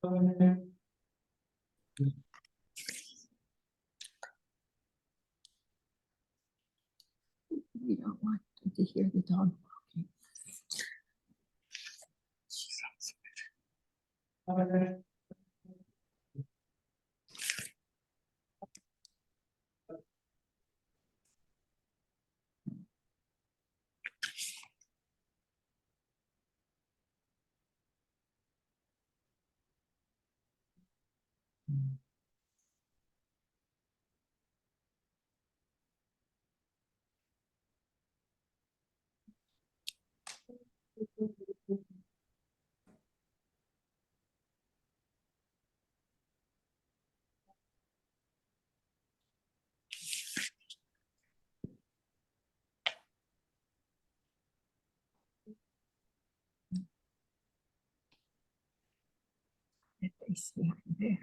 We don't want them to hear the dog barking. If they see him there.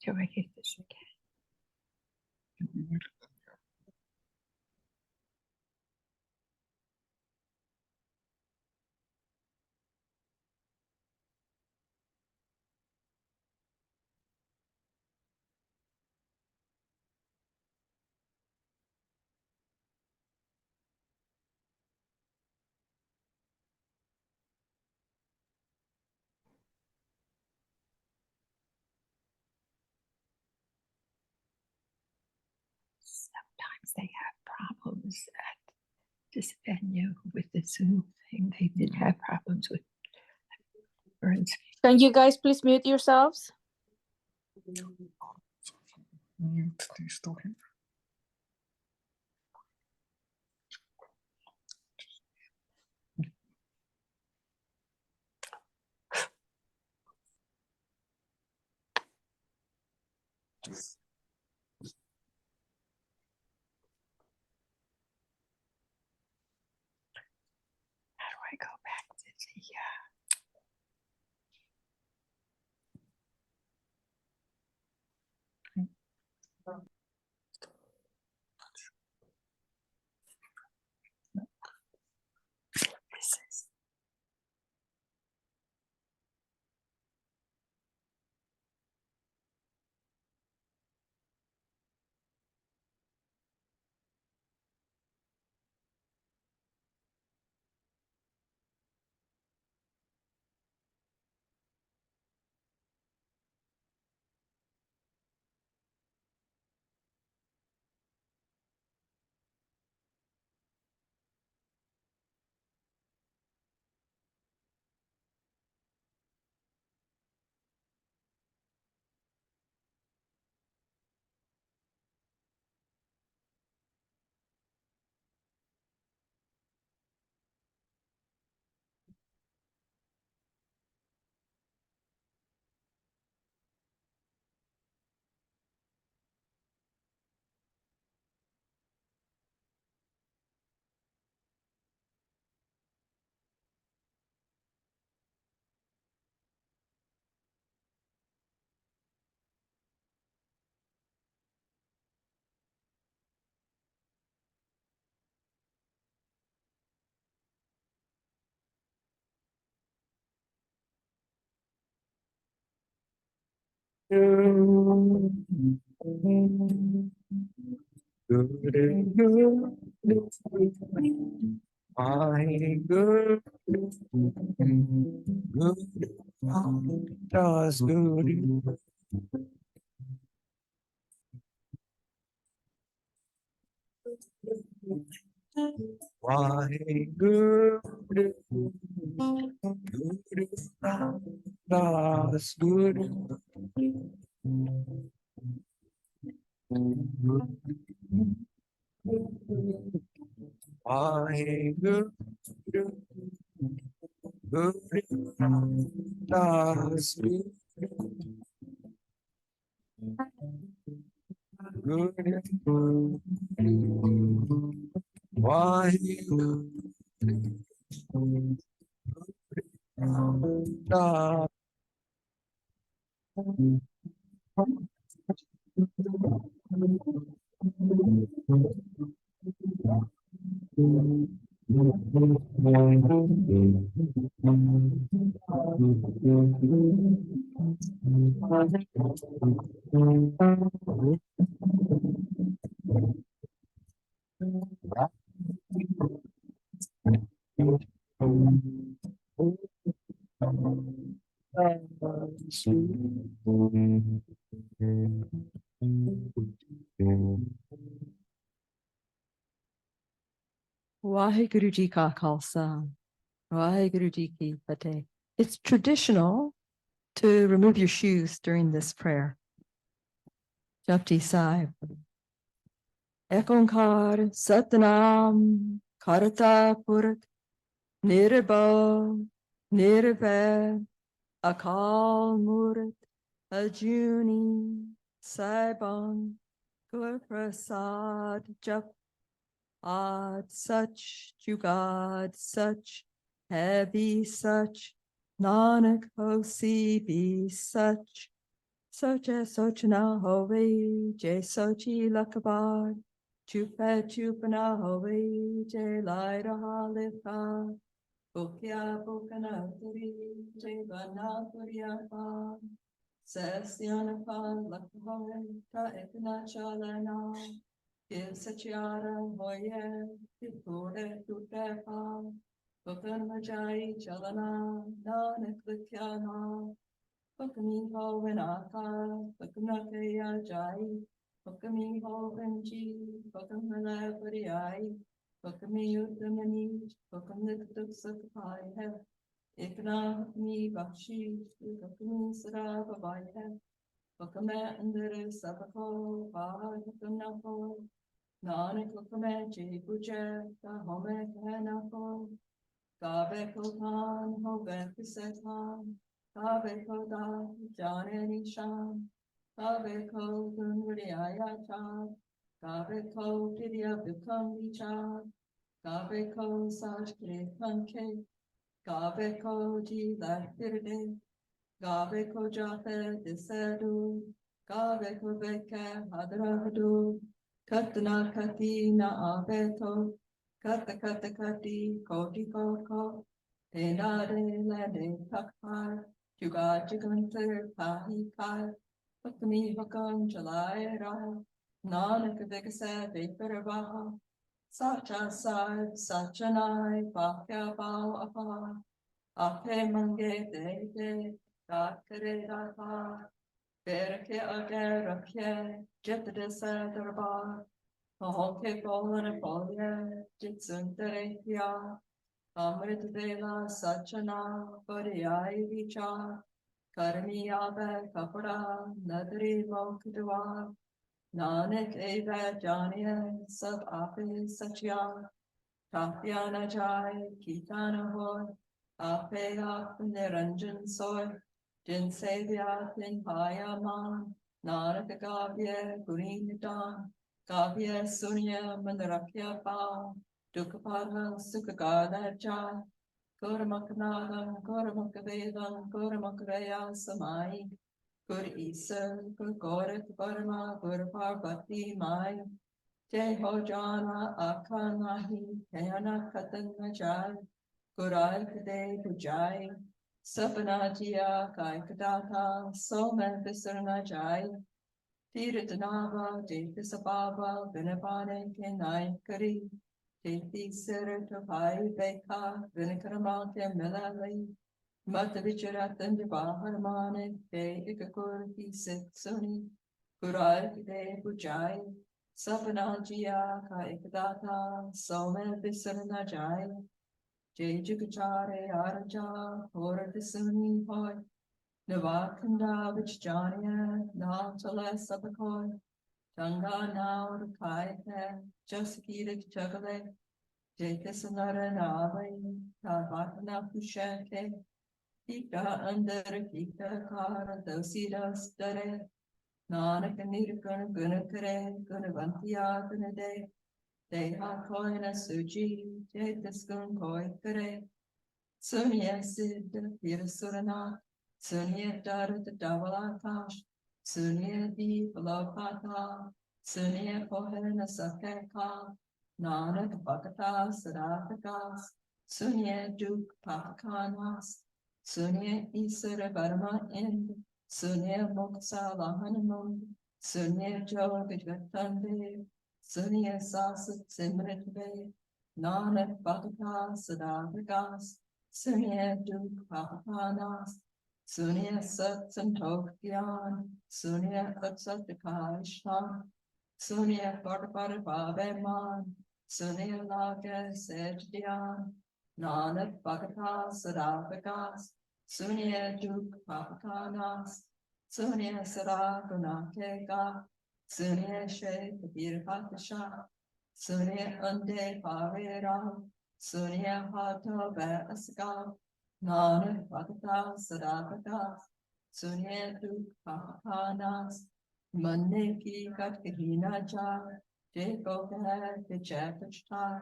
Till I hit this again. Sometimes they have problems at this venue with the Zoom thing. They did have problems with burns. Can you guys please mute yourselves? Still here. How do I go back to the this is Vaheguru Guru Das Guru Vaheguru Das Waheguru Ji Ka Khalsa, Waheguru Ji Ki Fateh. It's traditional to remove your shoes during this prayer. Japti Sahib. Ek Onkar Satnam Karta Purak Nirbhav Nirvair Akal Murat Ajuni Saibam Gur Prasad Jap Ad Such Jugad Such Heavy Such Nanak Hosi Be Such Soch Sochna Hove Jai Sochi Lakabar Chupa Chupana Hove Jai Laira Halifa Bukya Bukana Puri Jai Bana Puriapa Sasyana Pan Lakahove Ta Ekana Chalana Kil Sachiara Hoye Tipure Tutepa Bukan Majai Chalana Nanak Likyana Bakami ho in Aka, Bakamaka Jai, Bakami ho in G, Bakamala Pariai, Bakami Udamani, Bakam the Sakai have, Ikna me Bakshi, Bakami Sara Babai have, Bakama and the Sabako, Bahakanako, Nanak Bakama J. Puja, Home Kanako, Gabe Kotan, Hove Setan. Kabe koda jane nishan, kabe ko gunriya chan, kabe ko pidya bikam vichan, kabe ko sajke kanke, kabe ko ji lahirde, kabe ko jate disedu, kabe ko beke hadrahadu, katna kati na abeto, kata kata kati koti koko, tenade lade takpar. Juga Jigantar Pahi Kai, Hukami Hukam Jalai Ra, Nanak Vigasa Viparavaha, Sacha Sahib Sachanai, Bhakya Bao Apa, Ape Mange De, Dakare Dapa, Berke Age Rakye, Jetadisa Darbar, Mahoke Bolan Polye, Jitsuntere Pya, Amrit Vela Sachana, Pariai Vichar, Karmi Abe Kapara, Nadri Mokdua, Nanak Eva Jania, Sab Ape Satya, Tapiana Jai, Kitana Hoy, Ape Ap Niranjan Soy, Jin Sevya Tin Payaman, Nanak Gavya Gurinitan, Gavya Sunya Mandarakya Pao, Dukapara Sukagada Jai, Gurmaknadam, Gurmakvedam, Gurmakraya Samai, Gur Isa, Gur Gorik Burma, Gur Parvati Mai, Jai Ho Jana Akanahi, Kayana Katan Najai, Gurai Kade Pujai, Sapanajiya Kaikadata, Soman Visarna Jai, Tiratanava, Depisababa, Vinavane Kenai Kari, Teti Siratapai Beka, Vinakaramante Melali, Matavicharatam Vivaharmane, De Ikakurti Sitsuni, Kurai Kide Pujai, Sapanajiya Kaikadata, Soman Visarna Jai, Jai Jigachare Araja, Hora Visuni Hoi, Navakanda Vichjania, Nantala Sabakoi, Tanga Naur Kaite, Jaskira Chagale, Jetasanara Navai, Tavatana Pushake, Ika under Kika Kara, Dosida Stare, Nanak Nirkun Gunakare, Gunavantia Gunade, Deha Koina Suji, Jetaskun Koi Kare, Sunya Sid, Pirasurana, Sunya Dara the Davalakash, Sunya Di Palopata, Sunya Pohana Sakaka, Nanak Bhakata Sadakakas, Sunya Duk Papakanas, Sunya Isara Varma Ind, Sunya Moksa Lahanamund, Sunya Jogagatande, Sunya Sasat Simritve, Nanak Bhakata Sadakakas, Sunya Duk Papanas, Sunya Sat Santok Gyan, Sunya Atsatakaishna, Sunya Parpar Babeman, Sunya Laga Sedyan, Nanak Bhagata Sadapakas, Sunya Duk Papakanas, Sunya Sadagunakeka, Sunya Shek Birpatasha, Sunya Unde Pavera, Sunya Hata Vasaga, Nanak Bhagata Sadapakas, Sunya Duk Papakanas, Maneki Katkahina Cha, Jacob had the Chapachta,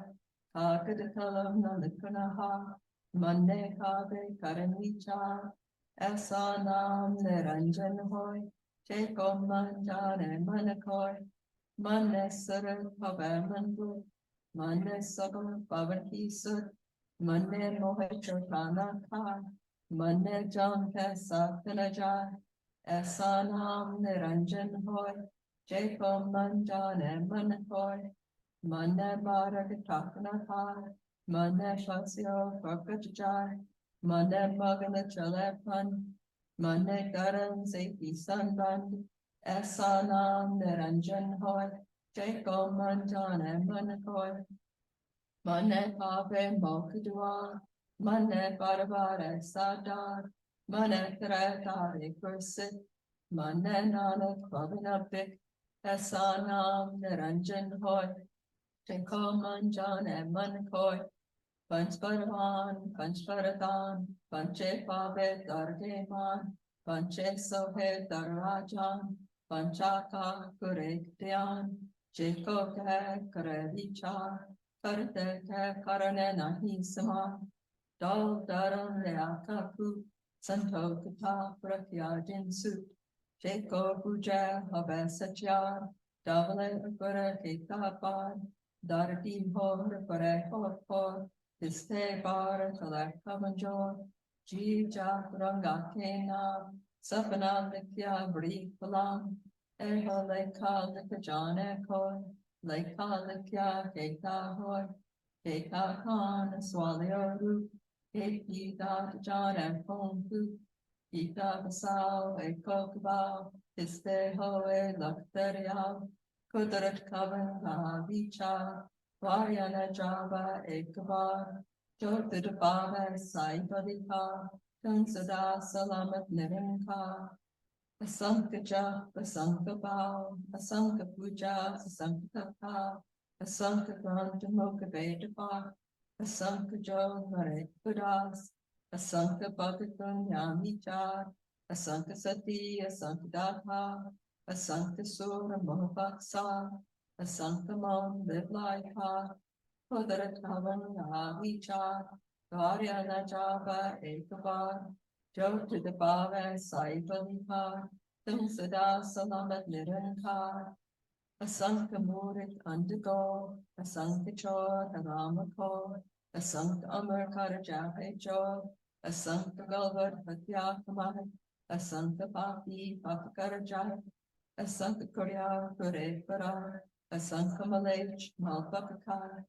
Kakadakalam Nalikunaha, Mande Kabe Karanicha, Asanam Neranjan Hoy, Jacob Manjan and Manakoi, Mande Saran Pabamandu, Mande Sagan Pavanki Sut, Mande Mohachotana Kai, Mande Jan Kasakanaja, Asanam Niranjan Hoy, Jacob Manjan and Manakoy, Mande Maragatakana Kai, Mande Shasio Prakajai, Mande Magana Chalepan, Mande Garan Zeki Sanband, Asanam Niranjan Hoy, Jacob Manjan and Manakoy, Mane Pape Mokadua, Mane Barabara Sadar, Mane Karatari Kursit, Mane Nanak Babinapik, Esanam Niranjan Hoy, Jacob Manjan and Manakoy, Panchparavan, Panchparatan, Panche Pabe Dardeman, Panche Sohe Darajan, Panchaka Kurektian, Jacob Karevicha, Karte Karane Nahi Sama, Dal Daran Leakapu, Santo Kata Prakyajin Sut, Jacob Puja Habesachar, Davale Upara Ketapan, Dardi Hor Pare Hor, Iste bar kalak kamanjor, Ji jak ranga kena, Sapana likya bri palam, Eho leka likajane koi, Leka likya keka hoy, Keka kan swalio ru, Keki dat jan and pongku, Ika basao e kokbao, Iste hoe lakteriao, Kudarat kavan vicha, Varyana Java Ekvar, Jotidabhava Saibadika, Kansada Salamat Nirinka, Asankaja, Asankabao, Asanka Puja, Asankapa, Asanka Grantamoka Vedapa, Asanka Jo Marekudas, Asanka Bhagatan Yamicha, Asanka Sati, Asanka Data, Asanka Sura Mohaksa, Asankamon Liplaika, Udaratavan Avicha, Garyana Java Ekavar, Jota the Bava Saipalipa, Tumsada Salamat Niranka, Asanka Murik Undergo, Asanka Chor Haramako, Asanka Amar Karajahe Chor, Asanka Galvar Hatyakamai, Asanka Papi Papakarajai, Asanka Korea Kure Para, Asanka Malech Malpakakar,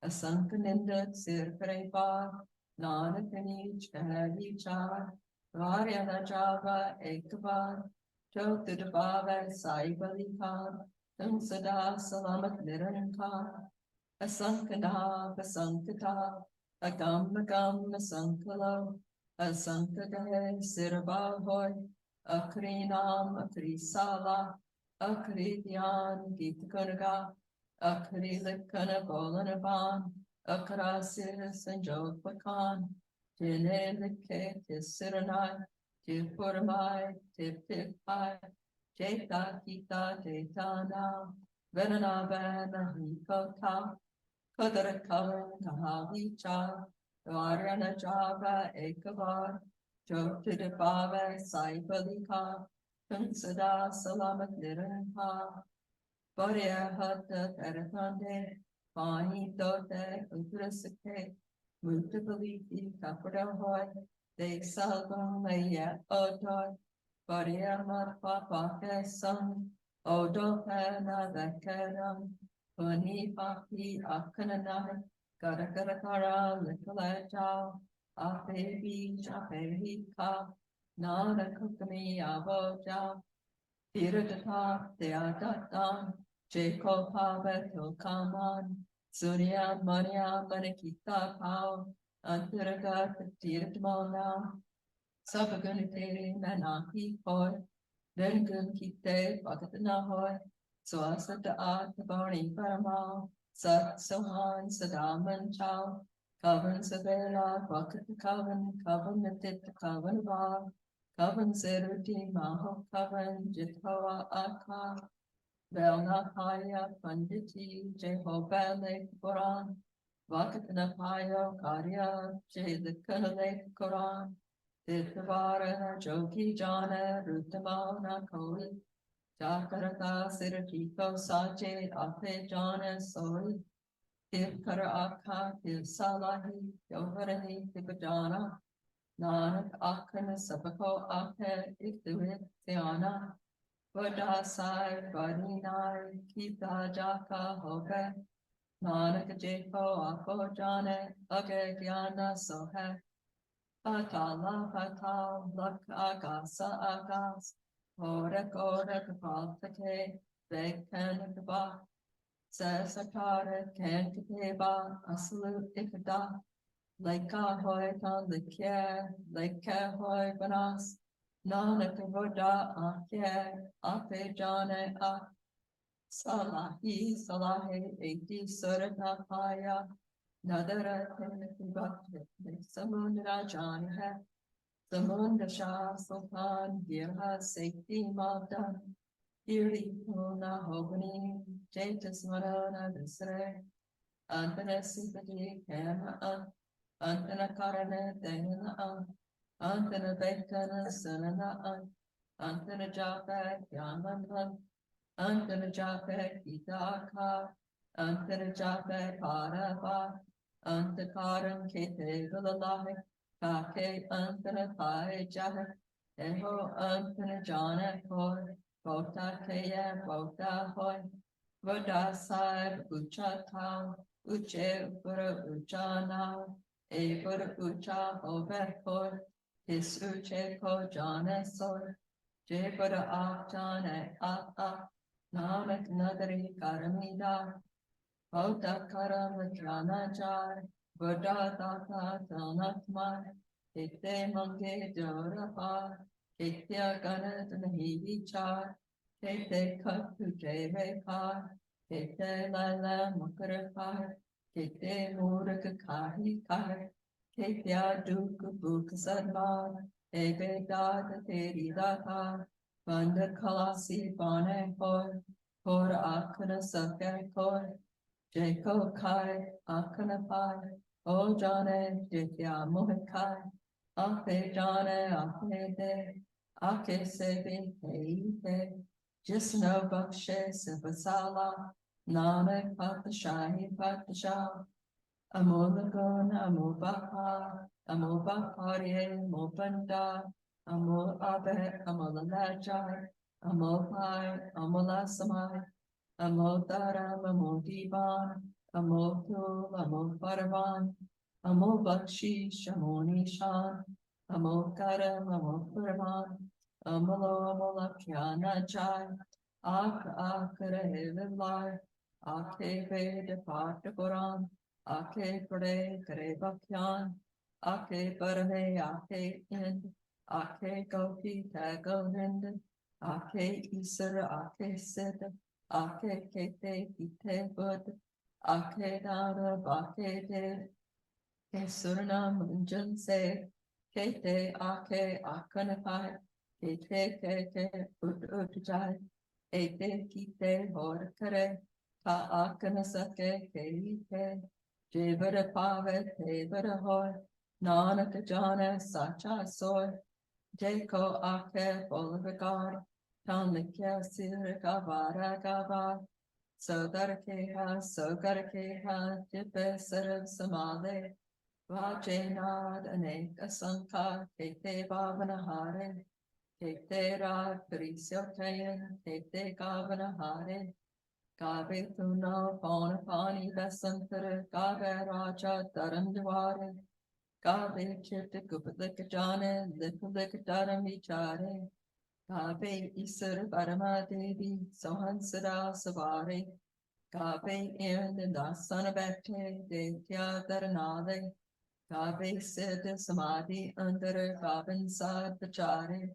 Asanka Ninda Sir Karepa, Nanakanich Kahadichar, Varyana Java Ekavar, Jotidabhava Saibalikar, Tumsada Salamat Nirankar, Asankana Asankata, Agam Asankalo, Asankade Sirabahoy, Akrinam Akrisala, Akridyan Gitakunaga, Akrilikana Bolanaban, Akarasir Sanjog Pakan, Jenelike, Tisiranai, Tipurmai, Tipipai, Jeta Kita, Jetana, Venana Vana, Hikota, Kadara Kavan, Kahavicha, Varana Java, Ekavar, Jotidabava, Saipalika, Tunsada, Salamat Niranha, Borea Hata, Teratande, Pani Dote, Utrasake, Mutabaliti, Caprahoy, De Salvam, Maya, Otoy, Borea Matpapake, Sun, Odopana, Vekaram, Puni Papi, Akananai, Garakarakara, Likalajao, Ape Beach, Ape Hika, Nana Kukami, Avoja, Tiradata, Deadatan, Jacob Paveto Kaman, Surya Maria Manikita Pao, Antiragat Tiradmona, Sabagunite Manaki Poi, Vengun Kite Pagatanahoy, Swasata Atabani Parama, Sat Sohan Sadaman Chow, Kavan Savela, Bakat Kavan, Kavan Metit Kavan Var, Kavan Seruti Maho Kavan, Jithawa Aka, Velna Paya Panditi, Jehovale Koran, Vakatana Paya Karya, Jay the Kanale Koran, Titavara Jogi Jana, Rutamana Koli, Jakaraka Siratiko Sache, Ape Jana Sori, Tivkara Aka, Tiv Salahi, Yoharani, Tivajana, Nanak Akana Sabako Ake, Iktuit Tiana, Vada Sai, Vadinai, Kita Jaka Hoke, Nanak Jeko Ako Jane, Age Gyana Sohe, Patala Patal, Lak Agasa Agas, Orek Orek Paltake, Vekan Kaba, Sasakare, Kankateba, Aslu Ikada, Leka Hoitan Likya, Leka Hoi Banas, Nanak Voda Akye, Ape Jane Ak, Salahi Salahi Eti Surata Paya, Nadara Tenakibakti, Samundra Jani Samunda Shah Sultan Girha Sekti Mavdan Iri Puna Hogani Jaitas Marana Visre Antana Simpati Kama Antana Karana Dana Antana Bekana Sanana Antana Japa Yaman Antana Japa Itaka Antana Japa Parava Antakaram Kete Vilalahi Kake Antana Pai Jaha Eho Antana Jana Koi Bota Kaya Bota Hoi Vada Sai Ucha Tau Uche Pura Ucha Now E Pura Ucha Over Koi His Uche Ko Jana Soy Je Pura Ak Jana Ak Namak Nadari Karamida Bota Karam Jana Jar Buddha Tata Tanatma Ekte Mange Jorapa Ekte Ganat Nahi Char Ekte Katu Jeve Kar Ekte Lala Makarapar Ekte Murak Kahi Kar Ekte Duk Buk Sadmar Ebe Dada Teri Data Banda Kalasi Bane Hor Hor Akana Sakar Kor Jacob Kai, Akanapai, O Jane, Jitya Mohikai, Ake Jane, Ake De, Ake Sebi, Keite, Jisno Bakshe, Sivasala, Nanak Patashahi Patasha, Amolagun, Amobaka, Amobakari, Mopanda, Amo Abe, Amolajai, Amopai, Amolasamai, Amotaram, Amodiban, Amotul, Amoparavan, Amobakshi, Shamonishan, Amokaram, Amoparavan, Amalo, Amolakyana Jai, Akare Vilai, Ake Veda Partapuran, Ake Pade Karebakyan, Ake Parame, Ake Ind, Ake Gopi Tagovind, Ake Isara, Ake Sid, Ake Kete Kite Bud, Ake dara bake de, ke surna munjan se, ke te ake akanapai, ke ut jai, e te ki te hor kare, ka akana sake ke ike, jevara pave te vara hoy, nanak jana sacha soy, Jeko ake bolvagar, tanlikya sirka vara gavar, so garkeha, jipe sarav samale, vajenad anek asanka, kete vavanahare, kete rad parisyotayan, kete gavanahare, Gave tuno ponapani vesantara, gave raja darandware, Gave chitta gupalika lipalika dharamvichare, Gave isara parama devi, sohansara savare, Gave in the dasanabhakte, detya dharanale, Gave siddha samadhi under Gavan sad vachare,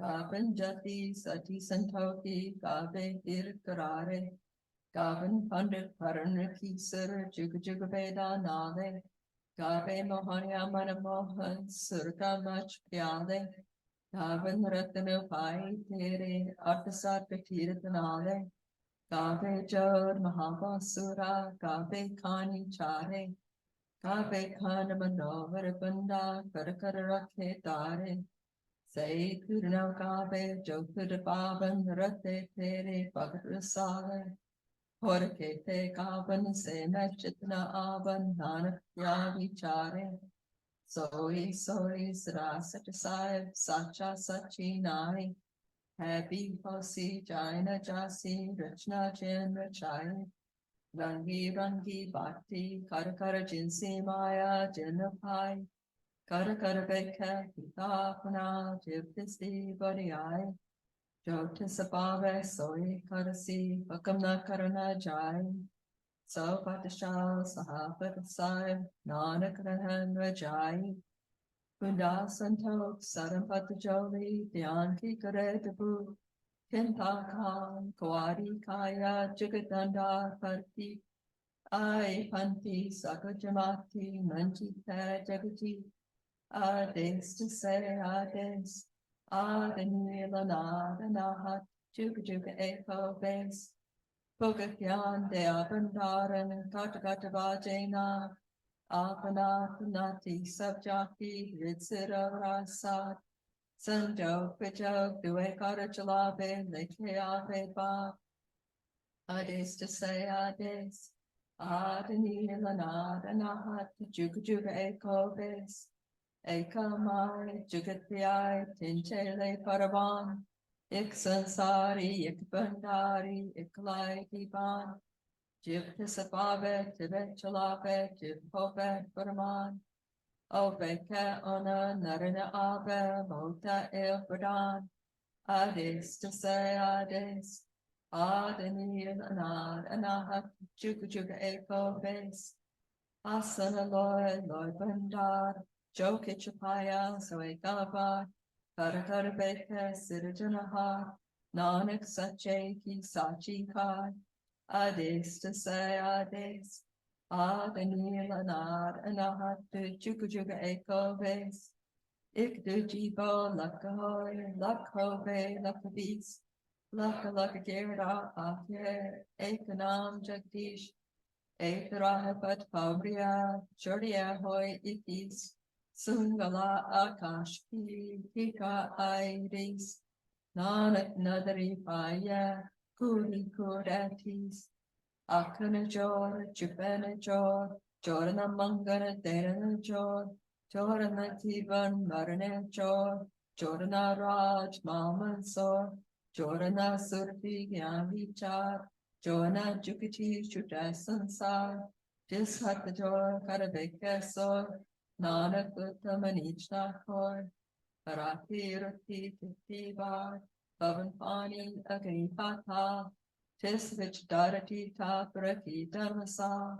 Gavan jati sati santoki, Gave dirkarare, Gavan pandit paranaki sir juga veda nale, Gave mohanya manamohan surga mach pyale, Gavan ratana pai tere arthasat nale, Gave jod mahabasura, Gave kani chare, Gave kana manovar bunda, karakara rakhe tare, Say kurna gave jokud pavan rate tere bhagat rasale, Porque te gavan se mechitna avan nanak ya vichare. Soy sarasat sahib sacha sachi nai. Happy hosi jaina jasi rachna jen rachai. Rangi rangi bhakti kar kar jinsi maya jinapai. Kar kar bekha hitapna jivtisti variai. Jyotisabhave soy karasi vakamna karana jai. So Patishal Sahapatasai Nanak Rahan Rajai Kunda Santok Sarampatajoli Dhyanki Kare Tabu Kinta Khan Kwari Kaya Jagatanda Parti Ai Panti Sakajamati Manjita Jagati Ades to say Ades Adanila Nada Nahat Juga Juga Eko Base Bogakyan de Abandaran Katakatavajena Apanatanati Sabjaki Ritsira Rasat Sanjo Pijog Duekara Chalabe Lekeave Ba Ades to say Ades Adanilanad Anahat Jugajuga Ekobes Ekamai Jugathyai Tinchele Paravan Ik sansari, ik bandari, ik laidiban, jiv tisabave, tibet chalave, jiv povet paraman, oveke ona narana ave, mota el pradan, ades to say ades, adanil anad, anahat, juga eko base, asana loy bandar, joke chapaya, so ekalabar, Karakar beke sirjanaha, Nanak sache ki sachi kai, Ades to say ades, Adanil anad anahat to juga eko base, Ik do jibo lakahoy, lakhove lakabis, Lakagera akye, Ekanam jagdish, Ekarahapat pavriya, Jordia hoy itis, Sungala akashki, Hika iris, Nanak nadari paya, Kuri kudatis, Akana jor, Chupana jor, Jorana mangana derana jor, Jorana tivan marana jor, Jorana raj maman sor, Jorana surti gyan vichar, Jorana jukiti shuta sansar, Jishat the jor karabeka sor, Nanak uttamanich kor, Parati rati titivar, Pavan pani agni Tis vich darati ta prati dharmasa,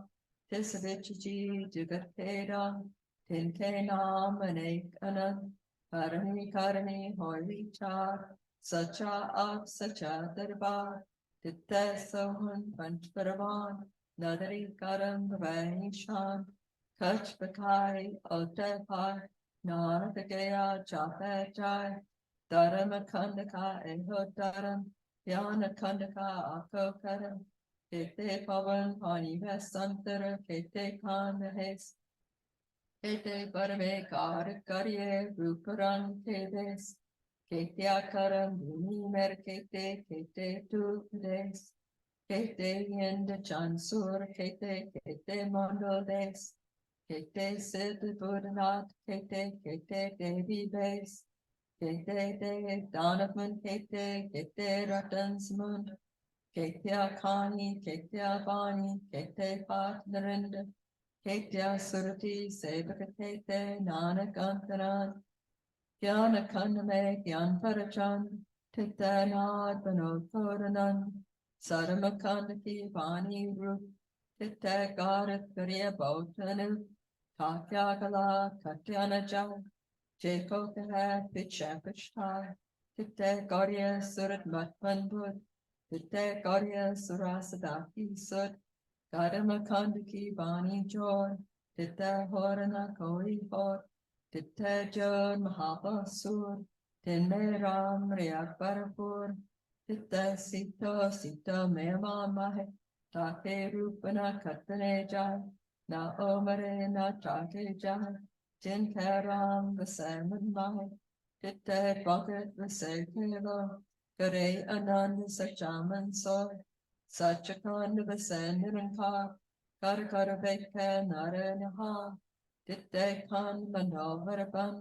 tis vich ji jugateda, tinke nam anek anand, karani karani holy char, sacha ab sacha darbar, titte sohun panch paravan, Nadari Karam Vanishan, Kach Bakai, Otepai, Nanakaya, Chape Jai, Dharma Kandaka, Eho Dharam, Yana Kandaka, Ako Karam, Kete Pavan, Pani Vesantara, Kete Kanahes, Kete Parve Karye, Ruparan Kedes, Kete Akaram, Bumi Mer Kete Tu Des. Kete yende chansur, kete mondo des, kete sid budanat, kete devi base, kete de donovan, kete ratansmund, kete akani, kete avani, kete patnarinda, kete surati, sevaka kete nanakantaran, Gyana Kandame, Gyan Parachan, Titanad Banotoranan, Saramakandaki Vani Rup, Tita Garat Gariya Bautanu, Katyagala, Katyanaja, Jacob Kaha, Pichapishtai, Tita Garia Surat Matmanbud, Tita Garia Surasadaki Sud, Gadamakandaki Vani Joy, Tita Horana Koi Hor, Titajan Mahabasur, Tinmeram Riakbarapur, Tita Sita Mema Mahe, Take Rupana Kataneja, Na Omare Na Take Jai, Tinkaram Vasaman Mahe, Tita Bhagat Vasakelo, Gare Anand Sachaman Soy, Sachakand Vasaniran Karakara Veka Naranaha, Titte kan manovarabam,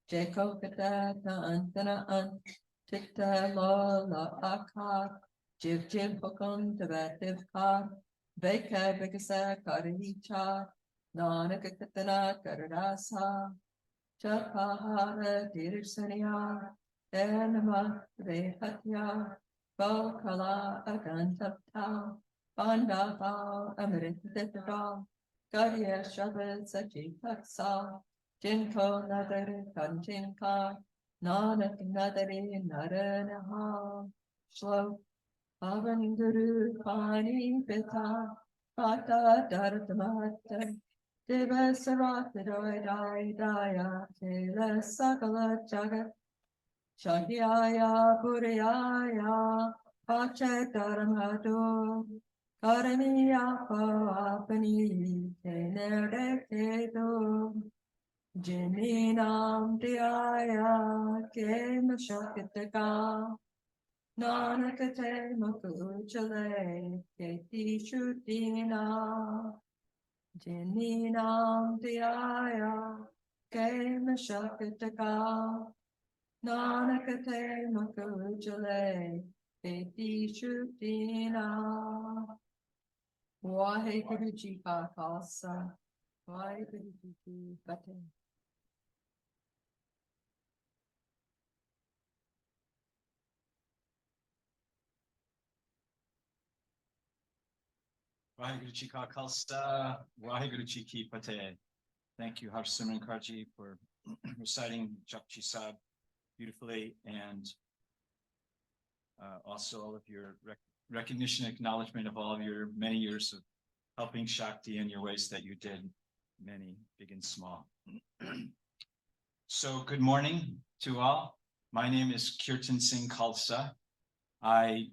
Jacob kata antana ant, Titte la akar, Jiv hukum devativ kar, Veka vikasa karicha, Nanakatana karadasa, Chapahara dirsaniya, Enama rehatya, Bokala agantapta, Bandava amrititata, Karya Shabbat Sachi Paksa, Jinko Nadari Kanchinka, Nanak Nadari Naranaha, Shlok, Pavan Guru Pani Pita, Pata Dhartamata, Deva Saratadoi Daya, Tela Sakala Jagat, Shahyaya Puriyaya, Pache Dharamado, Karaniya Papani, Tenere Kedo, Jininam Dhyaya, Kema Shakitaka, Nanakate Makuchale, Keti Shuddhina, Jininam Dhyaya, Kema Shakitaka, Nanakate Makujale, Eti Shuddhina. Waheguru Ji Ka Khalsa, Waheguru Ji Ki Fateh. Waheguru Ji Ka Khalsa, Waheguru Ji Ki Fateh. Thank you, Har Simran Karji, for reciting Japji Sahib beautifully, and also all of your recognition and acknowledgement of all of your many years of helping Shakti in your ways that you did, many, big and small. So good morning to all. My name is Kirtan Singh Khalsa. I'm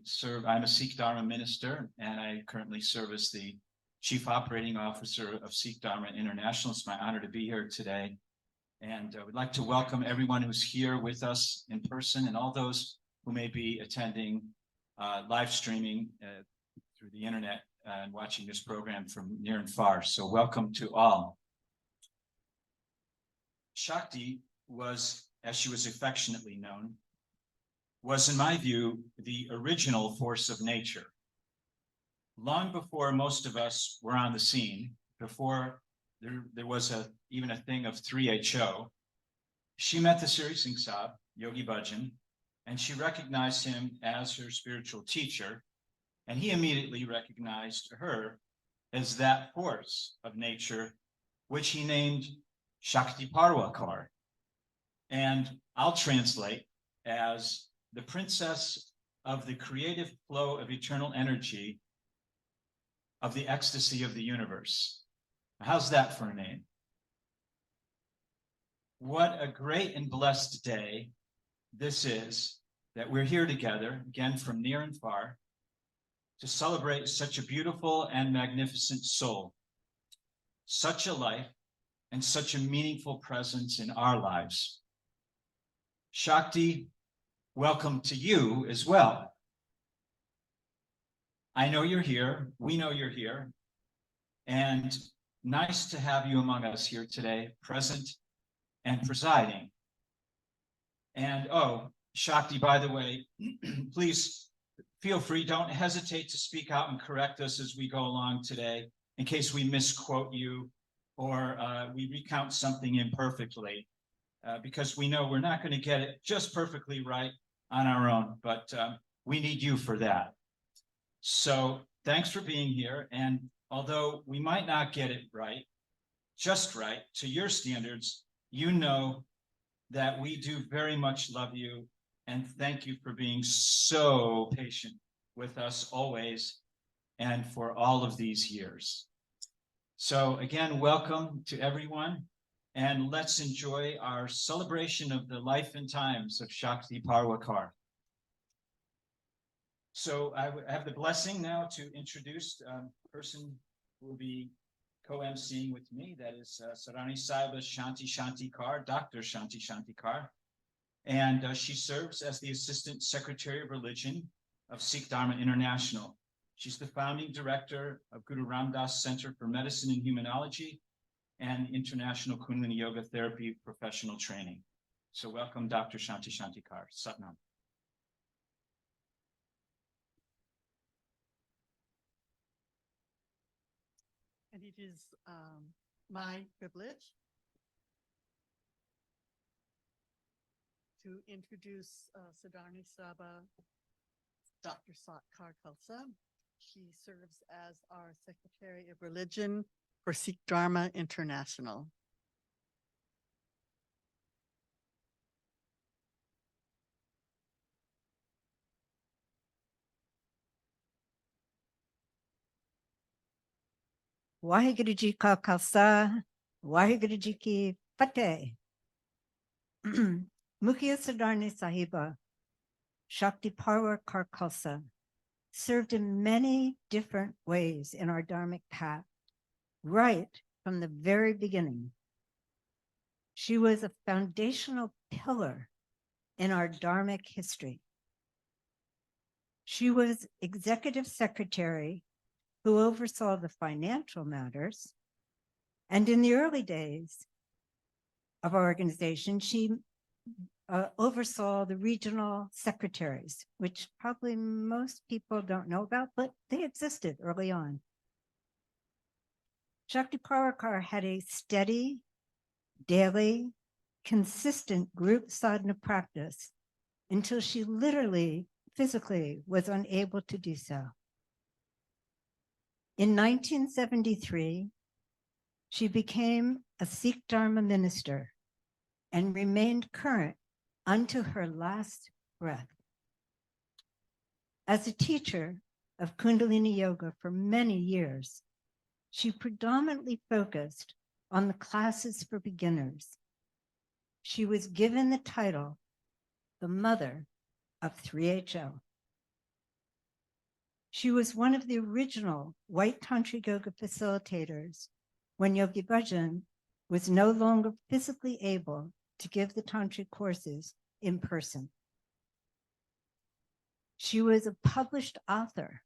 a Sikh Dharma minister, and I currently serve as the Chief Operating Officer of Sikh Dharma International. It's my honor to be here today. And I would like to welcome everyone who's here with us in person and all those who may be attending live streaming through the internet and watching this program from near and far. So welcome to all. Shakti was, as she was affectionately known, was, in my view, the original force of nature. Long before most of us were on the scene, before there was even a thing of 3HO, she met the Sri Singh Sahib, Yogi Bhajan, and she recognized him as her spiritual teacher, and he immediately recognized her as that force of nature, which he named Shakti Parwha Kaur. And I'll translate as the princess of the creative flow of eternal energy of the ecstasy of the universe. How's that for a name? What a great and blessed day this is that we're here together, again from near and far, to celebrate such a beautiful and magnificent soul, such a life, and such a meaningful presence in our lives. Shakti, welcome to you as well. I know you're here, we know you're here, and nice to have you among us here today, present and presiding. And oh, Shakti, by the way, please feel free, don't hesitate to speak out and correct us as we go along today, in case we misquote you or we recount something imperfectly, because we know we're not going to get it just perfectly right on our own, but we need you for that. So thanks for being here. And although we might not get it right, just right, to your standards, you know that we do very much love you, and thank you for being so patient with us always and for all of these years. So again, welcome to everyone, and let's enjoy our celebration of the life and times of Shakti Parwha Kaur. So I have the blessing now to introduce the person who will be co-emceeing with me. That is Sarani Saiba Shanti Kaur, Dr. Shanti Kaur. And she serves as the Assistant Secretary of Religion of Sikh Dharma International. She's the founding director of Guru Ram Das Center for Medicine and Humanology and International Kundalini Yoga Therapy Professional Training. So welcome, Dr. Shanti Kaur. Satnam. And it is my privilege to introduce Sadarni Saba, Dr. Satkar Khalsa. She serves as our Secretary of Religion for Sikh Dharma International. Waheguru Ji Ka Khalsa, Waheguru Ji Ki Fateh. Mukhya Sadarni Sahiba, Shakti Parwha Kaur Khalsa, served in many different ways in our dharmic path, right from the very beginning. She was a foundational pillar in our dharmic history. She was executive secretary who oversaw the financial matters, and in the early days of our organization, she oversaw the regional secretaries, which probably most people don't know about, but they existed early on. Shakti Parwha Kaur had a steady, daily, consistent group sadhana practice until she literally, physically was unable to do so. In 1973, she became a Sikh Dharma minister and remained current unto her last breath. As a teacher of Kundalini Yoga for many years, she predominantly focused on the classes for beginners. She was given the title, the mother of 3HO. She was one of the original white tantric yoga facilitators when Yogi Bhajan was no longer physically able to give the tantric courses in person. She was a published author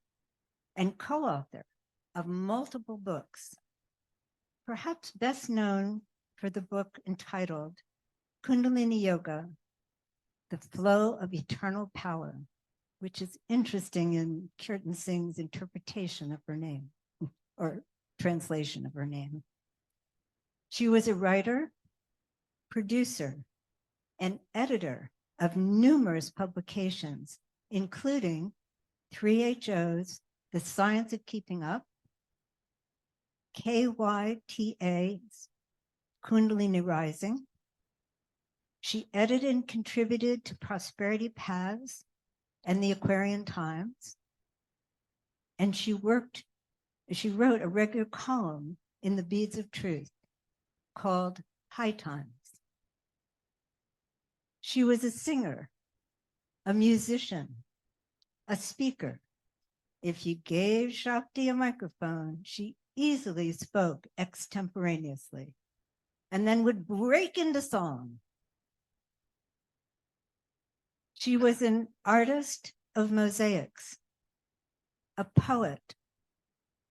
and co-author of multiple books, perhaps best known for the book entitled Kundalini Yoga, The Flow of Eternal Power, which is interesting in Kirtan Singh's interpretation of her name, or translation of her name. She was a writer, producer, and editor of numerous publications, including 3HO's The Science of Keeping Up, KYTA's Kundalini Rising. She edited and contributed to Prosperity Paths and the Aquarian Times, and she worked She wrote a regular column in the Beads of Truth called High Times. She was a singer, a musician, a speaker. If you gave Shakti a microphone, she easily spoke extemporaneously and then would break into song. She was an artist of mosaics, a poet,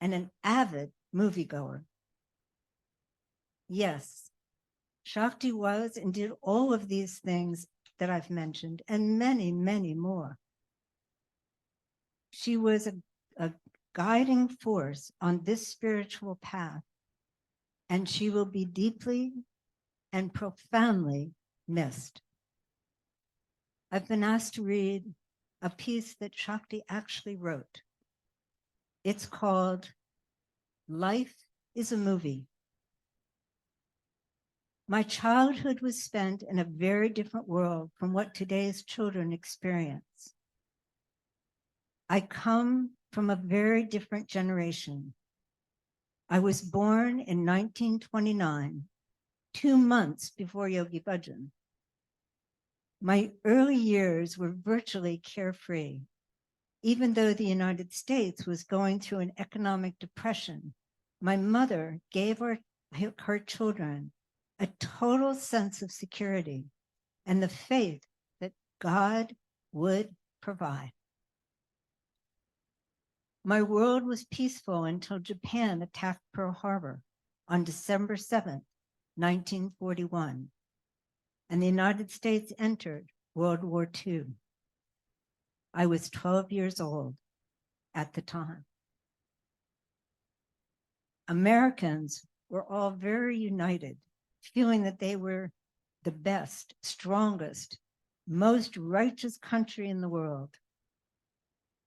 and an avid moviegoer. Yes, Shakti was and did all of these things that I've mentioned and many, many more. She was a guiding force on this spiritual path, and she will be deeply and profoundly missed. I've been asked to read a piece that Shakti actually wrote. It's called Life is a Movie. My childhood was spent in a very different world from what today's children experience. I come from a very different generation. I was born in 1929, 2 months before Yogi Bhajan. My early years were virtually carefree, even though the United States was going through an economic depression. My mother gave her children a total sense of security and the faith that God would provide. My world was peaceful until Japan attacked Pearl Harbor on December 7th, 1941, and the United States entered World War II. I was 12 years old at the time. Americans were all very united, feeling that they were the best, strongest, most righteous country in the world.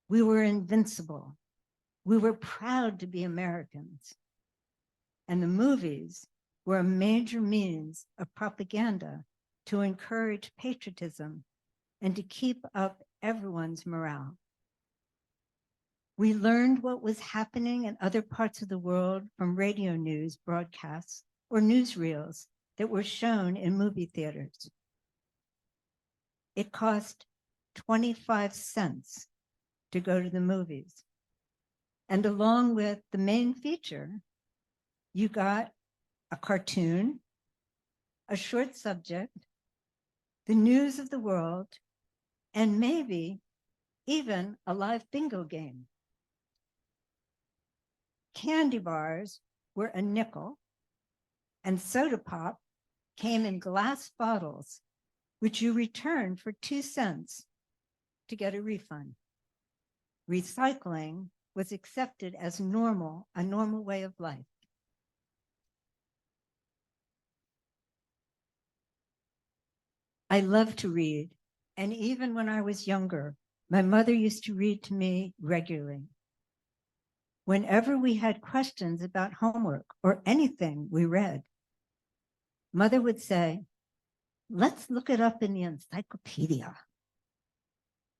We were invincible. We were proud to be Americans. And the movies were a major means of propaganda to encourage patriotism and to keep up everyone's morale. We learned what was happening in other parts of the world from radio news broadcasts or newsreels that were shown in movie theaters. It cost 25 cents to go to the movies. And along with the main feature, you got a cartoon, a short subject, the news of the world, and maybe even a live bingo game. Candy bars were a nickel, and soda pop came in glass bottles, which you returned for 2 cents to get a refund. Recycling was accepted as normal, a normal way of life. I love to read, and even when I was younger, my mother used to read to me regularly. Whenever we had questions about homework or anything we read, Mother would say, let's look it up in the encyclopedia.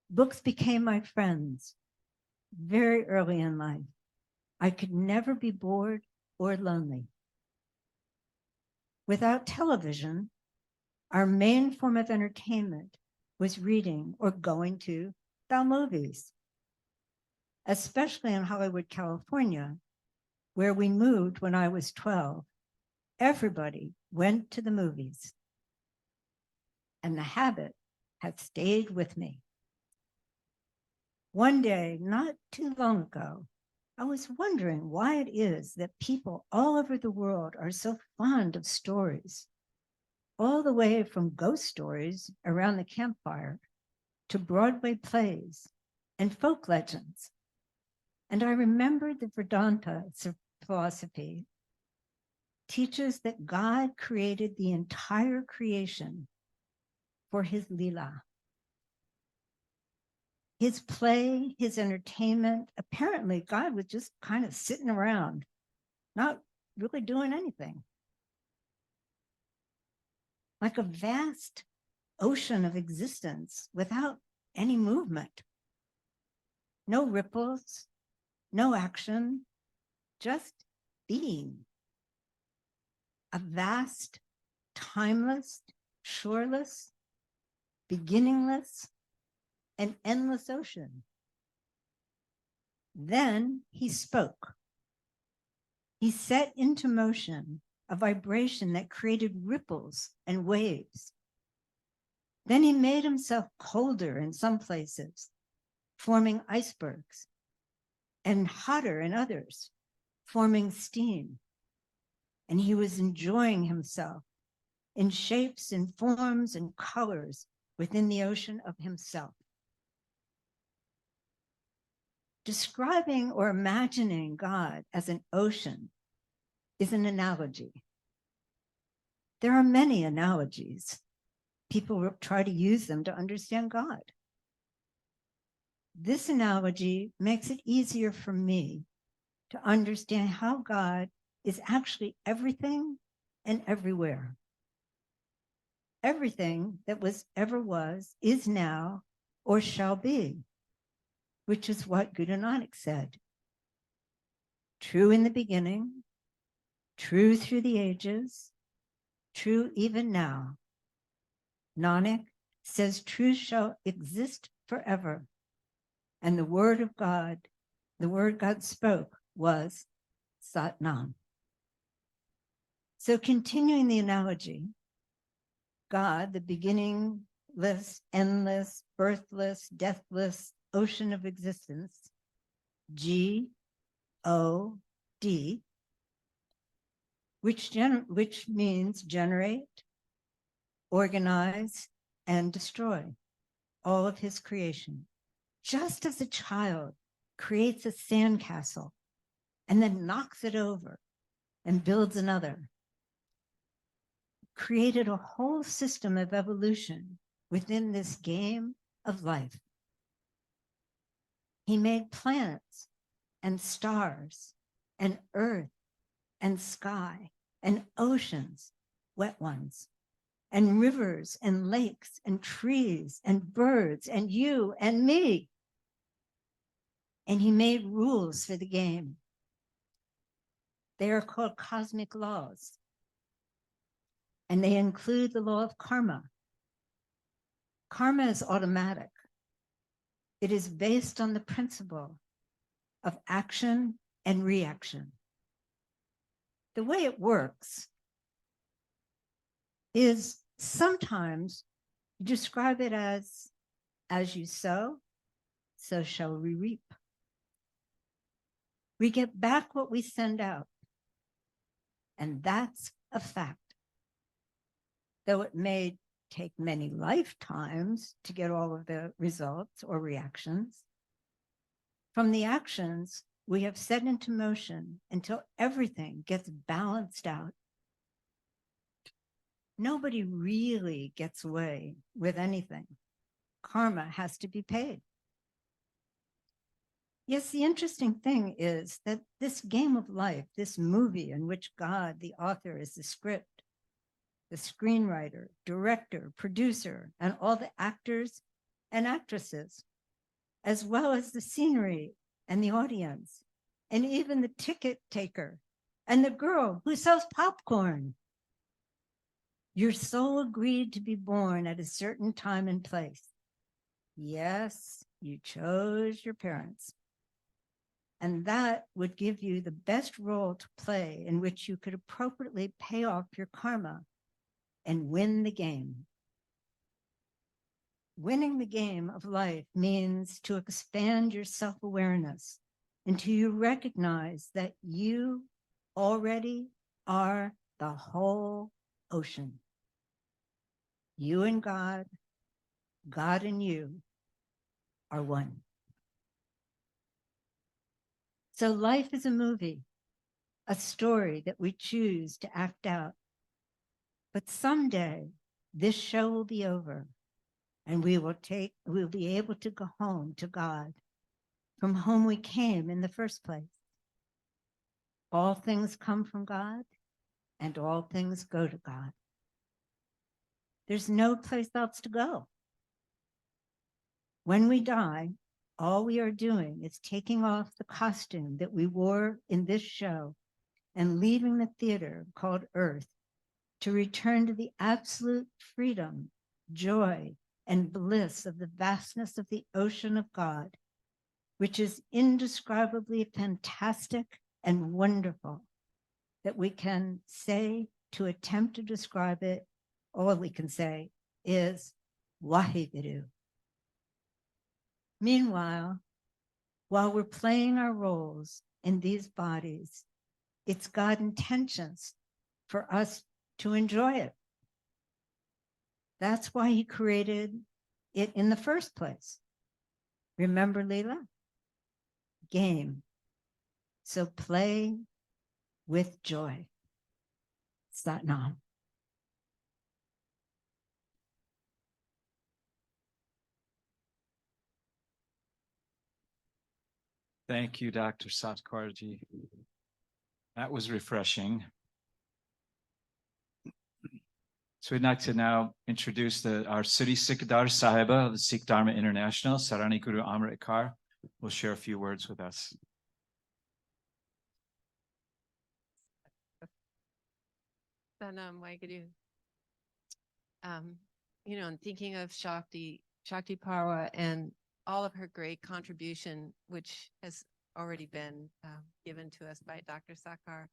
Books became my friends very early in life. I could never be bored or lonely. Without television, our main form of entertainment was reading or going to the movies, especially in Hollywood, California, where we moved when I was 12. Everybody went to the movies, and the habit has stayed with me. One day, not too long ago, I was wondering why it is that people all over the world are so fond of stories, all the way from ghost stories around the campfire to Broadway plays and folk legends. And I remembered the Vedanta philosophy teaches that God created the entire creation for his lila. His play, his entertainment, apparently God was just kind of sitting around, not really doing anything. Like a vast ocean of existence without any movement. No ripples, no action, just being. A vast, timeless, shoreless, beginningless, and endless ocean. Then he spoke. He set into motion a vibration that created ripples and waves. Then he made himself colder in some places, forming icebergs, and hotter in others, forming steam. And he was enjoying himself in shapes and forms and colors within the ocean of himself. Describing or imagining God as an ocean is an analogy. There are many analogies. People try to use them to understand God. This analogy makes it easier for me to understand how God is actually everything and everywhere. Everything that ever was, is now, or shall be, which is what Guru Nanak said. True in the beginning, true through the ages, true even now. Nanak says truth shall exist forever. And the word of God, the word God spoke was Satnam. So continuing the analogy, God, the beginningless, endless, birthless, deathless ocean of existence, G-O-D, which means generate, organize, and destroy all of his creation. Just as a child creates a sandcastle and then knocks it over and builds another, created a whole system of evolution within this game of life. He made planets and stars and earth and sky and oceans, wet ones, and rivers and lakes and trees and birds and you and me. And he made rules for the game. They are called cosmic laws. And they include the law of karma. Karma is automatic. It is based on the principle of action and reaction. The way it works is sometimes you describe it as you sow, so shall we reap. We get back what we send out. And that's a fact. Though it may take many lifetimes to get all of the results or reactions, from the actions we have set into motion until everything gets balanced out. Nobody really gets away with anything. Karma has to be paid. Yes, the interesting thing is that this game of life, this movie in which God, the author, is the script, the screenwriter, director, producer, and all the actors and actresses, as well as the scenery and the audience, and even the ticket taker and the girl who sells popcorn. Your soul agreed to be born at a certain time and place. Yes, you chose your parents. And that would give you the best role to play in which you could appropriately pay off your karma and win the game. Winning the game of life means to expand your self-awareness until you recognize that you already are the whole ocean. You and God, God and you are one. So life is a movie, a story that we choose to act out. But someday this show will be over and we'll be able to go home to God, from whom we came in the first place. All things come from God and all things go to God. There's no place else to go. When we die, all we are doing is taking off the costume that we wore in this show and leaving the theater called Earth to return to the absolute freedom, joy, and bliss of the vastness of the ocean of God, which is indescribably fantastic and wonderful, that we can say, to attempt to describe it, all we can say is Waheguru. Meanwhile, while we're playing our roles in these bodies, it's God's intentions for us to enjoy it. That's why he created it in the first place. Remember, Leela? Game. So play with joy. Satnam. Thank you, Dr. Satkarji. That was refreshing. So we'd like to now introduce our City Sikhdar Sahiba of the Sikh Dharma International, Sarani Guru Amrit Kaur, will share a few words with us. Sanam Waheguru. You know, and thinking of Shakti Parwha and all of her great contribution, which has already been given to us by Dr. Sakar.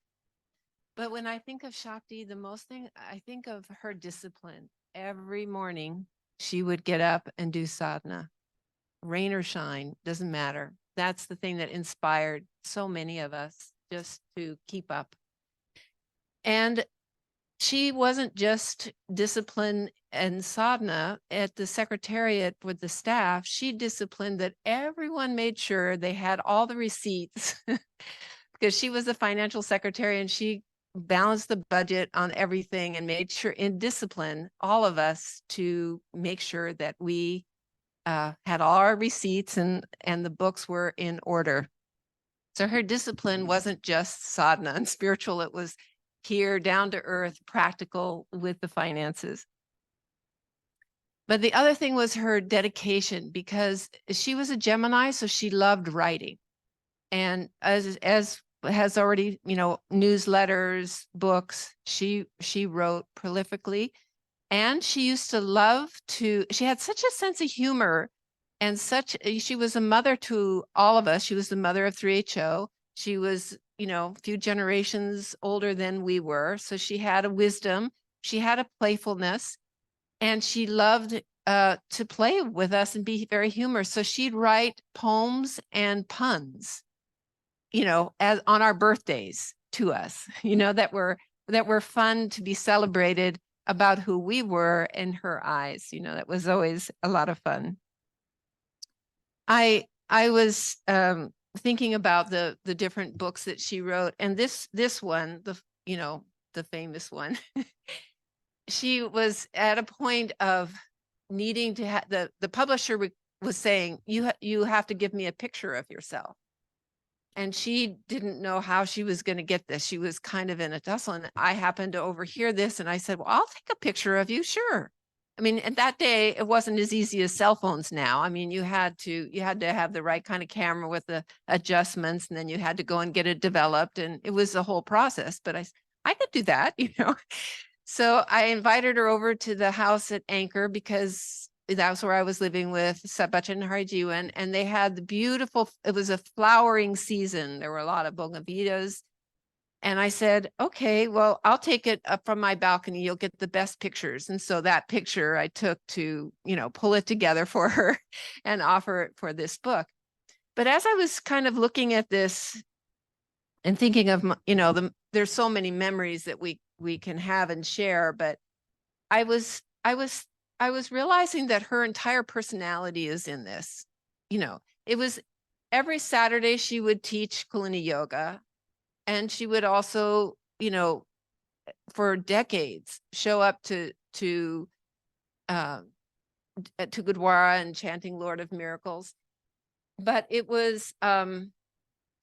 But when I think of Shakti, the most thing I think of her discipline. Every morning she would get up and do sadhana, rain or shine, doesn't matter. That's the thing that inspired so many of us just to keep up. And she wasn't just disciplined and sadhana at the secretariat with the staff. She disciplined that everyone made sure they had all the receipts because she was the financial secretary and she balanced the budget on everything and made sure in discipline, all of us to make sure that we had all our receipts and the books were in order. So her discipline wasn't just sadhana and spiritual, it was here, down to earth, practical with the finances. But the other thing was her dedication, because she was a Gemini, so she loved writing. And as has already, you know, newsletters, books, she wrote prolifically. And she used to love to, she had such a sense of humor and she was a mother to all of us. She was the mother of 3HO. She was, you know, a few generations older than we were. So she had a wisdom, she had a playfulness, and she loved to play with us and be very humorous. So she'd write poems and puns, you know, on our birthdays to us, you know, that were fun to be celebrated about who we were in her eyes. You know, that was always a lot of fun. I was thinking about the different books that she wrote, and this one, the famous one, she was at a point of needing to have the publisher was saying, you have to give me a picture of yourself. And she didn't know how she was going to get this. She was kind of in a tussle. And I happened to overhear this. And I said, well, I'll take a picture of you. Sure. I mean, at that day, it wasn't as easy as cell phones now. I mean, you had to have the right kind of camera with the adjustments, and then you had to go and get it developed. And it was a whole process, but I could do that, you know? So I invited her over to the house at Anchor because that's where I was living with Sabacha and Harijiwan, and they had the beautiful, it was a flowering season. There were a lot of bougainvilleas. And I said, okay, well, I'll take it up from my balcony. You'll get the best pictures. And so that picture I took to, you know, pull it together for her and offer it for this book. But as I was kind of looking at this and thinking of, you know, there's so many memories that we can have and share, but I was realizing that her entire personality is in this. You know, it was every Saturday she would teach Kulini yoga, and she would also, you know, for decades show up to Gurdwara and chanting Lord of Miracles. But it was kind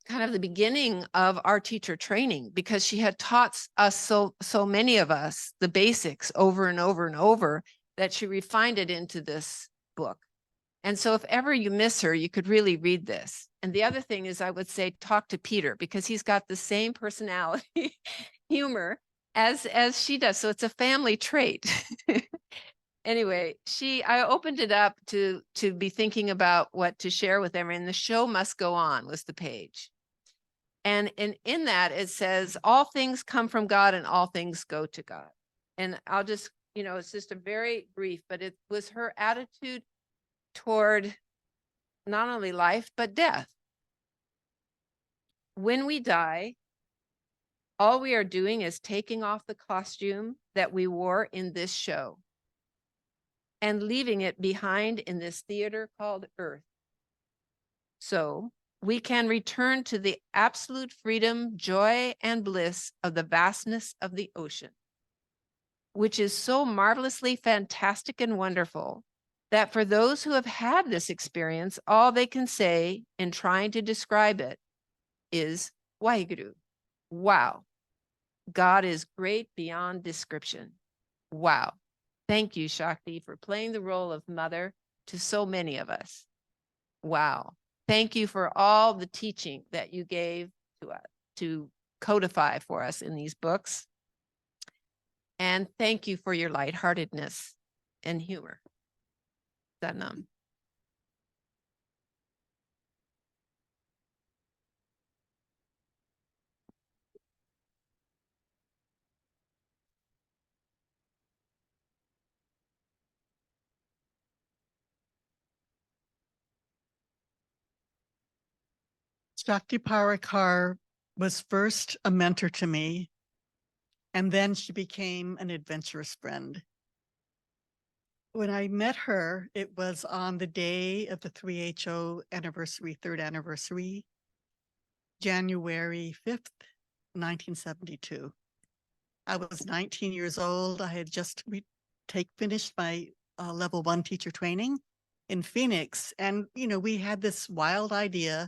of the beginning of our teacher training, because she had taught us so many of us the basics over and over and over, that she refined it into this book. And so if ever you miss her, you could really read this. And the other thing is I would say talk to Peter because he's got the same personality, humor as she does. So it's a family trait. Anyway, I opened it up to be thinking about what to share with them. And the show must go on was the page. And in that it says, all things come from God and all things go to God. And I'll just, it's just a very brief, but it was her attitude toward not only life, but death. When we die, all we are doing is taking off the costume that we wore in this show and leaving it behind in this theater called Earth. So we can return to the absolute freedom, joy, and bliss of the vastness of the ocean, which is so marvelously fantastic and wonderful that for those who have had this experience, all they can say in trying to describe it is Waheguru. Wow. God is great beyond description. Wow. Thank you, Shakti, for playing the role of mother to so many of us. Wow. Thank you for all the teaching that you gave to us to codify for us in these books. And thank you for your lightheartedness and humor. Sanam. Shakti Parwha Kaur was first a mentor to me, and then she became an adventurous friend. When I met her, it was on the day of the 3HO anniversary, third anniversary, January 5th, 1972. I was 19 years old. I had just finished my level 1 teacher training in Phoenix. And, we had this wild idea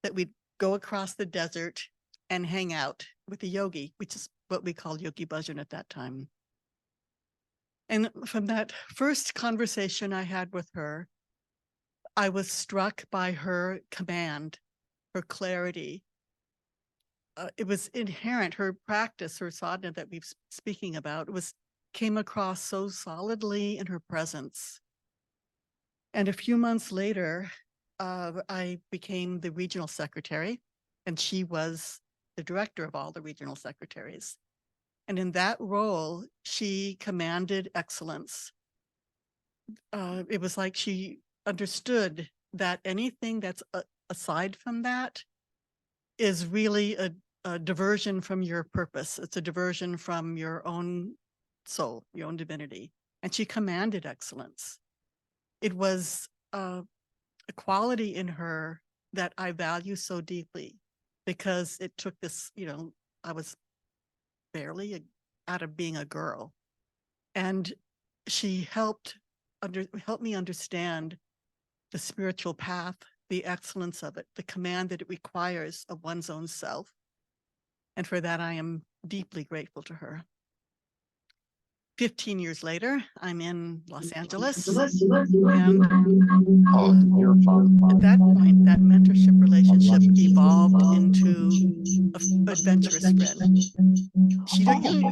that we'd go across the desert and hang out with a yogi, which is what we called Yogi Bhajan at that time. And from that first conversation I had with her, I was struck by her command, her clarity. It was inherent, her practice, her sadhana that we've speaking about came across so solidly in her presence. And a few months later, I became the regional secretary, and she was the director of all the regional secretaries. And in that role, she commanded excellence. It was like she understood that anything that's aside from that is really a diversion from your purpose. It's a diversion from your own soul, your own divinity. And she commanded excellence. It was a quality in her that I value so deeply because it took this, I was barely out of being a girl. And she helped me understand the spiritual path, the excellence of it, the command that it requires of one's own self. And for that, I am deeply grateful to her. 15 years later, I'm in Los Angeles. And at that point, that mentorship relationship evolved into an adventurous friend.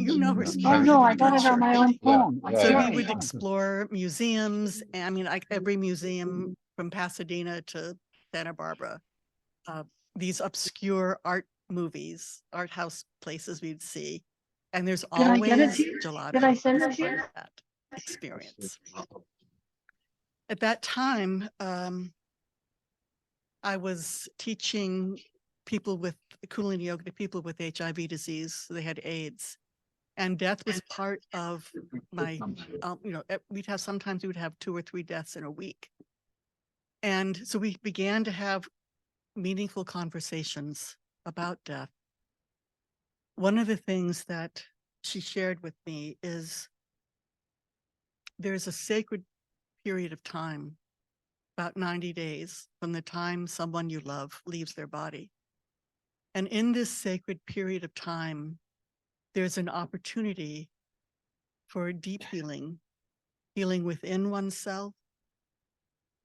You know her spirit. Oh no, I I'm got not it on sure. my own phone. So we would explore museums. And like every museum from Pasadena to Santa Barbara, these obscure art house places we'd see. And there's Did I always get it to you? gelato. Did I send as it to part you? of that experience. At that time, I was teaching people with Kundalini yoga to people with HIV disease. They had AIDS, and death was part of my. Sometimes we would have 2 or 3 deaths in a week, and so we began to have meaningful conversations about death. One of the things that she shared with me is there's a sacred period of time, about 90 days from the time someone you love leaves their body. And in this sacred period of time, there's an opportunity for deep healing within oneself,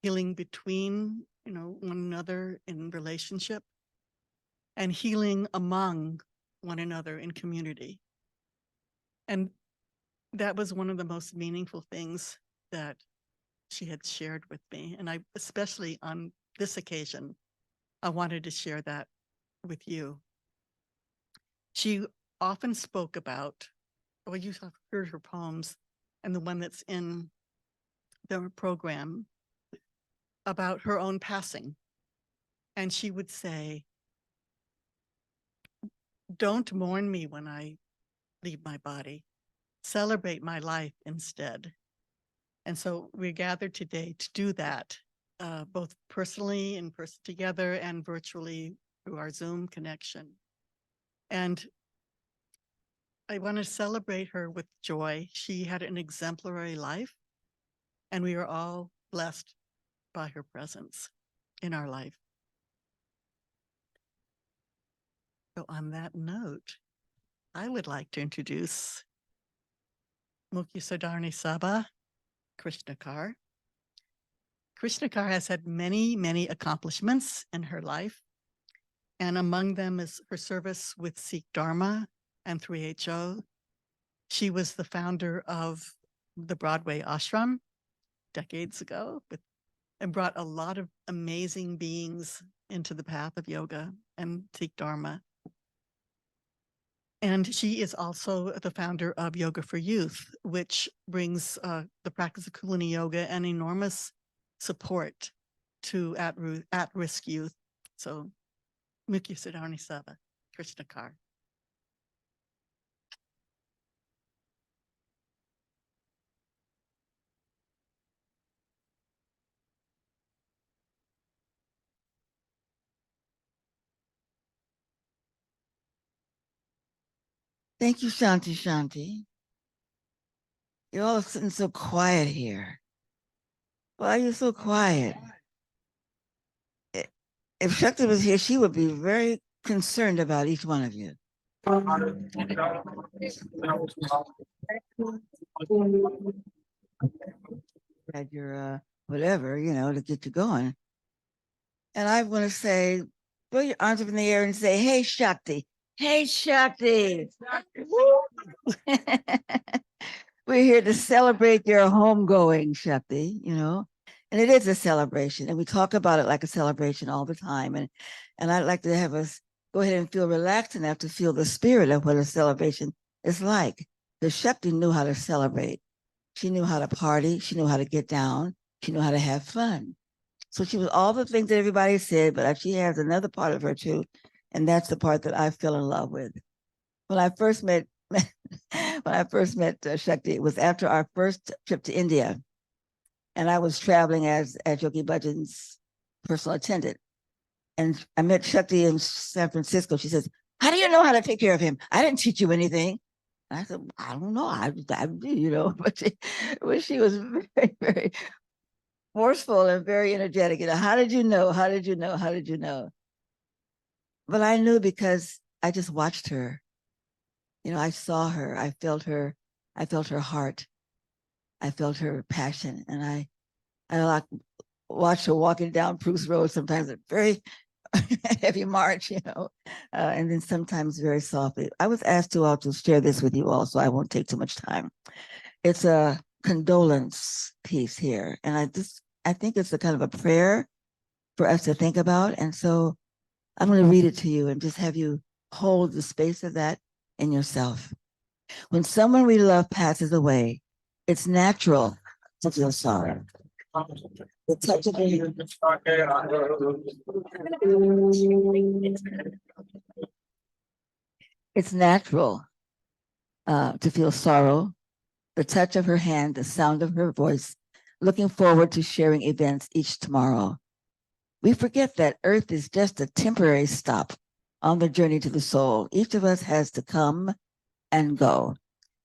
healing between, one another in relationship, and healing among one another in community. And that was one of the most meaningful things that she had shared with me. And I, especially on this occasion, I wanted to share that with you. She often spoke about, well, you have heard her poems, and the one that's in the program about her own passing. And she would say, don't mourn me when I leave my body. Celebrate my life instead. And so we're gathered today to do that, both personally in person together and virtually through our Zoom connection. And I want to celebrate her with joy. She had an exemplary life, and we are all blessed by her presence in our life. So on that note, I would like to introduce Mukhi Sadarni Sabha Krishnakar. Krishnakar has had many, many accomplishments in her life, and among them is her service with Sikh Dharma and 3HO. She was the founder of the Broadway Ashram decades ago, and brought a lot of amazing beings into the path of yoga and Sikh Dharma. And she is also the founder of Yoga for Youth, which brings the practice of Kundalini Yoga and enormous support to at-risk youth. So, Mukhi Sadarni Sabha, Krishnakar. Thank you, Shanti Shanti. You're all sitting so quiet here. Why are you so quiet? If Shakti was here, she would be very concerned about each one of you. Had your whatever, to get you going. And I want to say, throw your arms up in the air and say, hey, Shakti. Hey, Shakti. We're here to celebrate your homegoing, Shakti, and it is a celebration. And we talk about it like a celebration all the time. And I'd like to have us go ahead and feel relaxed enough to feel the spirit of what a celebration is like. Because Shakti knew how to celebrate. She knew how to party. She knew how to get down. She knew how to have fun. So she was all the things that everybody said, but she has another part of her too. And that's the part that I fell in love with. When I first met Shakti, it was after our first trip to India. And I was traveling as Yogi Bhajan's personal attendant. And I met Shakti in San Francisco. She says, how do you know how to take care of him? I didn't teach you anything. And I said, I don't know. I do, but she was very, very forceful and very energetic. How did you know? How did you know? How did you know? But I knew because I just watched her. I saw her. I felt her heart. I felt her passion. And I like watched her walking down Bruce Road, sometimes a very heavy march, and then sometimes very softly. I was asked to also share this with you all, so I won't take too much time. It's a condolence piece here. And I think it's a kind of a prayer for us to think about. And so I'm going to read it to you and just have you hold the space of that in yourself. When someone we love passes away, it's natural to feel sorrow. The touch of it's natural to feel sorrow, the touch of her hand, the sound of her voice, looking forward to sharing events each tomorrow. We forget that Earth is just a temporary stop on the journey to the soul. Each of us has to come and go.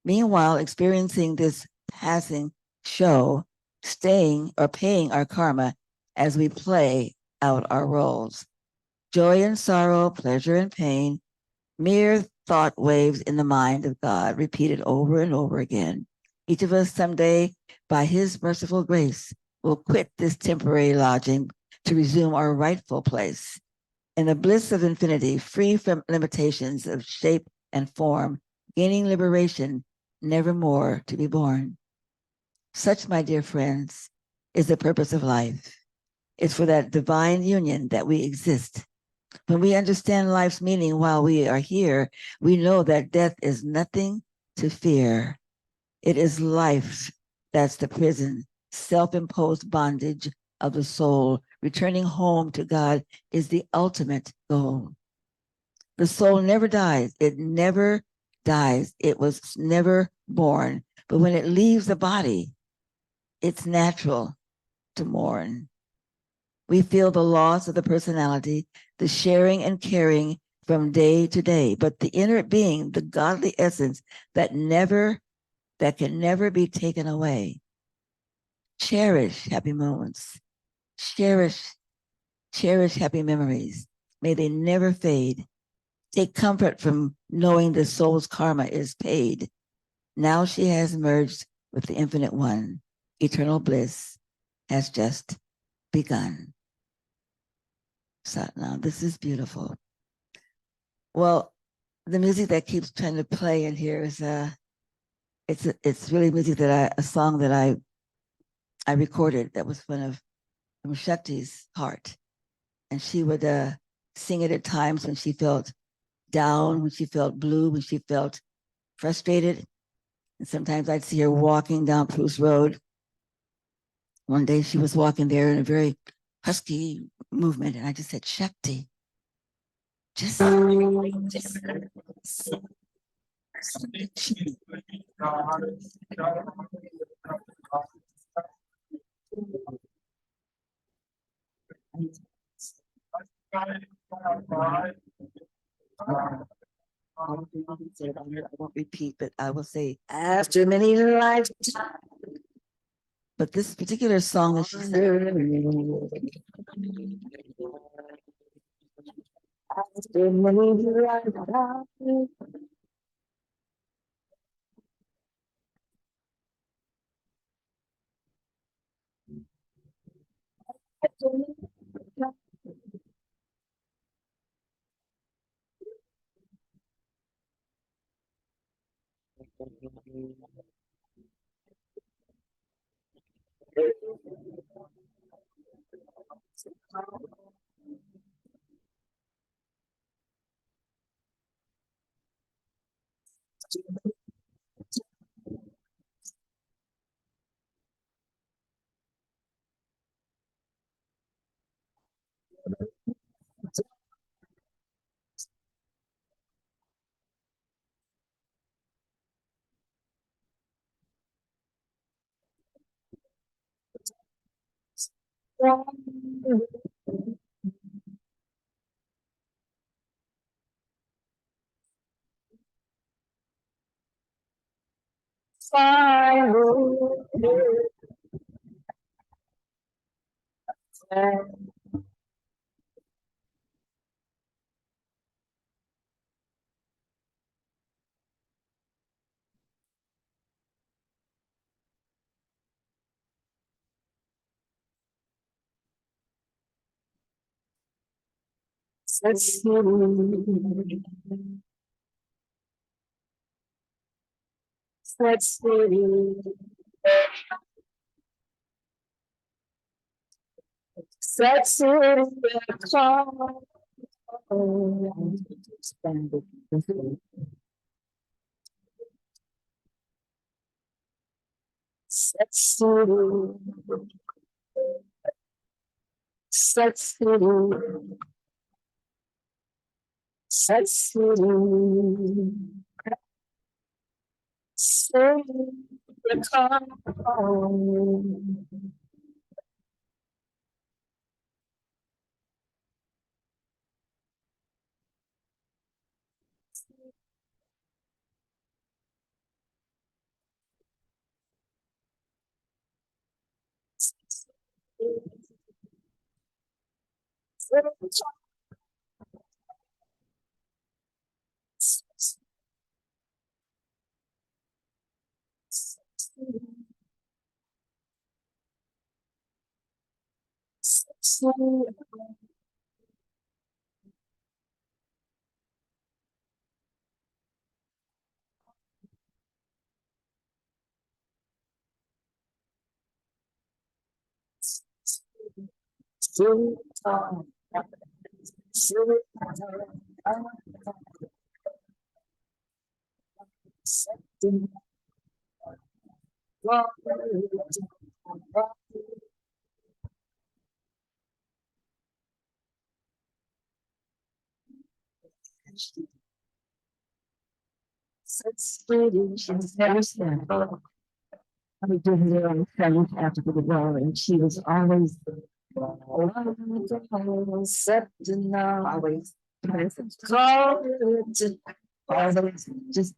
Meanwhile, experiencing this passing show, staying or paying our karma as we play out our roles. Joy and sorrow, pleasure and pain, mere thought waves in the mind of God, repeated over and over again. Each of us someday, by his merciful grace, will quit this temporary lodging to resume our rightful place in the bliss of infinity, free from limitations of shape and form, gaining liberation, never more to be born. Such, my dear friends, is the purpose of life. It's for that divine union that we exist. When we understand life's meaning while we are here, we know that death is nothing to fear. It is life that's the prison, self-imposed bondage of the soul. Returning home to God is the ultimate goal. The soul never dies. It never dies. It was never born. But when it leaves the body, it's natural to mourn. We feel the loss of the personality, the sharing and caring from day to day, but the inner being, the godly essence that can never be taken away. Cherish happy moments. Cherish happy memories. May they never fade. Take comfort from knowing the soul's karma is paid. Now she has merged with the Infinite One. Eternal bliss has just begun. Satnam, this is beautiful. Well, the music that keeps trying to play in here is it's really music that a song that I recorded that was from Shakti's heart, and she would sing it at times when she felt down, when she felt blue, when she felt frustrated, and sometimes I'd see her walking down Bruce Road. One day she was walking there in a very husky movement, and I just said, Shakti, just I won't repeat, but I will say, after many lifetimes. But this particular song that she said, after many lifetimes. I was doing her on friends after the war, and she was always always always just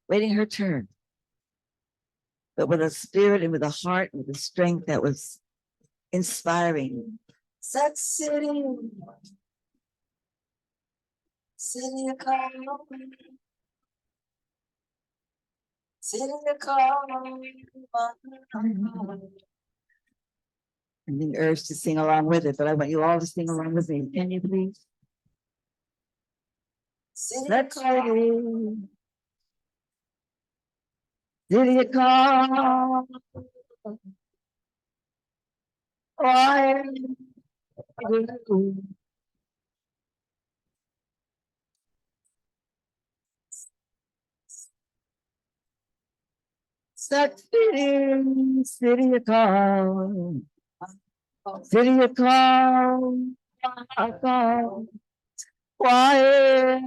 waiting her turn, but with a spirit and with a heart and with a strength that was inspiring. Such city, city of calm, city of calm. I'm being urged to sing along with it, but I want you all to sing along with me. Can you please? Let's city, city of calm. Why? Such city, city of calm. City of calm, calm. Why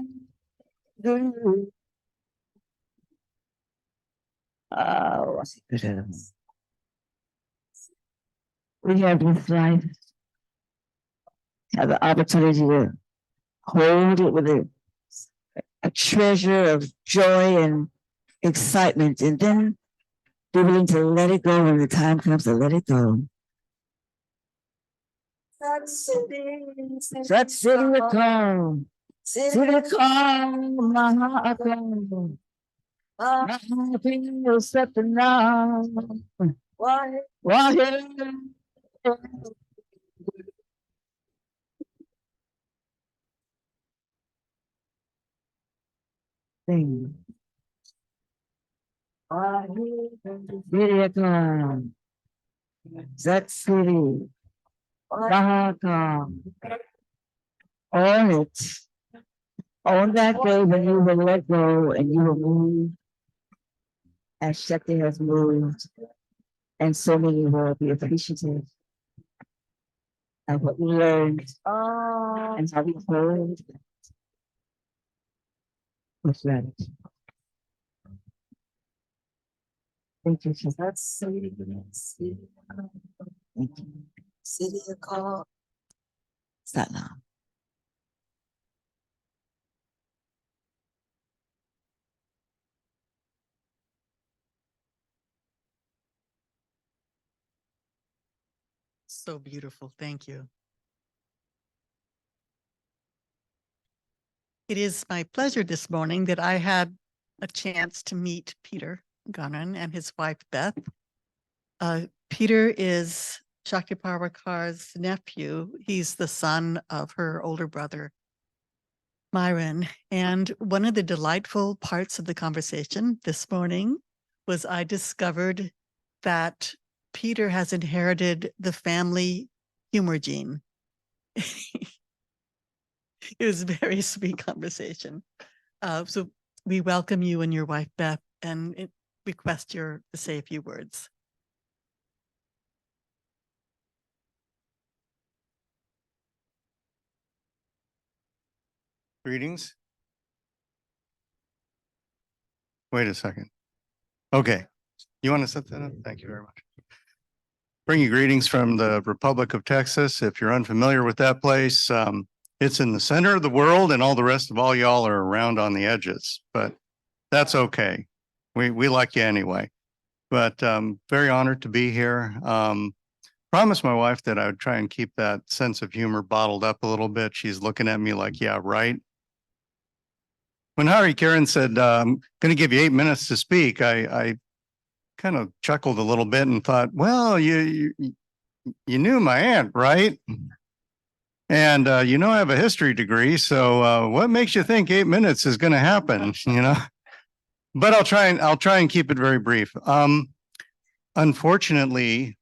do you? Oh, we have this life, have the opportunity to hold it with a treasure of joy and excitement, and then be willing to let it go when the time comes to let it go. Such city of calm, city of calm, my heart calm. My happiness at the now. Why? Sing. City of calm. That city. Calm. Own it. On that day when you will let go and you will move as Shakti has moved, and so many will be appreciative of what we learned and how we hold with gratitude. Thank you, Shakti. That's city. Thank you. City of calm. Satnam. So beautiful. Thank you. It is my pleasure this morning that I had a chance to meet Peter Gunnan and his wife, Beth. Peter is Shakti Parwha Kaur's nephew. He's the son of her older brother, Myron. And one of the delightful parts of the conversation this morning was I discovered that Peter has inherited the family humor gene. It was a very sweet conversation. So we welcome you and your wife, Beth, and request you to say a few words. Greetings. Wait a second. Okay. You want to set that up? Thank you very much. Bring you greetings from the Republic of Texas. If you're unfamiliar with that place, it's in the center of the world and all the rest of all y'all are around on the edges, but that's okay. We like you anyway. But very honored to be here. Promised my wife that I would try and keep that sense of humor bottled up a little bit. She's looking at me like, yeah, right. When Hari Karen said, I'm going to give you 8 minutes to speak, I kind of chuckled a little bit and thought, well, you you knew my aunt, right? And you know, I have a history degree, so what makes you think 8 minutes is going to happen? You know, but I'll try and keep it very brief. Unfortunately,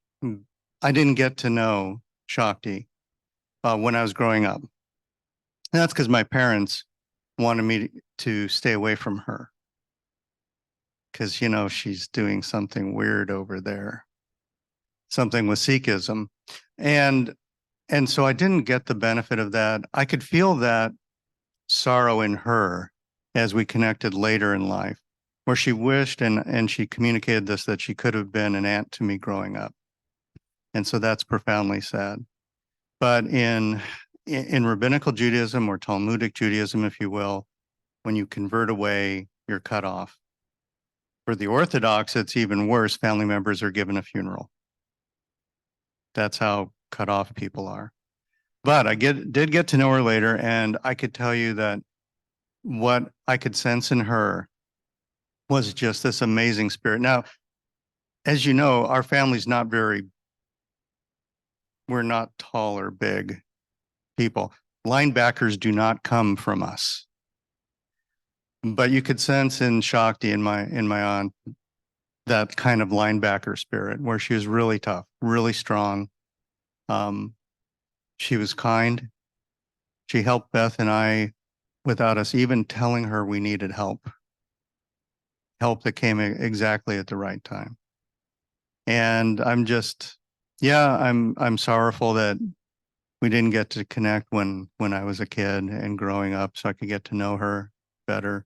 I didn't get to know Shakti when I was growing up. And that's because my parents wanted me to stay away from her. Because, you know, she's doing something weird over there, something with Sikhism. And so I didn't get the benefit of that. I could feel that sorrow in her as we connected later in life, where she wished and she communicated this, that she could have been an aunt to me growing up. And so that's profoundly sad. But in rabbinical Judaism, or Talmudic Judaism, if you will, when you convert away, you're cut off. For the Orthodox, it's even worse. Family members are given a funeral. That's how cut off people are. But I did get to know her later, and I could tell you that what I could sense in her was just this amazing spirit. Now, as you know, our family's not we're not tall or big people. Linebackers do not come from us. But you could sense in Shakti, in my aunt, that kind of linebacker spirit, where she was really tough, really strong. She was kind. She helped Beth and I without us even telling her we needed help. Help that came exactly at the right time. And I'm sorrowful that we didn't get to connect when I was a kid and growing up, so I could get to know her better,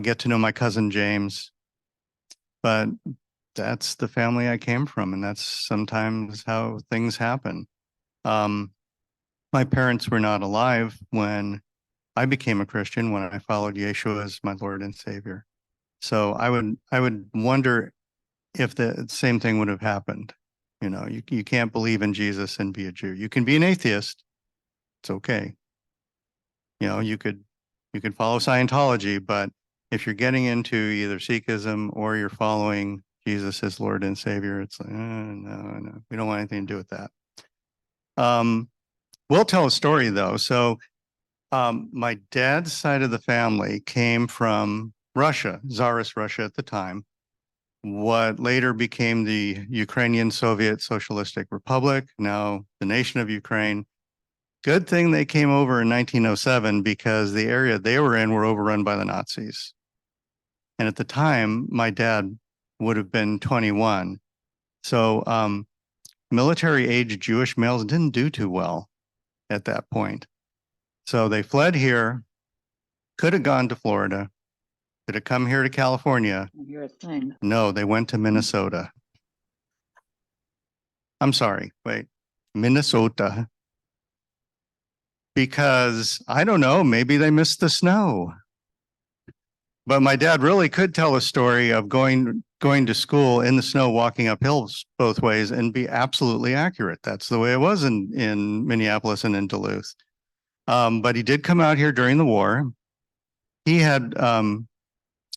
get to know my cousin James. But that's the family I came from, and that's sometimes how things happen. My parents were not alive when I became a Christian, when I followed Yeshua as my Lord and Savior. So I would wonder if the same thing would have happened. You know, you can't believe in Jesus and be a Jew. You can be an atheist. It's okay. You know, you could follow Scientology, but if you're getting into either Sikhism or you're following Jesus as Lord and Savior, it's like, no, we don't want anything to do with that. We'll tell a story though. So my dad's side of the family came from Russia, Tsarist Russia at the time, what later became the Ukrainian Soviet Socialistic Republic, now the nation of Ukraine. Good thing they came over in 1907, because the area they were in were overrun by the Nazis. And at the time, my dad would have been 21. So military age Jewish males didn't do too well at that point. So they fled here, could have gone to Florida, could have come here to California. You're a thing. No, they went to Minnesota. I'm sorry, wait, Minnesota. Because I don't know, maybe they missed the snow. But my dad really could tell a story of going to school in the snow, walking up hills both ways, and be absolutely accurate. That's the way it was in Minneapolis and in Duluth. But he did come out here during the war. He had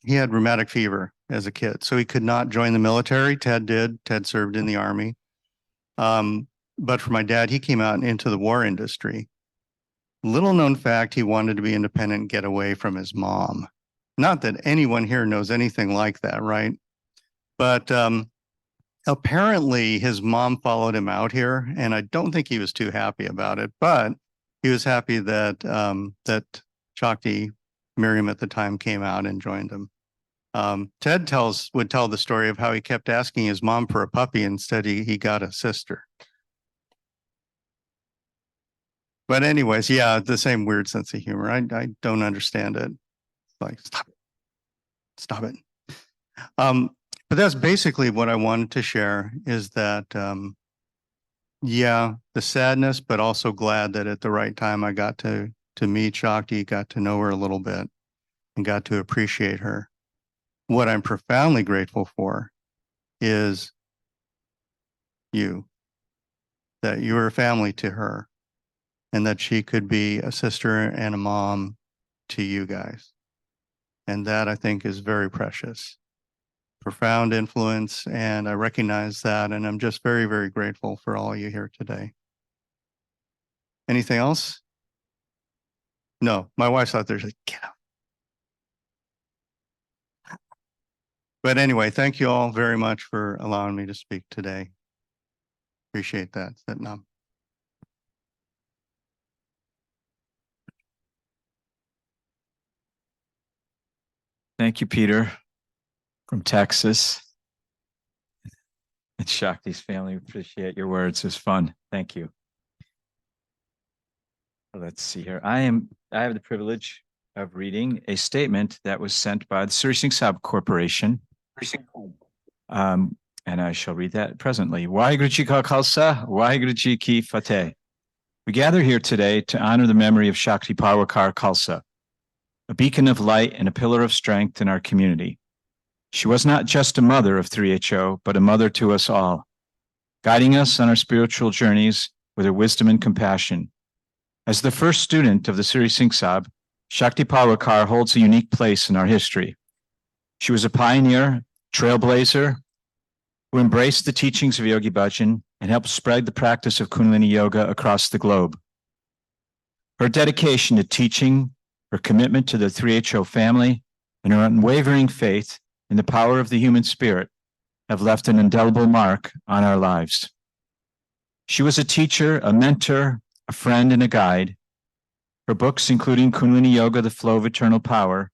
rheumatic fever as a kid, so he could not join the military. Ted did. Ted served in the Army. But for my dad, he came out into the war industry. Little known fact, he wanted to be independent and get away from his mom. Not that anyone here knows anything like that, right? But apparently his mom followed him out here, and I don't think he was too happy about it, but he was happy that that Shakti, Miriam at the time, came out and joined him. Ted would tell the story of how he kept asking his mom for a puppy. Instead, he got a sister. But anyways, yeah, the same weird sense of humor. I don't understand it. Like, stop it. But that's basically what I wanted to share, is that, yeah, the sadness, but also glad that at the right time I got to meet Shakti, got to know her a little bit, and got to appreciate her. What I'm profoundly grateful for is you, that you were a family to her, and that she could be a sister and a mom to you guys. And that, I think, is very precious. profound influence, and I recognize that, and I'm just very, very grateful for all you here today. Anything else? No, my wife's out there, she's like, get up. But anyway, thank you all very much for allowing me to speak today. Appreciate that. Satnam. Thank you, Peter, from Texas. And Shakti's family, appreciate your words. It was fun. Thank you. Let's see here. I have the privilege of reading a statement that was sent by the Sri Singh Sabha Corporation. And I shall read that presently. Waheguru Ji Ka Khalsa, Waheguru Ji Ki Fateh. We gather here today to honor the memory of Shakti Parwha Kaur Khalsa, a beacon of light and a pillar of strength in our community. She was not just a mother of 3HO, but a mother to us all, guiding us on our spiritual journeys with her wisdom and compassion. As the first student of the Sri Singh Sabha, Shakti Parwha Kaur holds a unique place in our history. She was a pioneer, trailblazer, who embraced the teachings of Yogi Bhajan and helped spread the practice of Kundalini Yoga across the globe. Her dedication to teaching, her commitment to the 3HO family, and her unwavering faith in the power of the human spirit have left an indelible mark on our lives. She was a teacher, a mentor, a friend, and a guide. Her books, including Kundalini Yoga, The Flow of Eternal Power,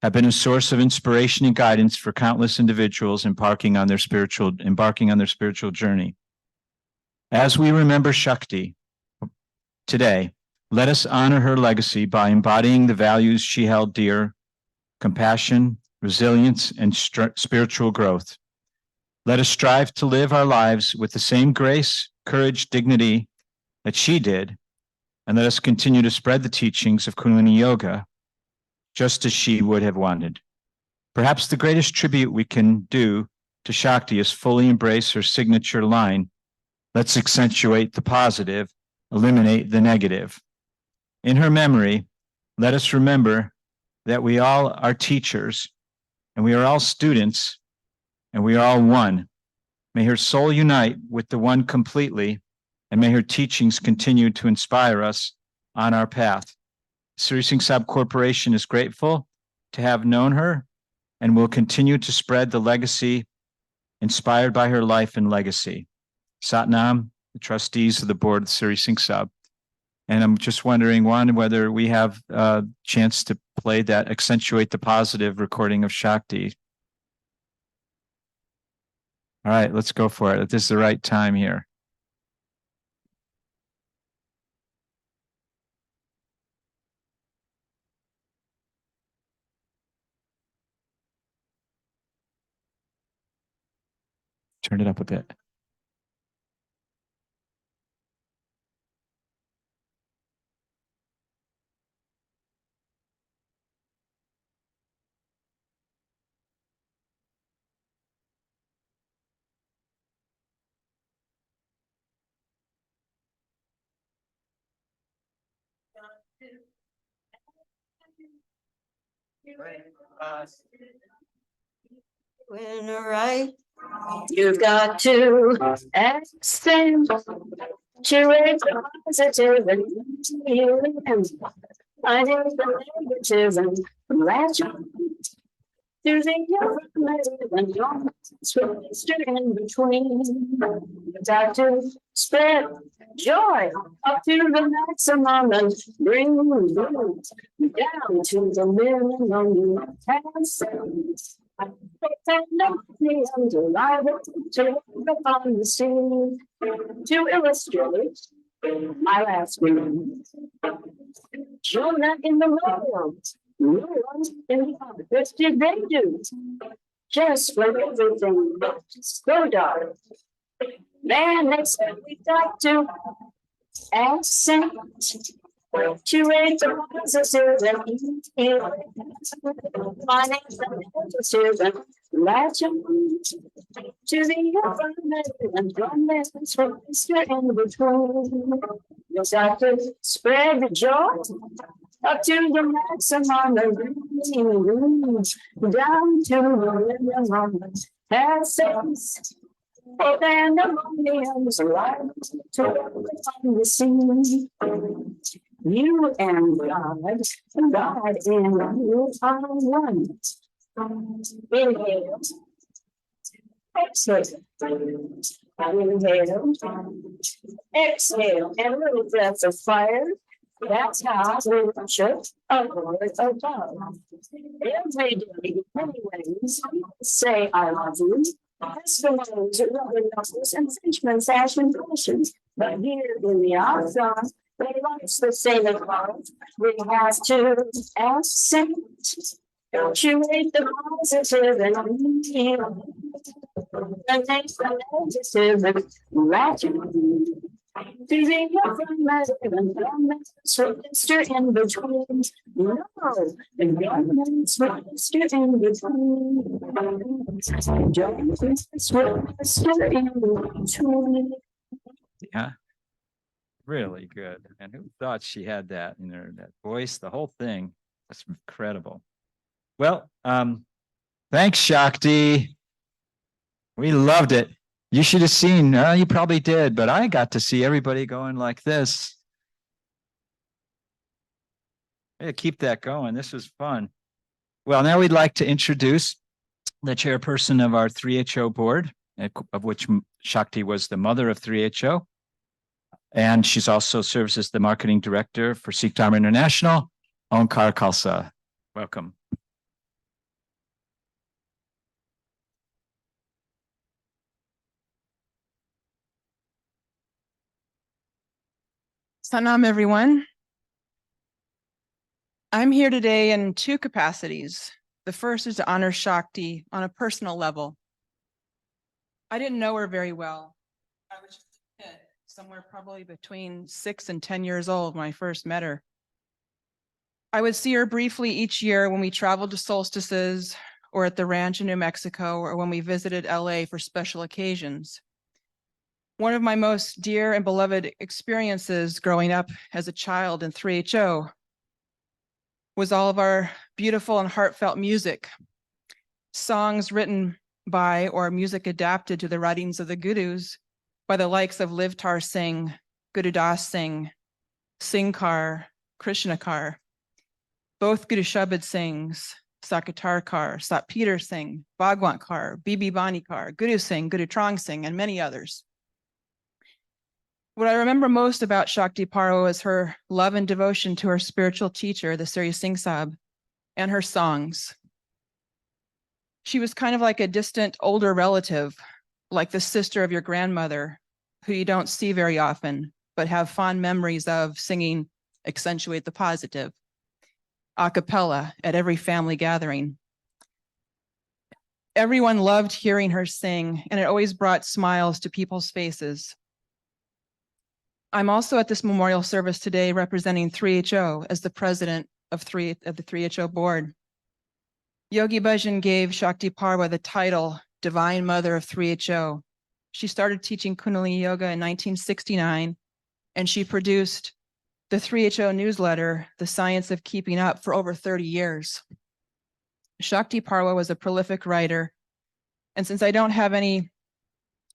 have been a source of inspiration and guidance for countless individuals embarking on their spiritual journey. As we remember Shakti today, let us honor her legacy by embodying the values she held dear: compassion, resilience, and spiritual growth. Let us strive to live our lives with the same grace, courage, dignity that she did, and let us continue to spread the teachings of Kundalini Yoga just as she would have wanted. Perhaps the greatest tribute we can do to Shakti is fully embrace her signature line, "Let's accentuate the positive, eliminate the negative." In her memory, let us remember that we all are teachers, and we are all students, and we are all one. May her soul unite with the one completely, and may her teachings continue to inspire us on our path. Sri Singh Sabha Corporation is grateful to have known her and will continue to spread the legacy inspired by her life and legacy. Satnam, the trustees of the board of Sri Singh Sabha. And I'm just wondering, one, whether we have a chance to play that Accentuate the Positive recording of Shakti. All right, let's go for it. This is the right time here. Turn it up a bit. When right, you've got to accentuate the positive and finding the negative and latch to the negative and don't switch in between. You've got to spread joy up to the maximum and bring the down to the minimum you can sense. On the scene to illustrate my last word. Jonah in the world, no one in the other. What did they do? Just when everything so dark. Man, they said we got to accent to rate the positive and finding the positive and latch on to the affirmative and romance from Mr. in between. You got to spread the joy up to the maximum and down to the moments, essence. Then the millions right to the scene. You and God and you are one. Inhale. Exhale. Inhale. Exhale. And a little breath of fire. That's how we worship a Lord above. Every day, many ways, say I love you. Eskimos, rubber knuckles, and Frenchmen fashion fashions. But here in the outside, they like the same as ours. We have to accent. Punctuate the positive and heal. The next negative and ratchet. Feeling your Mr. In between. No, the government's Mr. In between. Jones Mr. In between. Yeah. Really good. And who thought she had that in her, that voice, the whole thing? That's incredible. Well, thanks, Shakti. We loved it. You should have seen, you probably did, but I got to see everybody going like this. Yeah, keep that going. This was fun. Well, now we'd like to introduce the chairperson of our 3HO board, of which Shakti was the mother of 3HO. And she's also serves as the marketing director for Sikh Dharma International, Onkar Khalsa. Welcome. Sanam, everyone. I'm here today in two capacities. The first is to honor Shakti on a personal level. I didn't know her very well. I was just a kid, somewhere probably between 6 and 10 years old when I first met her. I would see her briefly each year when we traveled to solstices or at the ranch in New Mexico or when we visited LA for special occasions. One of my most dear and beloved experiences growing up as a child in 3HO was all of our beautiful and heartfelt music, songs written by or music adapted to the writings of the gurus by the likes of Livtar Singh, Guru Das Singh, Singkar, Krishnakar, both Guru Shabad Singhs, Sakatarkar, Sat Peter Singh, Bhagwant Kar, Bibi Bani Kar, Guru Singh, Guru Trong Singh, and many others. What I remember most about Shakti Parwha is her love and devotion to her spiritual teacher, the Sri Singh Sahib, and her songs. She was kind of like a distant older relative, like the sister of your grandmother, who you don't see very often, but have fond memories of singing Accentuate the Positive, a cappella at every family gathering. Everyone loved hearing her sing, and it always brought smiles to people's faces. I'm also at this memorial service today representing 3HO as the president of the 3HO board. Yogi Bhajan gave Shakti Parwha the title Divine Mother of 3HO. She started teaching Kundalini Yoga in 1969, and she produced the 3HO newsletter, The Science of Keeping Up, for over 30 years. Shakti Parwha was a prolific writer, and since I don't have any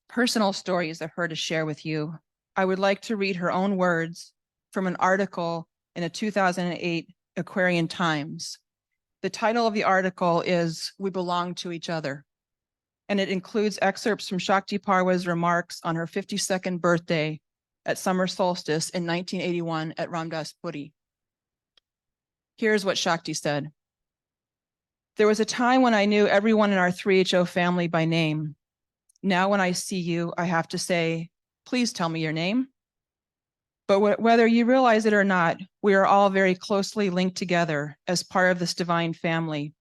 personal stories of her to share with you, I would like to read her own words from an article in a 2008 Aquarian Times. The title of the article is We Belong to Each Other, and it includes excerpts from Shakti Parwa's remarks on her 52nd birthday at summer solstice in 1981 at Ramdas Puri. Here's what Shakti said. There was a time when I knew everyone in our 3HO family by name. Now when I see you, I have to say, please tell me your name. But whether you realize it or not, we are all very closely linked together as part of this divine family.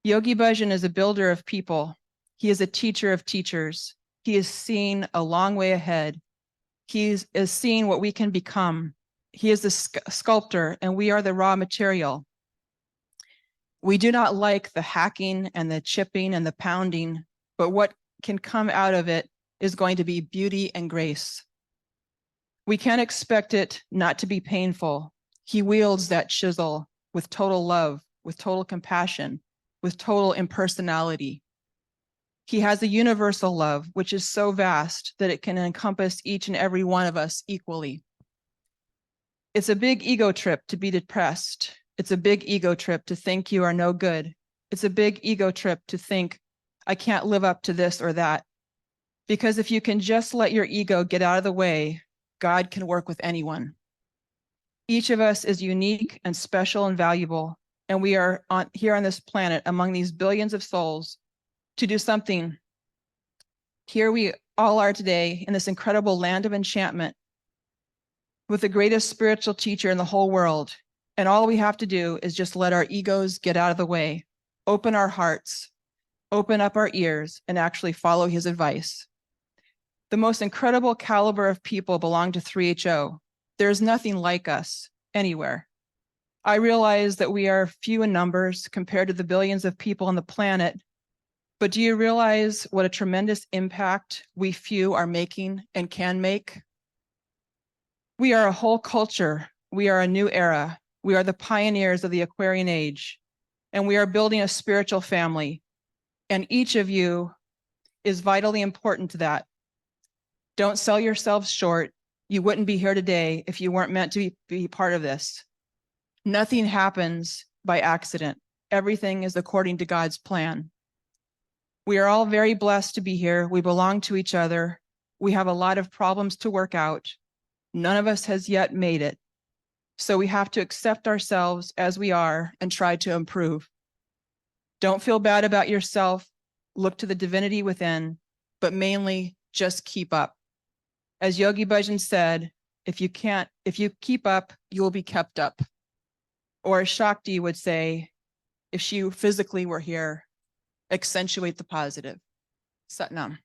Yogi Bhajan is a builder of people. He is a teacher of teachers. He is seen a long way ahead. He is seeing what we can become. He is the sculptor, and we are the raw material. We do not like the hacking and the chipping and the pounding, but what can come out of it is going to be beauty and grace. We can't expect it not to be painful. He wields that chisel with total love, with total compassion, with total impersonality. He has a universal love, which is so vast that it can encompass each and every one of us equally. It's a big ego trip to be depressed. It's a big ego trip to think you are no good. It's a big ego trip to think, I can't live up to this or that. Because if you can just let your ego get out of the way, God can work with anyone. Each of us is unique and special and valuable, and we are here on this planet among these billions of souls to do something. Here we all are today in this incredible land of enchantment with the greatest spiritual teacher in the whole world. And all we have to do is just let our egos get out of the way, open our hearts, open up our ears, and actually follow his advice. The most incredible caliber of people belong to 3HO. There's nothing like us anywhere. I realize that we are few in numbers compared to the billions of people on the planet, but do you realize what a tremendous impact we few are making and can make? We are a whole culture. We are a new era. We are the pioneers of the Aquarian age, and we are building a spiritual family. And each of you is vitally important to that. Don't sell yourselves short. You wouldn't be here today if you weren't meant to be part of this. Nothing happens by accident. Everything is according to God's plan. We are all very blessed to be here. We belong to each other. We have a lot of problems to work out. None of us has yet made it. So we have to accept ourselves as we are and try to improve. Don't feel bad about yourself. Look to the divinity within, but mainly just keep up. As Yogi Bhajan said, if you keep up, you will be kept up. Or as Shakti would say, if she physically were here, accentuate the positive. Satnam.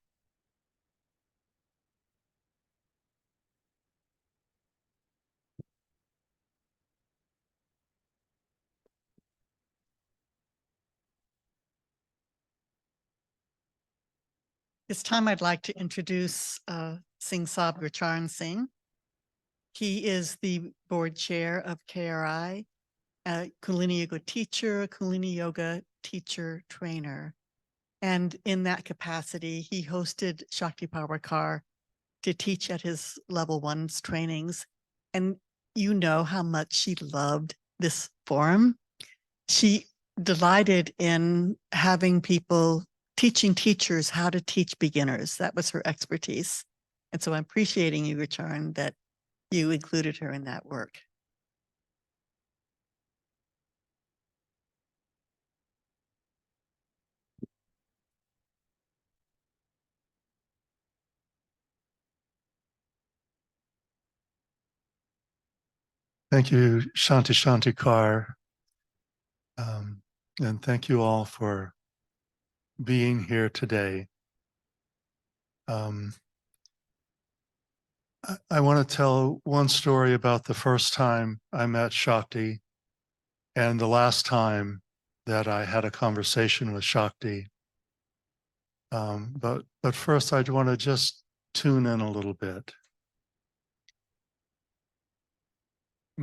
This time I'd like to introduce Singh Sab Gurcharan Singh. He is the board chair of KRI, a Kundalini Yoga teacher, a Kundalini Yoga teacher trainer. And in that capacity, he hosted Shakti Parwha Kaur to teach at his level 1's trainings. And you know how much she loved this forum. She delighted in having people teaching teachers how to teach beginners. That was her expertise. And so I'm appreciating you, Gurcharan, that you included her in that work. Thank you, Shanti Kaur. And thank you all for being here today. I want to tell one story about the first time I met Shakti and the last time that I had a conversation with Shakti. But first, I want to just tune in a little bit.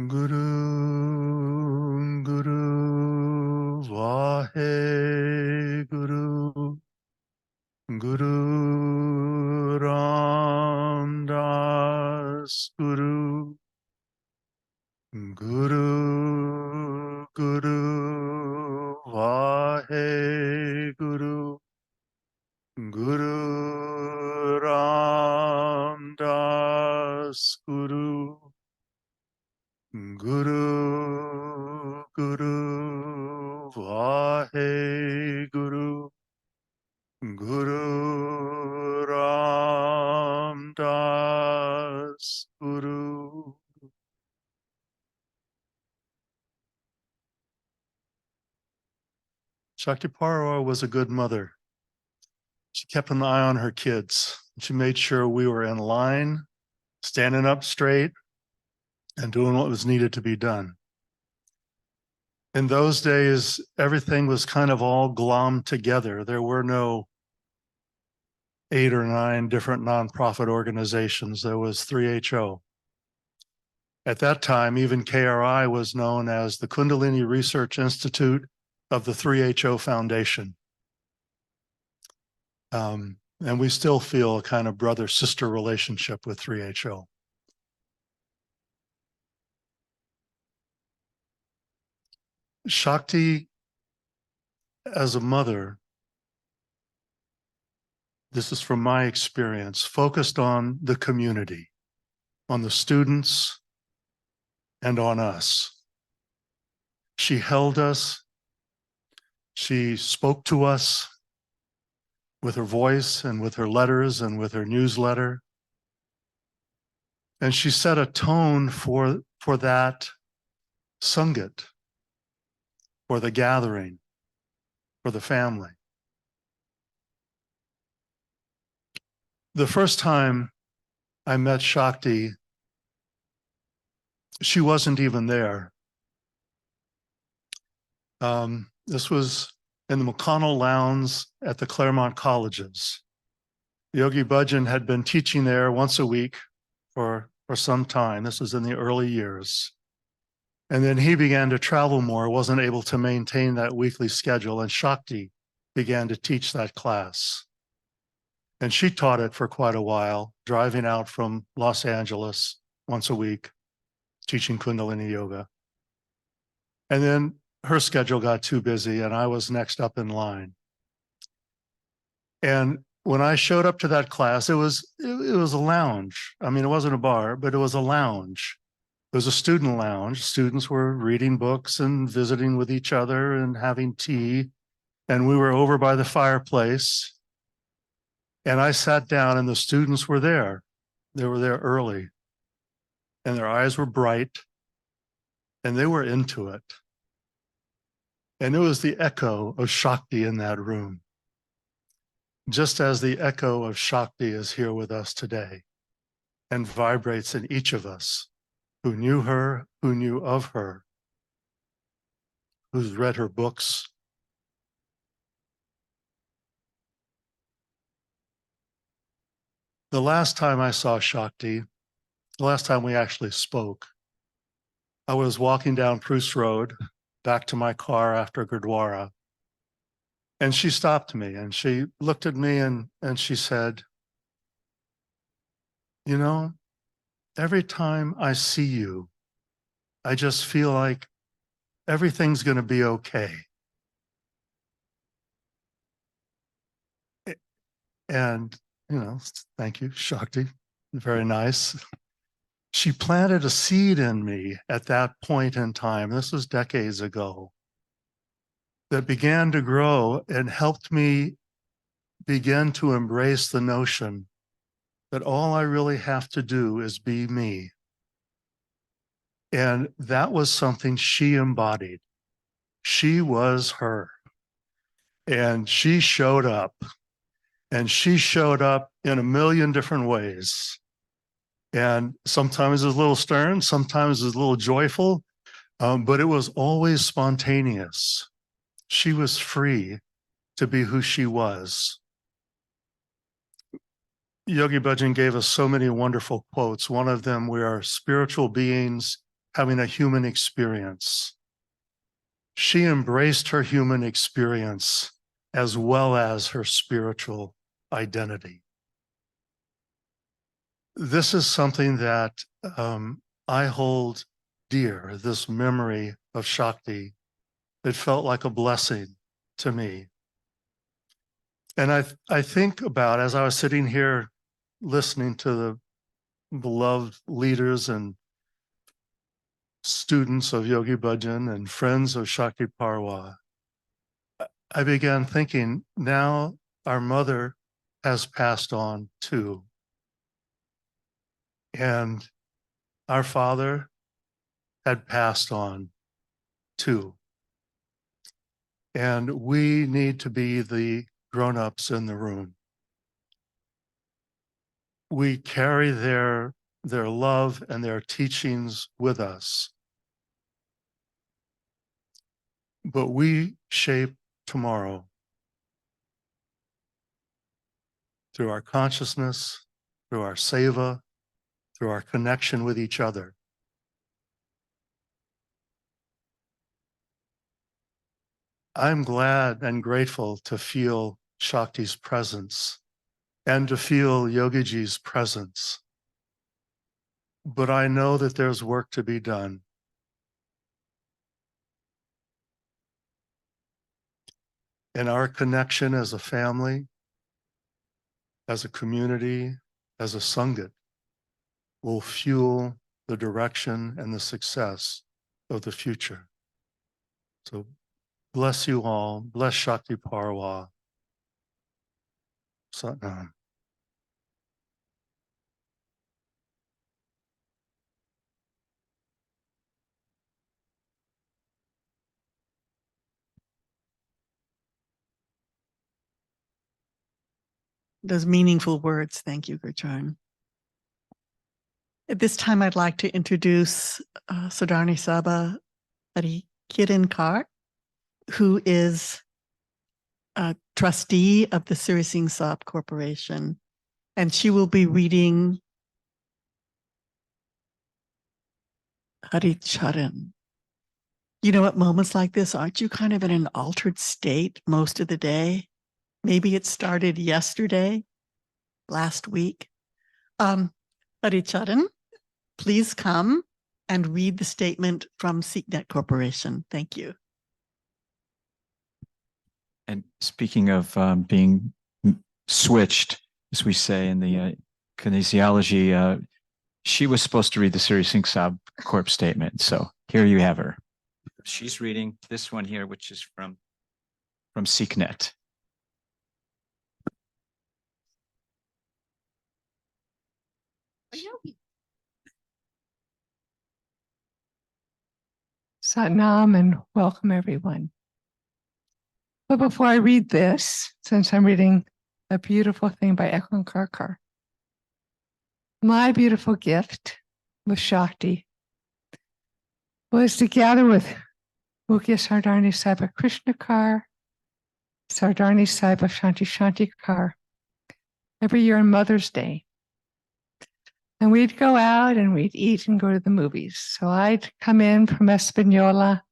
Guru, Guru, Vahe Guru, Guru Ram Das Guru, Guru, Guru, Vahe Guru, Guru Ram Das Guru, Guru, Guru, Vahe Guru, Guru Ram Das Guru. Shakti Parwha was a good mother. She kept an eye on her kids. She made sure we were in line, standing up straight, and doing what was needed to be done. In those days, everything was kind of all glommed together. There were no 8 or 9 different nonprofit organizations. There was 3HO. At that time, even KRI was known as the Kundalini Research Institute of the 3HO Foundation. And we still feel a kind of brother-sister relationship with 3HO. Shakti, as a mother, this is from my experience, focused on the community, on the students, and on us. She held us. She spoke to us with her voice and with her letters and with her newsletter. And she set a tone for that Sangat, for the gathering, for the family. The first time I met Shakti, she wasn't even there. This was in the McConnell Lounge at the Claremont Colleges. Yogi Bhajan had been teaching there once a week for some time. This was in the early years. And then he began to travel more, wasn't able to maintain that weekly schedule, and Shakti began to teach that class. And she taught it for quite a while, driving out from Los Angeles once a week, teaching Kundalini Yoga. And then her schedule got too busy and I was next up in line. And when I showed up to that class, it was a lounge. I mean, it wasn't a bar, but it was a lounge. It was a student lounge. Students were reading books and visiting with each other and having tea. And we were over by the fireplace. And I sat down and the students were there. They were there early. And their eyes were bright. And they were into it. And it was the echo of Shakti in that room. Just as the echo of Shakti is here with us today and vibrates in each of us who knew her, who knew of her, who's read her books. The last time I saw Shakti, the last time we actually spoke, I was walking down Pruce Road back to my car after Gurdwara. And she stopped me and she looked at me and she said, you know, every time I see you, I just feel like everything's going to be okay. And, you know, thank you, Shakti. Very nice. She planted a seed in me at that point in time. This was decades ago. That began to grow and helped me begin to embrace the notion that all I really have to do is be me. And that was something she embodied. She was her. And she showed up. And she showed up in a million different ways. And sometimes it was a little stern, sometimes it was a little joyful, but it was always spontaneous. She was free to be who she was. Yogi Bhajan gave us so many wonderful quotes. One of them, we are spiritual beings having a human experience. She embraced her human experience as well as her spiritual identity. This is something that I hold dear, this memory of Shakti. It felt like a blessing to me. And I think about, as I was sitting here listening to the beloved leaders and students of Yogi Bhajan and friends of Shakti Parwha, I began thinking, now our mother has passed on too. And our father had passed on too. And we need to be the grown-ups in the room. We carry their love and their teachings with us. But we shape tomorrow through our consciousness, through our seva, through our connection with each other. I'm glad and grateful to feel Shakti's presence and to feel Yogiji's presence. But I know that there's work to be done. And our connection as a family, as a community, as a Sangat will fuel the direction and the success of the future. So bless you all. Bless Shakti Parwha. Satnam. Those meaningful words. Thank you, Gurcharan. At this time, I'd like to introduce Sardarni Sabha Kiran Kaur, who is a trustee of the Siri Singh Sabha Corporation, and she will be reading Hari Charan. You know, at moments like this, aren't you kind of in an altered state most of the day? Maybe it started yesterday, last week. Hari Charan, please come and read the statement from SeekNet Corporation. Thank you. And speaking of being switched, as we say in the kinesiology, she was supposed to read the Siri Singh Sabha Corp statement. So here you have her. She's reading this one here, which is from SeekNet. Satnam and welcome everyone. But before I read this, since I'm reading a beautiful thing by Eklan Karkar, my beautiful gift with Shakti was to gather with Mukya Sardarni Saiba Krishna Kaur, Sardarni Saiba Shanti Shanti Kaur, every year on Mother's Day. And we'd go out and we'd eat and go to the movies. So I'd come in from Espanola,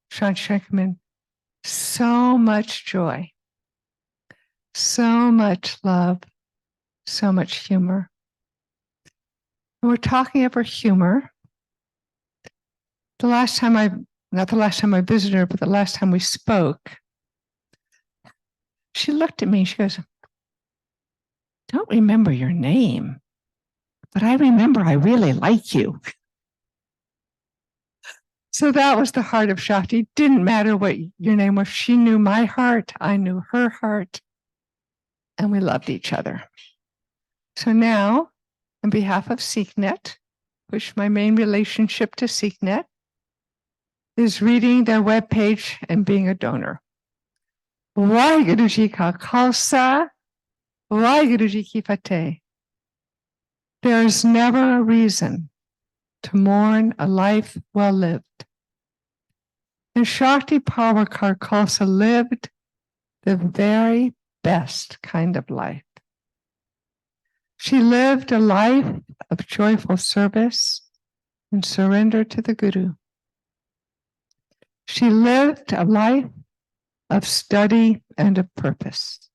Shanti, so much joy, so much love, so much humor. And we're talking about humor. Not the last time I visited her, but the last time we spoke, she looked at me and she goes, "Don't remember your name, but I remember I really like you." So that was the heart of Shakti. Didn't matter what your name was. She knew my heart. I knew her heart. And we loved each other. So now, on behalf of SeekNet, which my main relationship to SeekNet is reading their webpage and being a donor. Waheguru Ji Ka Khalsa, Waheguru Ji Ki Fateh. There is never a reason to mourn a life well lived. And Shakti Parwha Kaur Khalsa lived the very best kind of life. She lived a life of joyful service and surrender to the Guru. She lived a life of study and of purpose.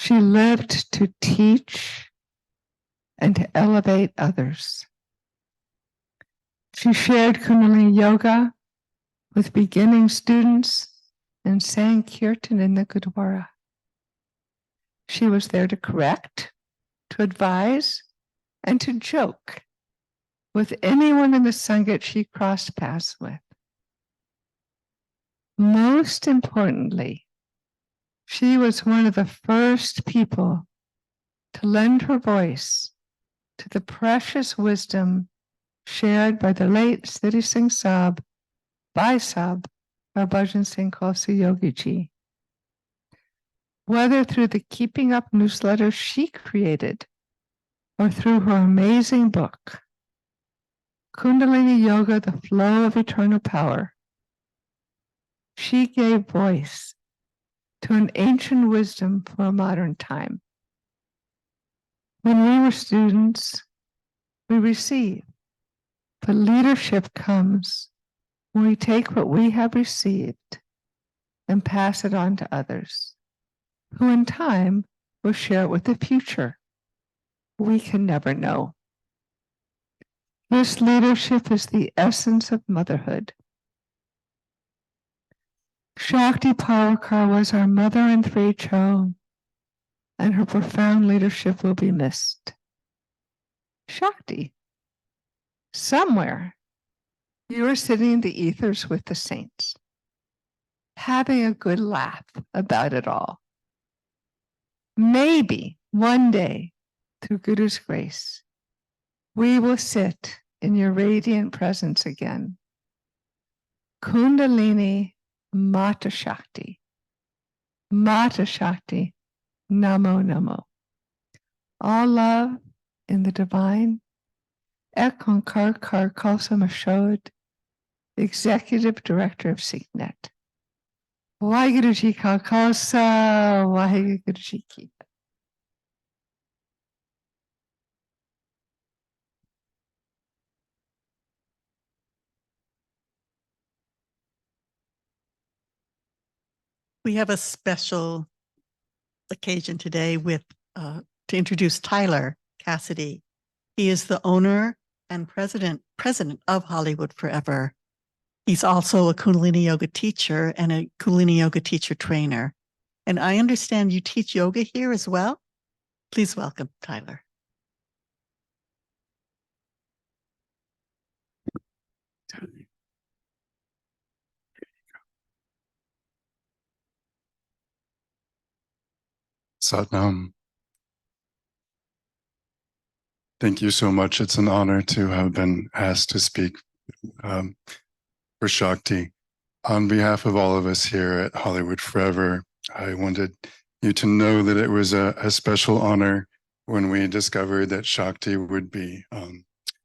She lived to teach and to elevate others. She shared Kundalini Yoga with beginning students and sang Kirtan in the Gurdwara. She was there to correct, to advise, and to joke with anyone in the Sangat she crossed paths with. Most importantly, she was one of the first people to lend her voice to the precious wisdom shared by the late Siri Singh Sabha, Bhai Sabha, Harbhajan Singh Khalsa Yogi Ji. Whether through the Keeping Up newsletter she created or through her amazing book, Kundalini Yoga, The Flow of Eternal Power, she gave voice to an ancient wisdom for a modern time. When we were students, we receive, but leadership comes when we take what we have received and pass it on to others, who in time will share it with the future. We can never know. This leadership is the essence of motherhood. Shakti Parwha Kaur was our mother in 3HO, and her profound leadership will be missed. Shakti, somewhere you are sitting in the ethers with the saints, having a good laugh about it all. Maybe one day, through Guru's grace, we will sit in your radiant presence again. Kundalini Mata Shakti, Namo Namo. All love in the divine. Ek Onkar Kar Khalsa Mashod, Executive Director of SIGNET. Waheguru Ji Ka Khalsa, Waheguru Ji Ki. We have a special occasion today with to introduce Tyler Cassidy. He is the owner and president of Hollywood Forever. He's also a Kundalini Yoga teacher and a Kundalini Yoga teacher trainer. And I understand you teach yoga here as well. Please welcome Tyler. Satnam. Thank you so much. It's an honor to have been asked to speak for Shakti. On behalf of all of us here at Hollywood Forever, I wanted you to know that it was a special honor when we discovered that Shakti would be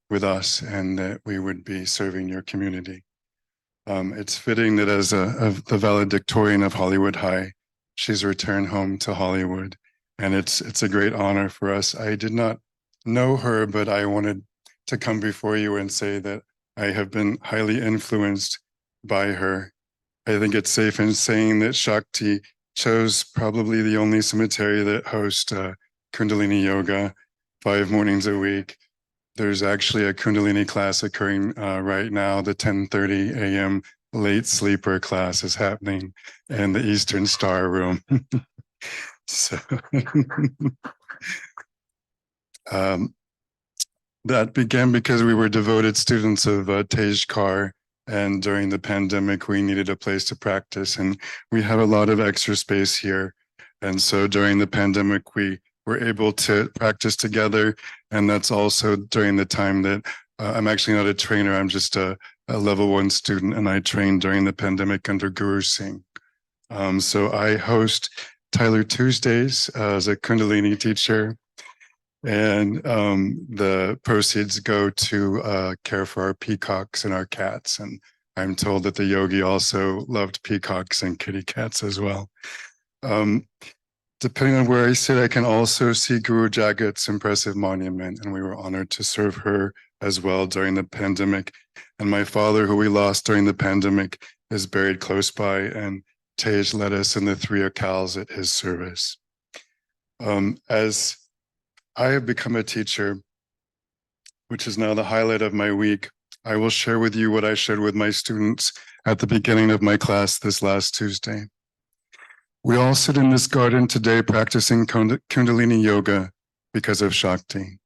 with us and that we would be serving your community. It's fitting that as the valedictorian of Hollywood High, she's returned home to Hollywood, and it's a great honor for us. I did not know her, but I wanted to come before you and say that I have been highly influenced by her. I think it's safe in saying that Shakti chose probably the only cemetery that hosts Kundalini Yoga 5 mornings a week. There's actually a Kundalini class occurring right now. The 10:30 a.m. late sleeper class is happening in the Eastern Star Room. So that began because we were devoted students of Tej Kaur, and during the pandemic, we needed a place to practice, and we have a lot of extra space here. And so during the pandemic, we were able to practice together, and that's also during the time that I'm actually not a trainer, I'm just a level 1 student, and I trained during the pandemic under Guru Singh. So I host Tyler Tuesdays as a Kundalini teacher, and the proceeds go to care for our peacocks and our cats. And I'm told that the yogi also loved peacocks and kitty cats as well. Depending on where I sit, I can also see Guru Jagat's impressive monument, and we were honored to serve her as well during the pandemic. And my father, who we lost during the pandemic, is buried close by, and Tej led us in the 3 Akals at his service. As I have become a teacher, which is now the highlight of my week, I will share with you what I shared with my students at the beginning of my class this last Tuesday. We all sit in this garden today practicing Kundalini Yoga because of Shakti.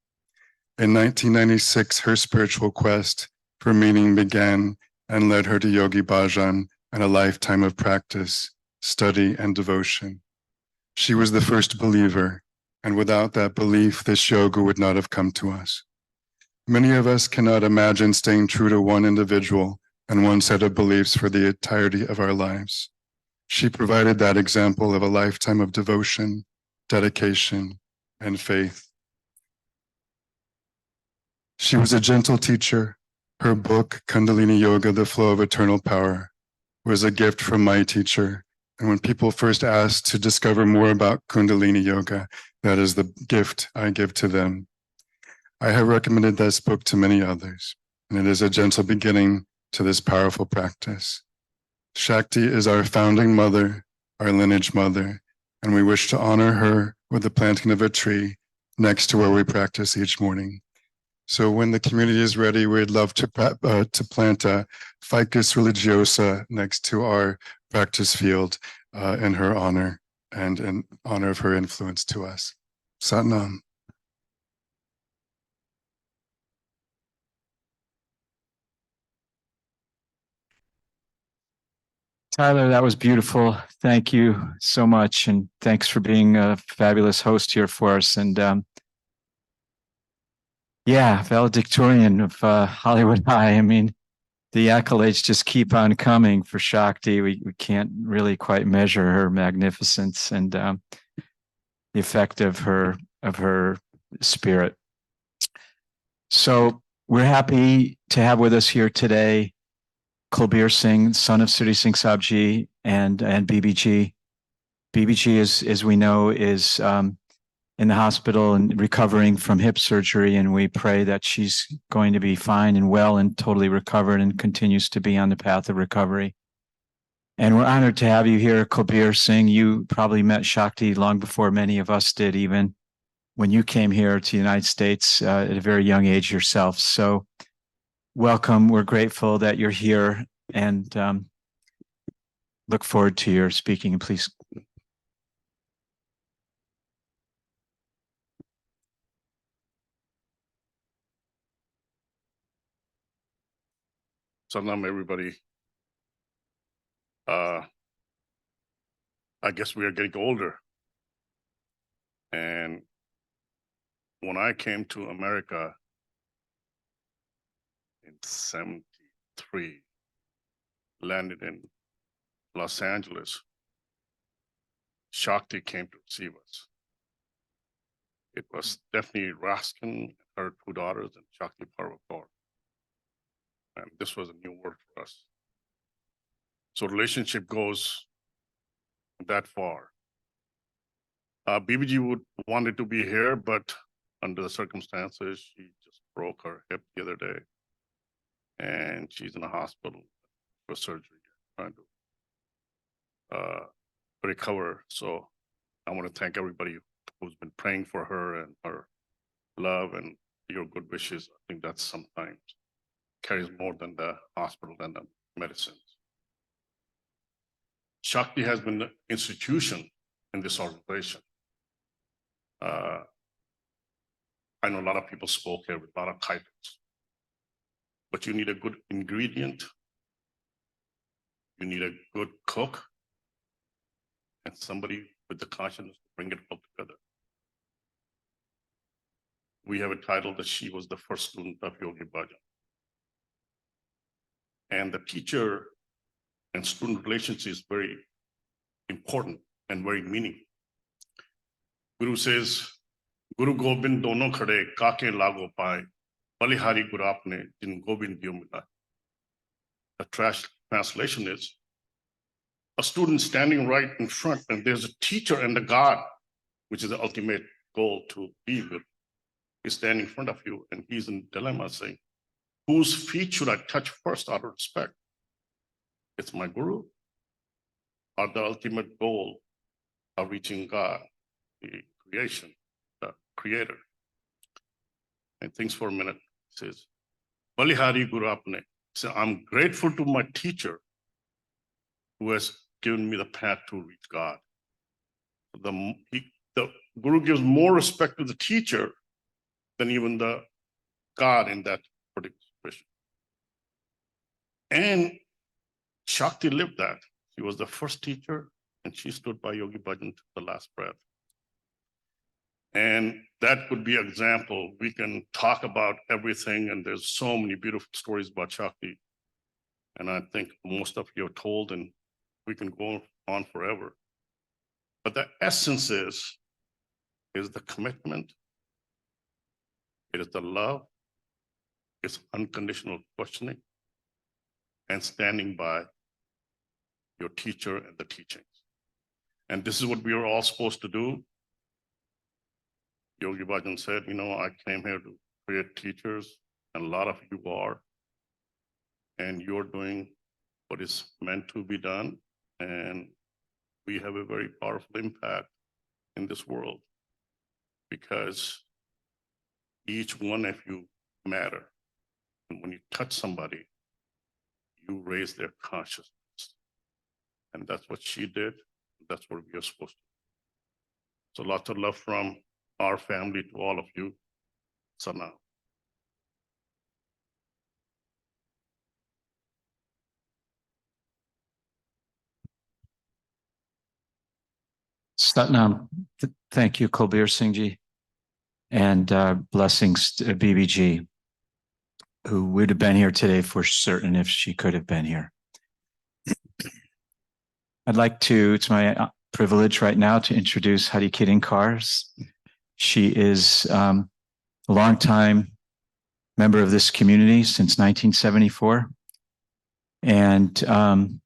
In 1996, her spiritual quest for meaning began and led her to Yogi Bhajan and a lifetime of practice, study, and devotion. She was the first believer, and without that belief, this yoga would not have come to us. Many of us cannot imagine staying true to one individual and one set of beliefs for the entirety of our lives. She provided that example of a lifetime of devotion, dedication, and faith. She was a gentle teacher. Her book, Kundalini Yoga, The Flow of Eternal Power, was a gift from my teacher. And when people first asked to discover more about Kundalini Yoga, that is the gift I give to them. I have recommended this book to many others, and it is a gentle beginning to this powerful practice. Shakti is our founding mother, our lineage mother, and we wish to honor her with the planting of a tree next to where we practice each morning. So when the community is ready, we'd love to plant a ficus religiosa next to our practice field in her honor and in honor of her influence to us. Satnam. Tyler, that was beautiful. Thank you so much. And thanks for being a fabulous host here for us. And yeah, valedictorian of Hollywood High. I mean, the accolades just keep on coming for Shakti. We can't really quite measure her magnificence and the effect of her spirit. So we're happy to have with us here today Kulbir Singh, son of Suri Singh Sabji and BBG. BBG, as we know, is in the hospital and recovering from hip surgery, and we pray that she's going to be fine and well and totally recovered and continues to be on the path of recovery. And we're honored to have you here, Kulbir Singh. You probably met Shakti long before many of us did, even when you came here to the United States at a very young age yourself. So welcome. We're grateful that you're here and look forward to your speaking. And please. Salam, everybody. I guess we are getting older. And when I came to America in 73, landed in Los Angeles, Shakti came to receive us. It was Stephanie Raskin, her two daughters, and Shakti Parwha Kaur. And this was a new world for us. So relationship goes that far. BBG wanted to be here, but under the circumstances, she just broke her hip the other day. And she's in a hospital for surgery, trying to recover. So I want to thank everybody who's been praying for her and her love and your good wishes. I think that sometimes carries more than the hospital and the medicines. Shakti has been an institution in this organization. I know a lot of people spoke here with a lot of titles, but you need a good ingredient. You need a good cook and somebody with the conscience to bring it all together. We have a title that she was the first student of Yogi Bhajan. And the teacher and student relationship is very important and very meaningful. Guru says, Guru Gobind dono khade kaake lago paye, balihari Guru aapne jin Gobind diyo mila. The translation is, a student standing right in front, and there's a teacher and a God, which is the ultimate goal to be with, is standing in front of you, and he's in dilemma saying, whose feet should I touch first out of respect? It's my Guru, or the ultimate goal of reaching God, the creation, the creator. And thinks for a minute, he says, Balihari Guru Apne. So I'm grateful to my teacher who has given me the path to reach God. The Guru gives more respect to the teacher than even the God in that particular situation. And Shakti lived that. She was the first teacher, and she stood by Yogi Bhajan to the last breath. And that could be an example. We can talk about everything, and there's so many beautiful stories about Shakti. And I think most of you are told, and we can go on forever. But the essence is the commitment, it is the love, it's unconditional questioning, and standing by your teacher and the teachings. And this is what we are all supposed to do. Yogi Bhajan said, I came here to create teachers, and a lot of you are, and you're doing what is meant to be done. And we have a very powerful impact in this world because each one of you matter. And when you touch somebody, you raise their consciousness. And that's what she did. That's what we are supposed to do. So lots of love from our family to all of you. Sana. Satnam, thank you, Kolbir Singh Ji, and blessings to BBG, who would have been here today for certain if she could have been here. I'd like to, it's my privilege right now to introduce Hari Kiran Kaur. She is a longtime member of this community since 1974 and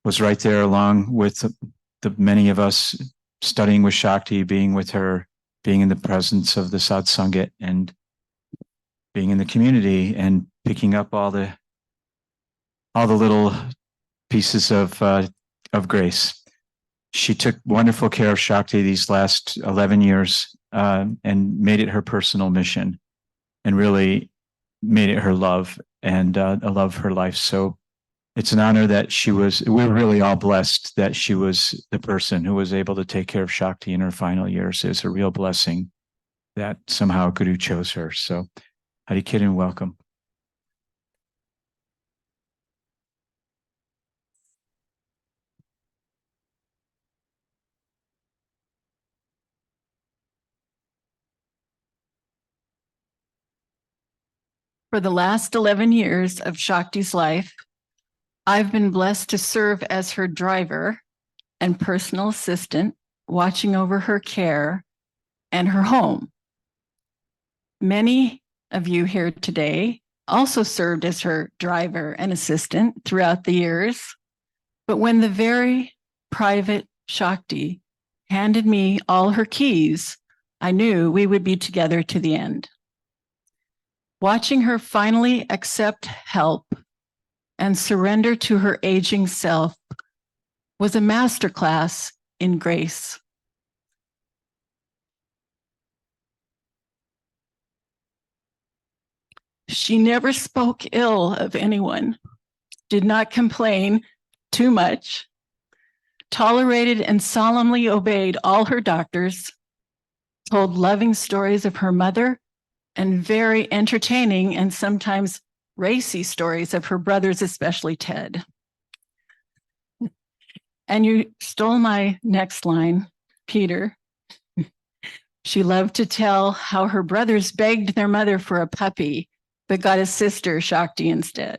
was right there along with the many of us studying with Shakti, being with her, being in the presence of the Satsangit and being in the community and picking up all the little pieces of grace. She took wonderful care of Shakti these last 11 years and made it her personal mission and really made it her love and a love of her life. So it's an honor that we're really all blessed that she was the person who was able to take care of Shakti in her final years. It's a real blessing that somehow Guru chose her. So Hari Kiran, welcome. For the last 11 years of Shakti's life, I've been blessed to serve as her driver and personal assistant, watching over her care and her home. Many of you here today also served as her driver and assistant throughout the years. But when the very private Shakti handed me all her keys, I knew we would be together to the end. Watching her finally accept help and surrender to her aging self was a masterclass in grace. She never spoke ill of anyone, did not complain too much, tolerated and solemnly obeyed all her doctors, told loving stories of her mother, and very entertaining and sometimes racy stories of her brothers, especially Ted. And you stole my next line, Peter. She loved to tell how her brothers begged their mother for a puppy, but got a sister, Shakti, instead.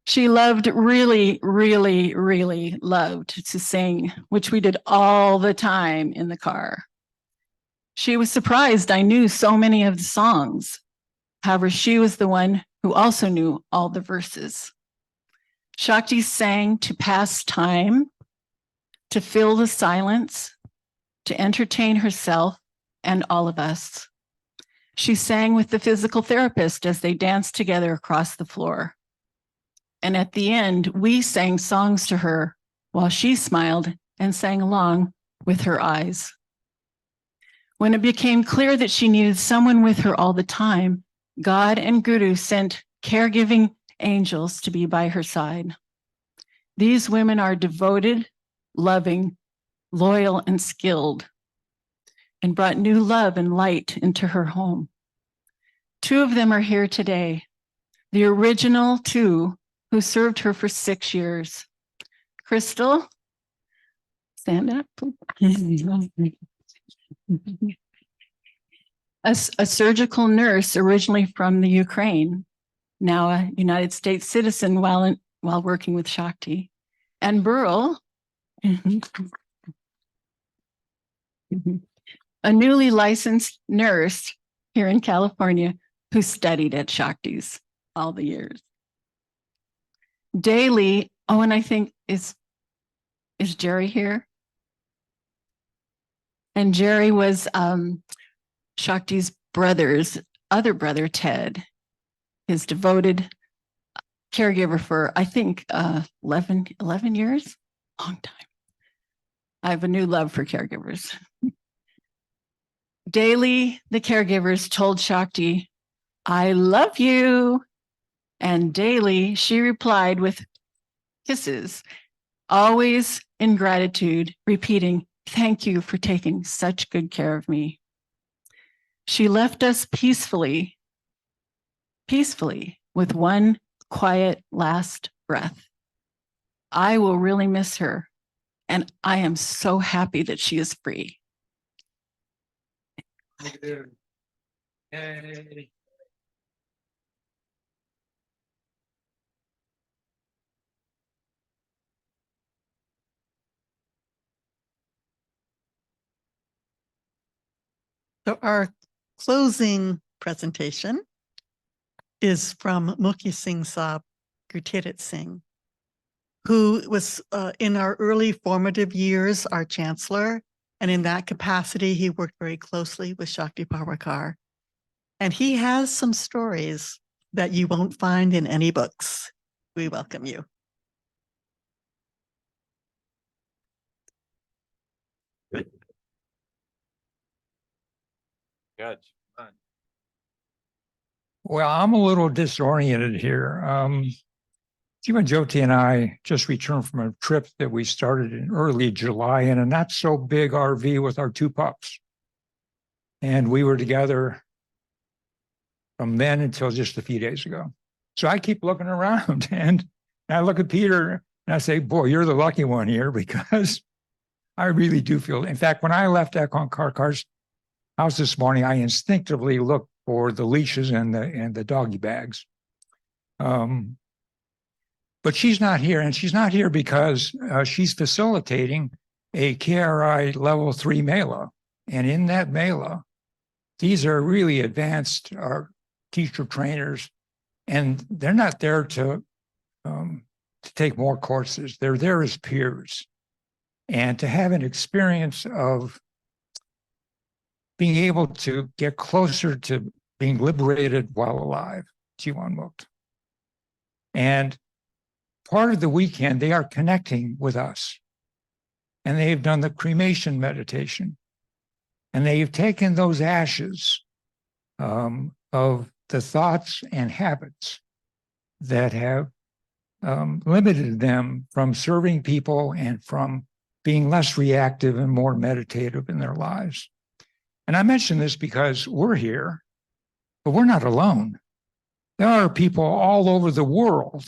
She loved, really, really, really loved to sing, which we did all the time in the car. She was surprised I knew so many of the songs. However, she was the one who also knew all the verses. Shakti sang to pass time, to fill the silence, to entertain herself and all of us. She sang with the physical therapist as they danced together across the floor. And at the end, we sang songs to her while she smiled and sang along with her eyes. When it became clear that she needed someone with her all the time, God and Guru sent caregiving angels to be by her side. These women are devoted, loving, loyal, and skilled, and brought new love and light into her home. 2 of them are here today. The original 2 who served her for 6 years. Crystal, stand up. A surgical nurse originally from the Ukraine, now a United States citizen while working with Shakti. And Burl, a newly licensed nurse here in California who studied at Shakti's all the years. Daily, oh, and I think is Jerry here? And Jerry was Shakti's other brother, Ted, his devoted caregiver for, I think, 11 years, long time. I have a new love for caregivers. Daily, the caregivers told Shakti, "I love you." And daily, she replied with kisses, always in gratitude, repeating, "Thank you for taking such good care of me." She left us peacefully with one quiet last breath. I will really miss her, and I am so happy that she is free. Yay. So our closing presentation is from Mukhi Singh Saab Gurtirit Singh, who was in our early formative years, our chancellor. And in that capacity, he worked very closely with Shakti Parwha Kaur. And he has some stories that you won't find in any books. We welcome you. Good. Good. Well, I'm a little disoriented here. Jeevan Jyoti and I just returned from a trip that we started in early July in a not so big RV with our two pups. And we were together from then until just a few days ago. So I keep looking around and I look at Peter and I say, boy, you're the lucky one here, because I really do feel, in fact, when I left Ekon Karkar's house this morning, I instinctively looked for the leashes and the doggy bags. But she's not here, and she's not here because she's facilitating a KRI level 3 Mela. And in that Mela, these are really advanced teacher trainers, and they're not there to take more courses. They're there as peers, and to have an experience of being able to get closer to being liberated while alive, Jiwan Mukt. And part of the weekend, they are connecting with us. And they've done the cremation meditation. And they've taken those ashes of the thoughts and habits that have limited them from serving people and from being less reactive and more meditative in their lives. And I mention this because we're here, but we're not alone. There are people all over the world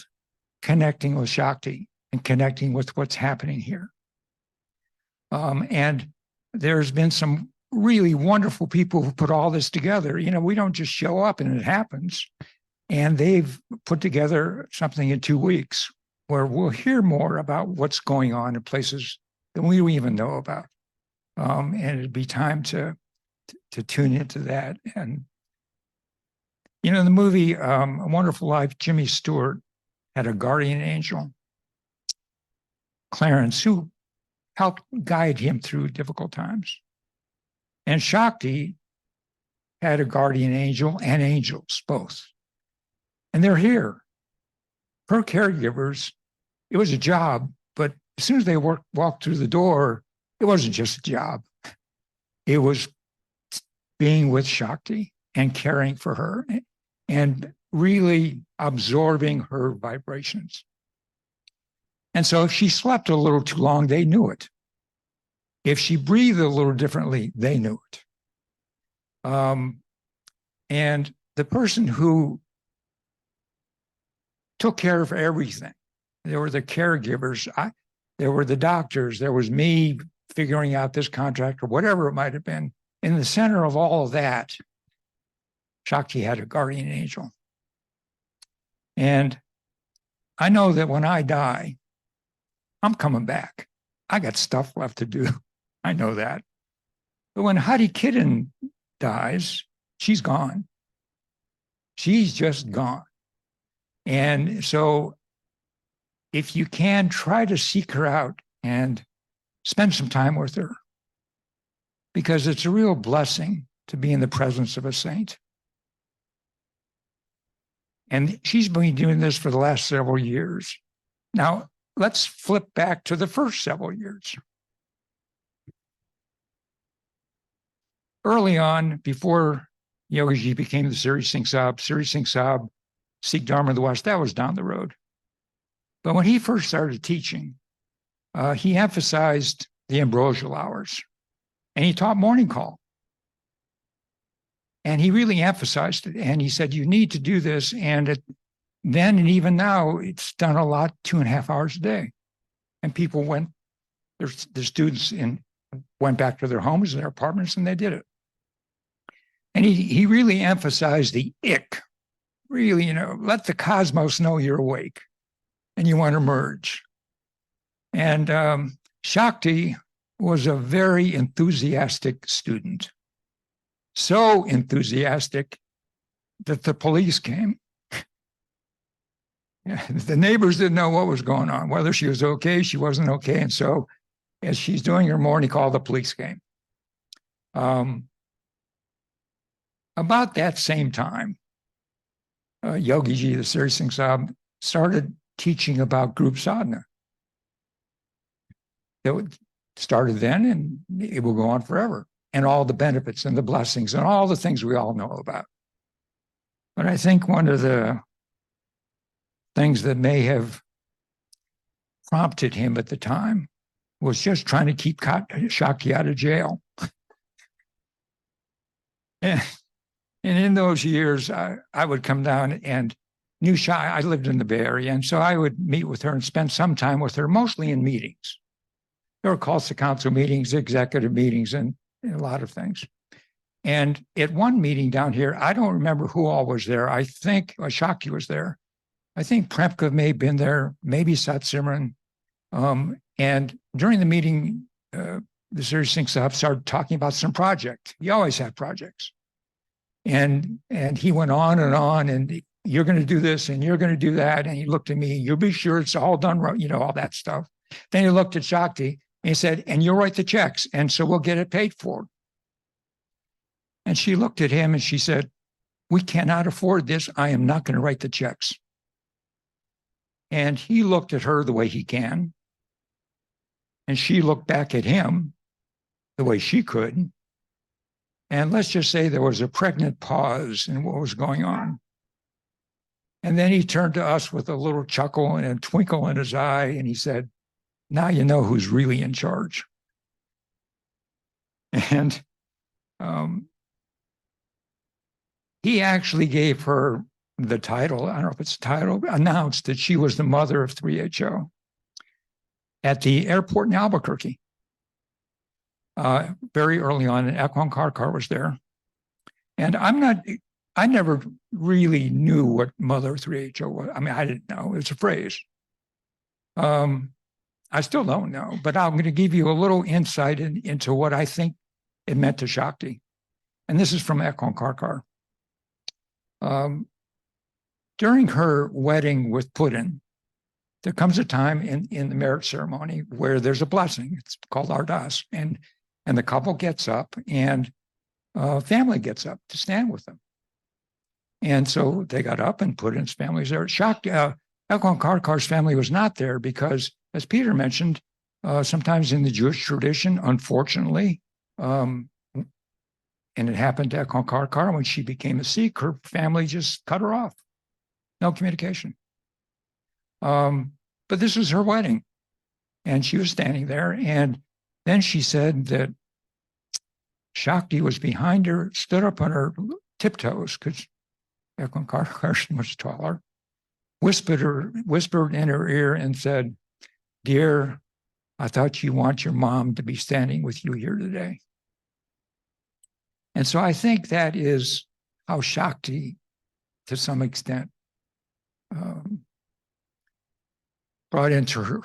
connecting with Shakti and connecting with what's happening here. And there's been some really wonderful people who put all this together. You know, we don't just show up and it happens. And they've put together something in 2 weeks where we'll hear more about what's going on in places that we don't even know about. And it'd be time to tune into that. And, you know, in the movie A Wonderful Life, Jimmy Stewart had a guardian angel, Clarence, who helped guide him through difficult times. And Shakti had a guardian angel and angels, both. And they're here. Her caregivers, it was a job, but as soon as they walked through the door, it wasn't just a job. It was being with Shakti and caring for her and really absorbing her vibrations. And so if she slept a little too long, they knew it. If she breathed a little differently, they knew it. And the person who took care of everything, there were the caregivers, there were the doctors, there was me figuring out this contract or whatever it might have been. In the center of all of that, Shakti had a guardian angel. And I know that when I die, I'm coming back. I got stuff left to do. I know that. But when Hadi Kidden dies, she's gone. She's just gone. And so if you can, try to seek her out and spend some time with her, because it's a real blessing to be in the presence of a saint. And she's been doing this for the last several years. Now, let's flip back to the first several years. Early on, before Yogiji became the Sri Singh Sahib, Sikh Dharma of the West, that was down the road. But when he first started teaching, he emphasized the ambrosial hours, and he taught morning call. And he really emphasized it. And he said, you need to do this. And then and even now, it's done a lot, 2.5 hours a day. And people went, the students went back to their homes, their apartments, and they did it. And he really emphasized the ik, really, let the cosmos know you're awake and you want to merge. And Shakti was a very enthusiastic student. So enthusiastic that the police came. The neighbors didn't know what was going on, whether she was okay, she wasn't okay. And so as she's doing her morning call, the police came. About that same time, Yogiji, the Sri Singh Sahib, started teaching about group sadhana. It started then, and it will go on forever. And all the benefits and the blessings and all the things we all know about. But I think one of the things that may have prompted him at the time was just trying to keep Shakti out of jail. And in those years, I would come down and knew Shakti. I lived in the Bay Area, and so I would meet with her and spend some time with her, mostly in meetings. There were Khalsa council meetings, executive meetings, and a lot of things. And at one meeting down here, I don't remember who all was there. I think Shakti was there. I think Premka may have been there, maybe Satsimran. And during the meeting, the Sri Singh Sahib started talking about some project. He always had projects. And he went on, and you're going to do this, and you're going to do that. And he looked at me, you'll be sure it's all done right, all that stuff. Then he looked at Shakti, and he said, and you'll write the checks, and so we'll get it paid for. And she looked at him and she said, we cannot afford this. I am not going to write the checks. And he looked at her the way he can. And she looked back at him the way she could. And let's just say there was a pregnant pause in what was going on. And then he turned to us with a little chuckle and a twinkle in his eye, and he said, now you know who's really in charge. And he actually gave her the title, I don't know if it's a title, announced that she was the mother of 3HO at the airport in Albuquerque. Very early on, and Ekwan Karkar was there. And I never really knew what Mother 3HO was. I mean, I didn't know. It's a phrase. I still don't know, but I'm going to give you a little insight into what I think it meant to Shakti. And this is from Ekwan Karkar. During her wedding with Putin, there comes a time in the marriage ceremony where there's a blessing. It's called Ardas. And the couple gets up and family gets up to stand with them. And so they got up and Putin's family was there. Shakti, Ekwan Karkar's family was not there because, as Peter mentioned, sometimes in the Jewish tradition, unfortunately, and it happened to Ekwan Karkar when she became a Sikh, her family just cut her off. No communication. But this was her wedding. And she was standing there. And then she said that Shakti was behind her, stood up on her tiptoes, because Ekwan Karkar was much taller, whispered in her ear and said, dear, I thought you want your mom to be standing with you here today. And so I think that is how Shakti, to some extent, brought into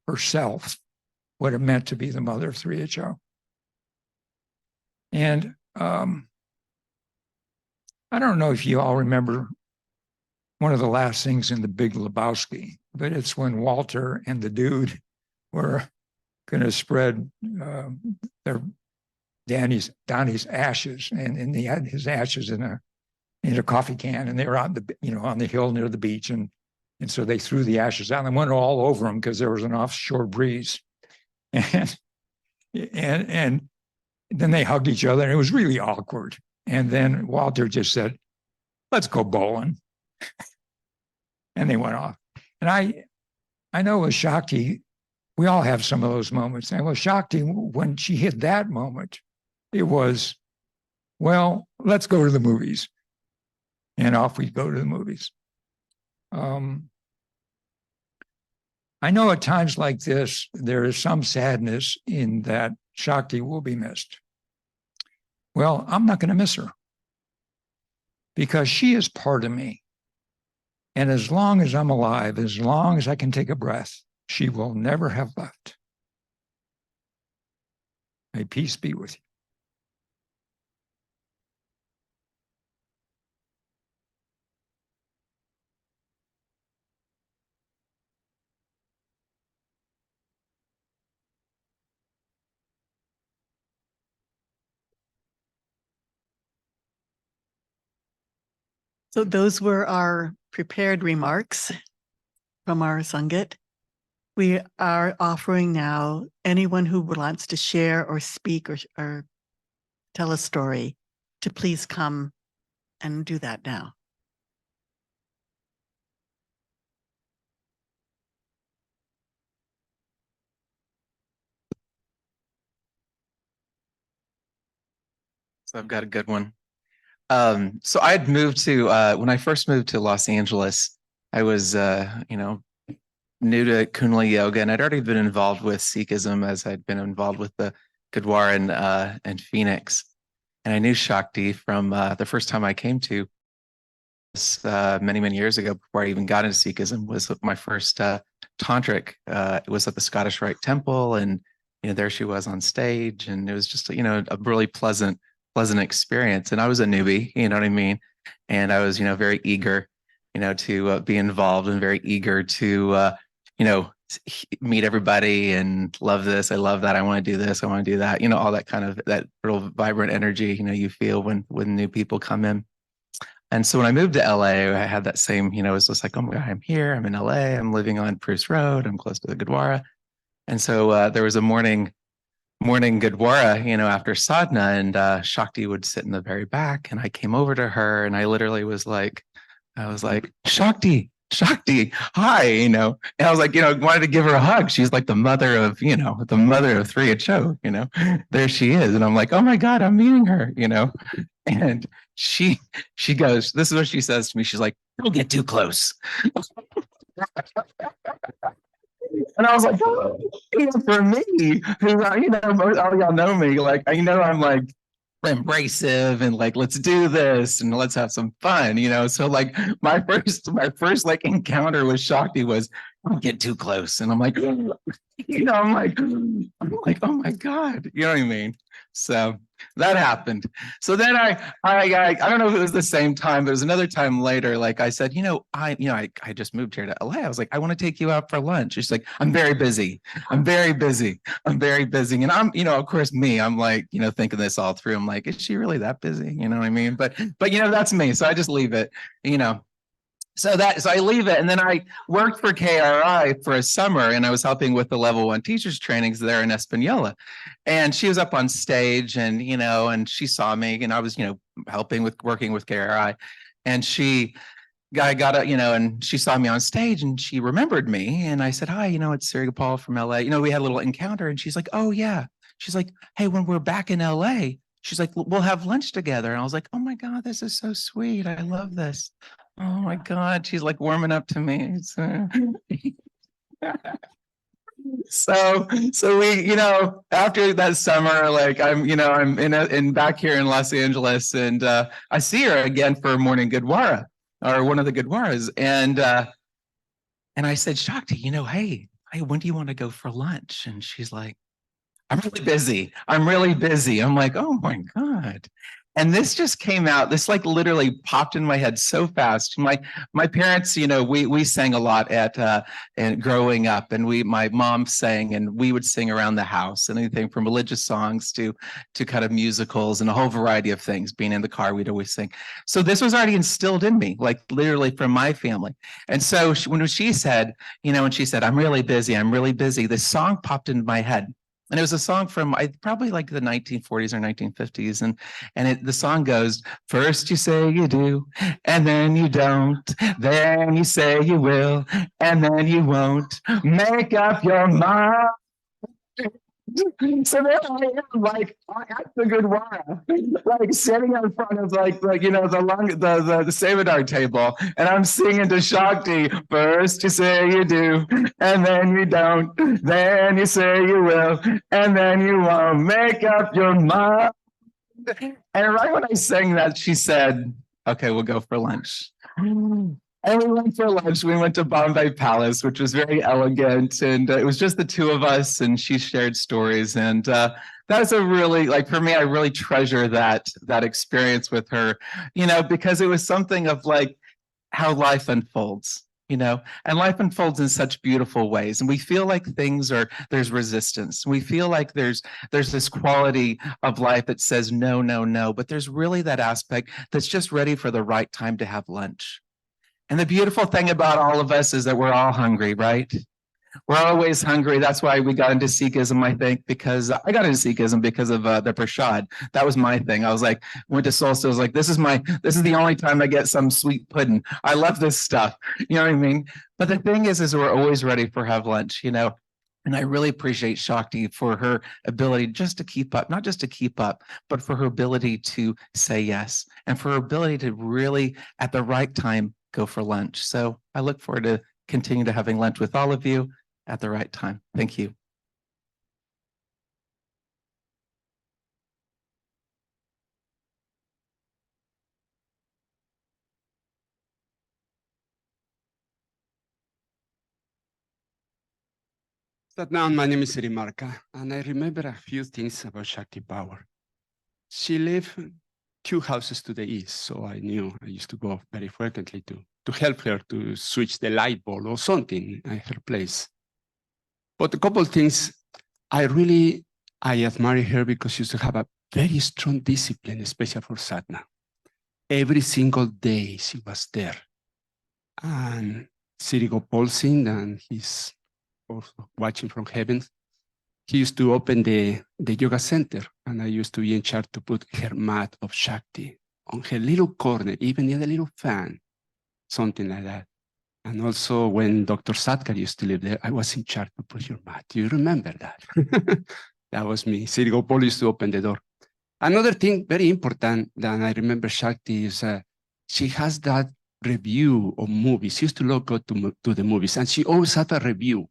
herself what it meant to be the mother of 3HO. And I don't know if you all remember one of the last things in The Big Lebowski, but it's when Walter and the dude were going to spread their Donnie's ashes, and he had his ashes in a in a coffee can, and they were on on the hill near the beach, and so they threw the ashes out and went all over them because there was an offshore breeze, and then they hugged each other, and it was really awkward. And then Walter just said, "Let's go bowling," and they went off. And I know with Shakti, we all have some of those moments. And with Shakti, when she hit that moment, it was, well, let's go to the movies. And off we go to the movies. I know at times like this, there is some sadness in that Shakti will be missed. Well, I'm not going to miss her because she is part of me. And as long as I'm alive, as long as I can take a breath, she will never have left. May peace be with you. So those were our prepared remarks from our Sangat. We are offering now anyone who wants to share or speak or tell a story to please come and do that now. So I've got a good one. So I had moved to, when I first moved to Los Angeles, I was, new to Kundalini Yoga, and I'd already been involved with Sikhism as I'd been involved with the Gurdwara and Phoenix. And I knew Shakti from the first time I came to many, many years ago, before I even got into Sikhism, was my first tantric. It was at the Scottish Rite Temple, and there she was on stage, and it was just a really pleasant experience. And I was a newbie, you know what I mean? And I was, very eager, to be involved, and very eager to, meet everybody and love this. I love that. I want to do this. I want to do that. All that kind of, that real vibrant energy, you feel when new people come in. And so when I moved to LA, I had that same, it was just like, oh my God, I'm here. I'm in LA. I'm living on Bruce Road. I'm close to the Gurdwara. And so there was a morning Gurdwara, after sadhana, and Shakti would sit in the very back, and I came over to her, and I literally was like, Shakti, hi, and I was like, wanted to give her a hug. She's like the mother of 3HO, there she is. And I'm like, oh my God, I'm meeting her, and she goes, this is what she says to me. She's like, don't get too close. And I was like, oh, for me, who, all y'all know me, like, I'm like embracive and like, let's do this and let's have some fun, So like my first like encounter with Shakti was, don't get too close. And I'm like, I'm like, oh my God, you know what I mean? So that happened. So then I don't know if it was the same time, but it was another time later. Like I said, I just moved here to LA. I was like, I want to take you out for lunch. She's like, I'm very busy. And I'm, of course me, I'm like, thinking this all through. I'm like, is she really that busy? You know what I mean? But that's me. So I just leave it, So I leave it, and then I worked for KRI for a summer, and I was helping with the level 1 teachers trainings there in Espanola. And she was up on stage, and and she saw me, and I was working with KRI, and and she saw me on stage, and she remembered me, and I said, hi, it's Sri Gopal from LA. We had a little encounter, and she's like, oh yeah, she's like, hey, when we're back in LA, she's like, we'll have lunch together. And I was like, oh my God, this is so sweet. I love this. Oh my God, she's like warming up to me. So we, after that summer, like I'm in back here in Los Angeles, and I see her again for morning Gurdwara, or one of the Gurdwaras. And I said, Shakti, hey, when do you want to go for lunch? And she's like, I'm really busy. I'm like, oh my God. And this just came out, this like literally popped in my head so fast. My parents, you know, we sang a lot and growing up, and my mom sang, and we would sing around the house, anything from religious songs to kind of musicals and a whole variety of things. Being in the car, we'd always sing. So this was already instilled in me, like literally from my family. And so when she said, you know, when she said, I'm really busy, this song popped into my head. And it was a song from probably like the 1940s or 1950s. And the song goes, first you say you do, and then you don't. Then you say you will, and then you won't. Make up your mind. So there I am, like after a good while, like sitting in front of like you know the Savadar table, and I'm singing to Shakti. First you say you do, and then you don't. Then you say you will, and then you won't. Make up your mind. And right when I sang that, she said, "Okay, we'll go for lunch." And we went for lunch. We went to Bombay Palace, which was very elegant. And it was just the two of us, and she shared stories. And that's a really, like for me, I really treasure that experience with her, you know, because it was something of like how life unfolds, you know, and life unfolds in such beautiful ways. And we feel like there's resistance. We feel like there's this quality of life that says no, no, no. But there's really that aspect that's just ready for the right time to have lunch. And the beautiful thing about all of us is that we're all hungry, right? We're always hungry. That's why we got into Sikhism, I think, because I got into Sikhism because of the prasad. That was my thing. I was like, went to Solstice, I was like, this is the only time I get some sweet pudding. I love this stuff. You know what I mean? But the thing is we're always ready for have lunch, you know? And I really appreciate Shakti for her ability just to keep up, not just to keep up, but for her ability to say yes, and for her ability to really, at the right time, go for lunch. So I look forward to continue to having lunch with all of you at the right time. Thank you. Satnam, my name is Srimarka, and I remember a few things about Shakti Power. She lived 2 houses to the east, so I used to go very frequently to help her to switch the light bulb or something at her place. But a couple of things, I admire her because she used to have a very strong discipline, especially for sadhana. Every single day she was there. And Sri Gopal Singh, and he's also watching from heaven, he used to open the yoga center, and I used to be in charge to put her mat of Shakti on her little corner, even in a little fan, something like that. And also when Dr. Satkar used to live there, I was in charge to put her mat. Do you remember that? That was me. Sri Gopal used to open the door. Another thing very important that I remember Shakti is she has that review of movies. She used to go to the movies, and she always had a review.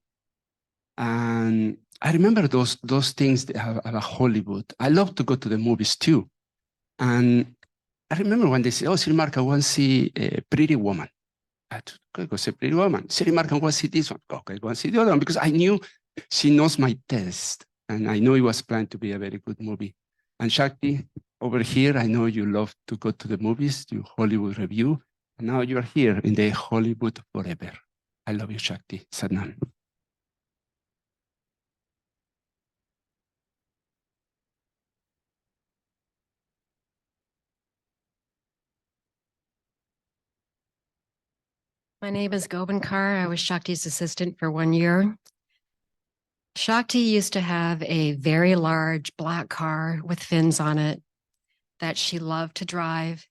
And I remember those things about Hollywood. I love to go to the movies too. And I remember when they said, oh, Sri Marka, I want to see a Pretty Woman. I said, go see Pretty Woman. Sri Marka, I want to see this one. Okay, go and see the other one, because I knew she knows my taste. And I know it was planned to be a very good movie. And Shakti, over here, I know you love to go to the movies, to Hollywood review. And now you're here in the Hollywood forever. I love you, Shakti. Sadnam. My name is Gobind Kaur. I was Shakti's assistant for 1 year. Shakti used to have a very large black car with fins on it that she loved to drive.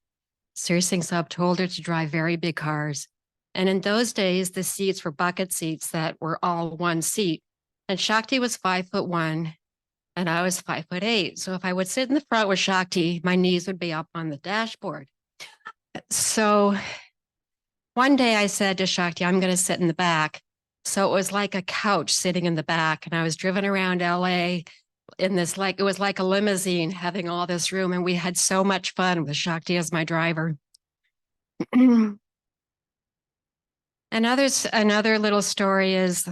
Sri Singh Sahib told her to drive very big cars. And in those days, the seats were bucket seats that were all one seat. And Shakti was 5'1", and I was 5'8". So if I would sit in the front with Shakti, my knees would be up on the dashboard. So one day I said to Shakti, I'm going to sit in the back. So it was like a couch sitting in the back. And I was driven around LA in this, it was like a limousine having all this room. And we had so much fun with Shakti as my driver. Another little story is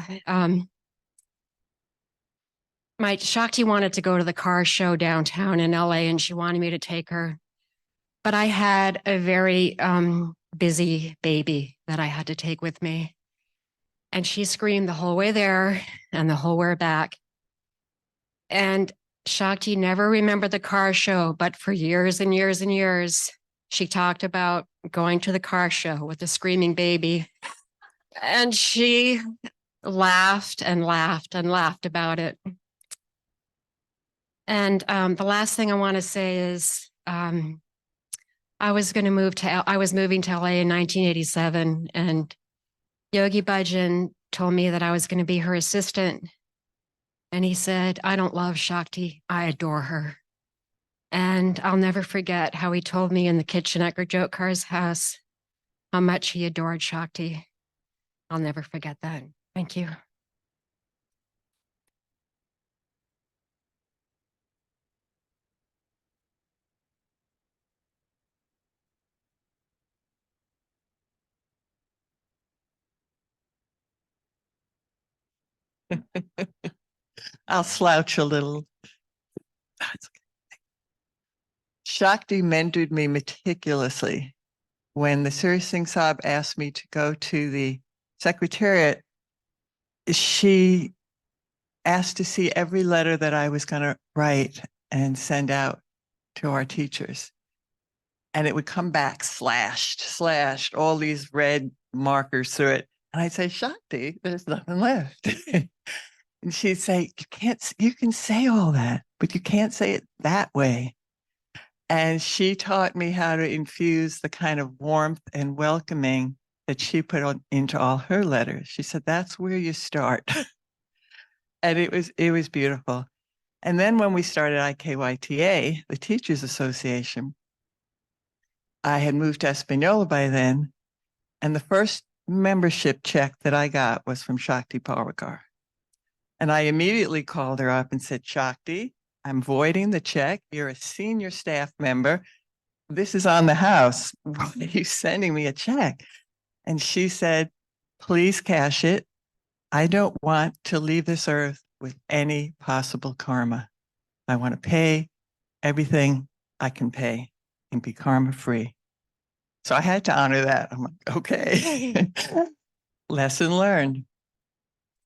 my Shakti wanted to go to the car show downtown in LA, and she wanted me to take her. but I had a very busy baby that I had to take with me. And she screamed the whole way there and the whole way back. And Shakti never remembered the car show, but for years and years and years, she talked about going to the car show with a screaming baby. And she laughed and laughed and laughed about it. And the last thing I want to say is I was moving to LA in 1987, and Yogi Bhajan told me that I was going to be her assistant. And he said, I don't love Shakti, I adore her. And I'll never forget how he told me in the kitchen at Gurjotkar's house how much he adored Shakti. I'll never forget that. Thank you. I'll slouch a little. Shakti mentored me meticulously. When the Siri Singh Saab asked me to go to the Secretariat, she asked to see every letter that I was going to write and send out to our teachers. And it would come back slashed, all these red markers through it. And I'd say, Shakti, there's nothing left. And she'd say, you can say all that, but you can't say it that way. And she taught me how to infuse the kind of warmth and welcoming that she put into all her letters. She said, that's where you start. And it was beautiful. And then when we started IKYTA, the Teachers Association, I had moved to Espanola by then. And the first membership check that I got was from Shakti Parwha Kaur. And I immediately called her up and said, Shakti, I'm voiding the check. You're a senior staff member. This is on the house. Why are you sending me a check? And she said, please cash it. I don't want to leave this earth with any possible karma. I want to pay everything I can pay and be karma free. So I had to honor that. I'm like, okay. Lesson learned.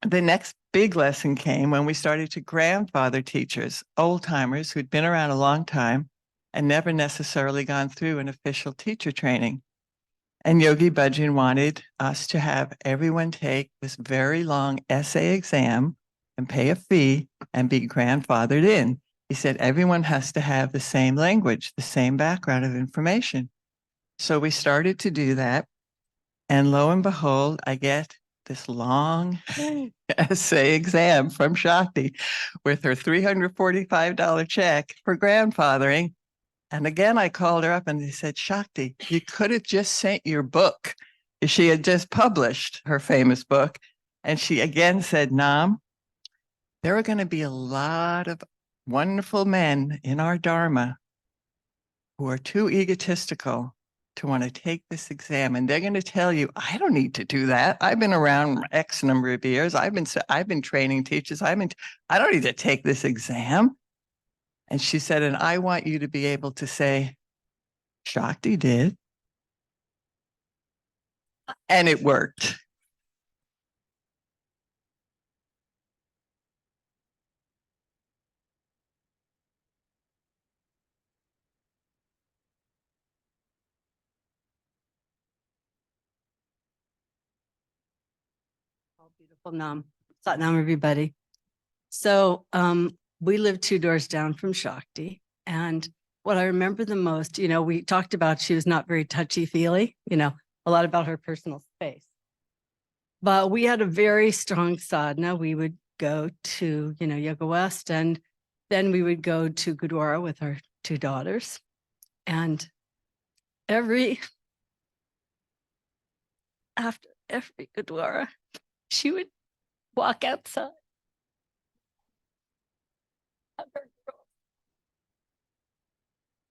The next big lesson came when we started to grandfather teachers, old timers who'd been around a long time and never necessarily gone through an official teacher training. And Yogi Bhajan wanted us to have everyone take this very long essay exam and pay a fee and be grandfathered in. He said everyone has to have the same language, the same background of information. So we started to do that. And lo and behold, I get this long essay exam from Shakti with her $345 check for grandfathering. And again, I called her up and they said, Shakti, you could have just sent your book. She had just published her famous book. And she again said, Nam, there are going to be a lot of wonderful men in our Dharma who are too egotistical to want to take this exam. And they're going to tell you, I don't need to do that. I've been around X number of years. I've been training teachers. I don't need to take this exam. And she said, and I want you to be able to say, Shakti did. And it worked. Beautiful Nam. Satnam, everybody. So we live 2 doors down from Shakti. And what I remember the most, we talked about she was not very touchy-feely, a lot about her personal space. But we had a very strong sadhana. We would go to, Yoga West, and then we would go to Gurdwara with our 2 daughters. And after every Gurdwara, she would walk outside.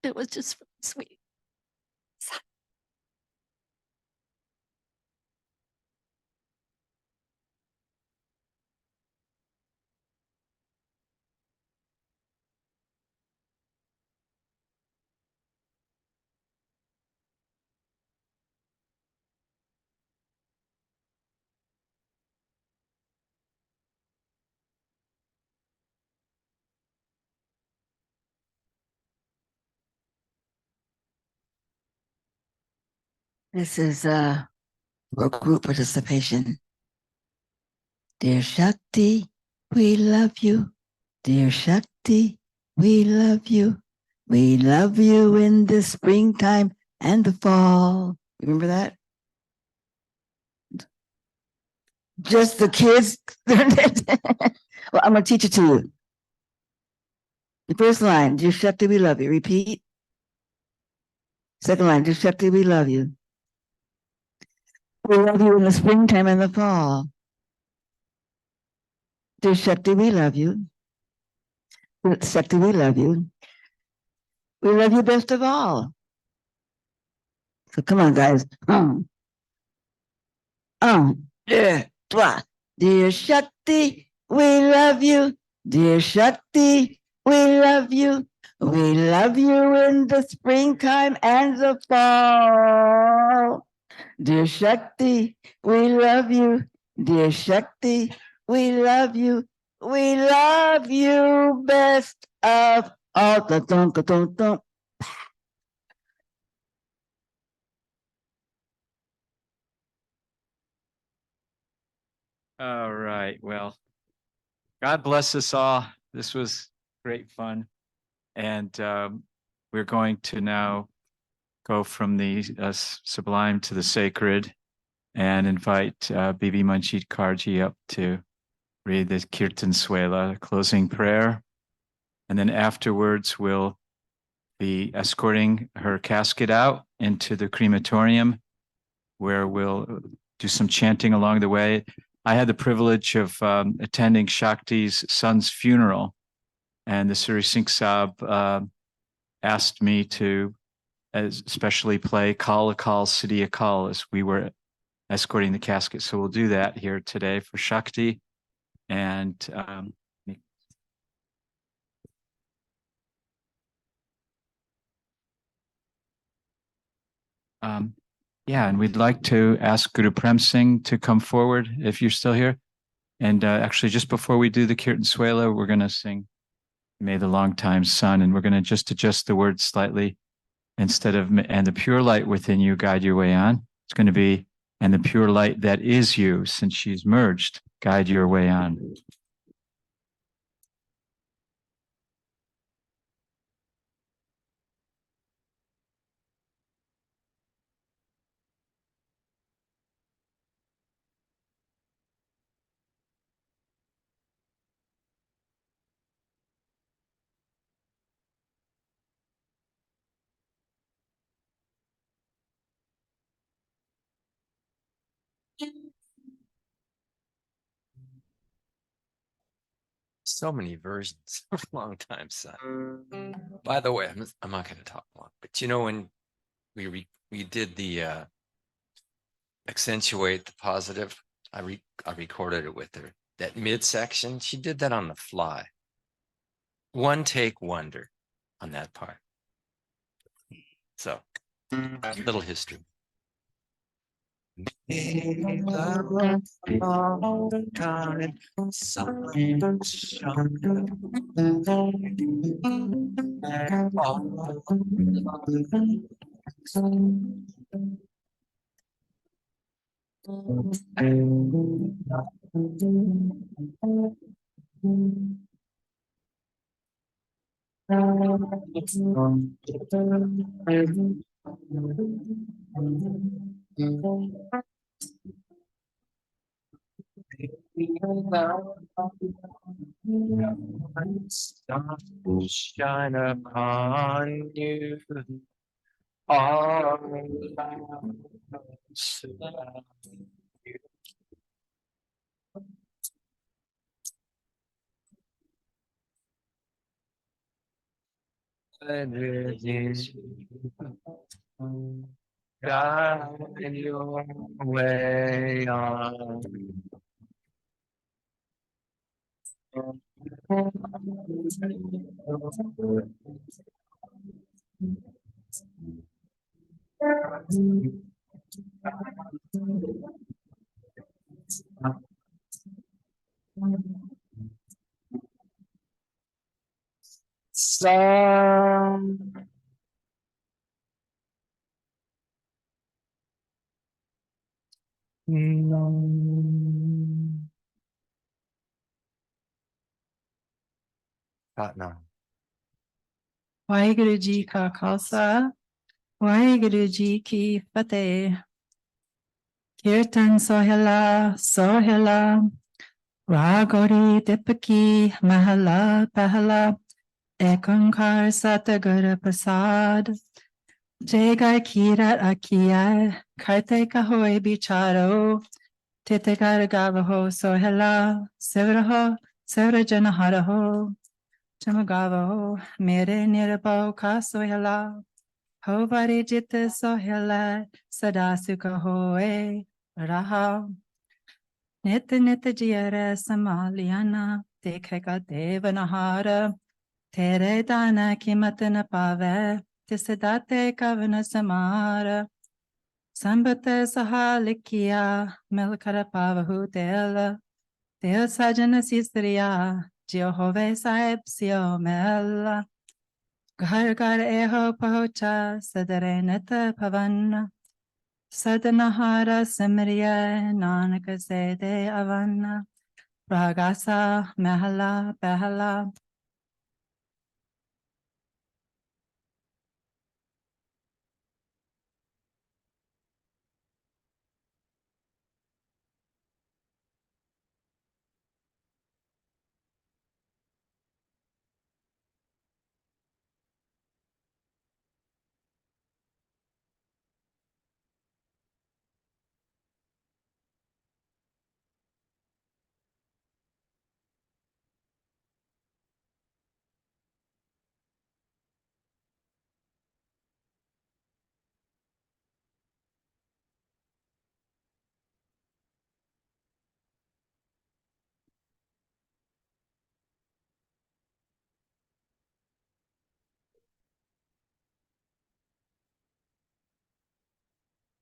It was just really sweet. This is for group participation. Dear Shakti, we love you. Dear Shakti, we love you. We love you in the springtime and the fall. Remember that? Just the kids. Well, I'm going to teach it to you. The first line, Dear Shakti, we love you. Repeat. Second line, Dear Shakti, we love you. We love you in the springtime and the fall. Dear Shakti, we love you. Shakti, we love you. We love you best of all. So come on, guys. Dear, dear Shakti, we love you. Dear Shakti, we love you. We love you in the springtime and the fall. Dear Shakti, we love you. Dear Shakti, we love you. We love you best of all. Dun. All right. Well, God bless us all. This was great fun. And we're going to now go from the sublime to the sacred and invite Bibi Manjit Karji up to read the Kirtan Swela, closing prayer. And then afterwards, we'll be escorting her casket out into the crematorium, where we'll do some chanting along the way. I had the privilege of attending Shakti's son's funeral, and the Suri Singh Saab asked me to especially play Kal Akal Siddhi Akal as we were escorting the casket. So we'll do that here today for Shakti. And yeah, and we'd like to ask Guru Prem Singh to come forward if you're still here. And actually, just before we do the Kirtan Swela, we're going to sing May the Longtime Sun, and we're going to just adjust the words slightly. Instead of, and the pure light within you guide your way on, it's going to be, and the pure light that is you, since she's merged, guide your way on. So many versions of long time son. By the way, I'm not going to talk long, but you know, when we did the accentuate the positive, I recorded it with her. That midsection, she did that on the fly. One take wonder on that part. So, little history. Shine upon you. Guide your way on. Sun. Satnam. Waheguru Ji Ka Khalsa, Waheguru Ji Ki Fateh. Kirtan Sohila, Sohila, Ragori Dipaki, Mahala Pahala, Ekankar Sataguru Prasad, Jagai Kirat Akiya, Karte Kahoi Bicharo, Titegar Gavaho Sohila, Sevraho, Sevra Janaharaho, Jamagavaho, Mere Nirabo Ka Sohila, Hovari Jita Sohila, Sadasuka Hoe, Raha. Nit nit jiyara samaliana, dekhega devanahara, tere dana kimat na pave, tisadate kavana samara, sambata sahalikia, melkara pavahu dela, del sajana sistriya, Jehovah sahib sio mela, ghar ghar eho pahocha, sadare nata pavanna, Sadanahara Simriya Nanaka Sede Avana Ragasa Mahala Bahala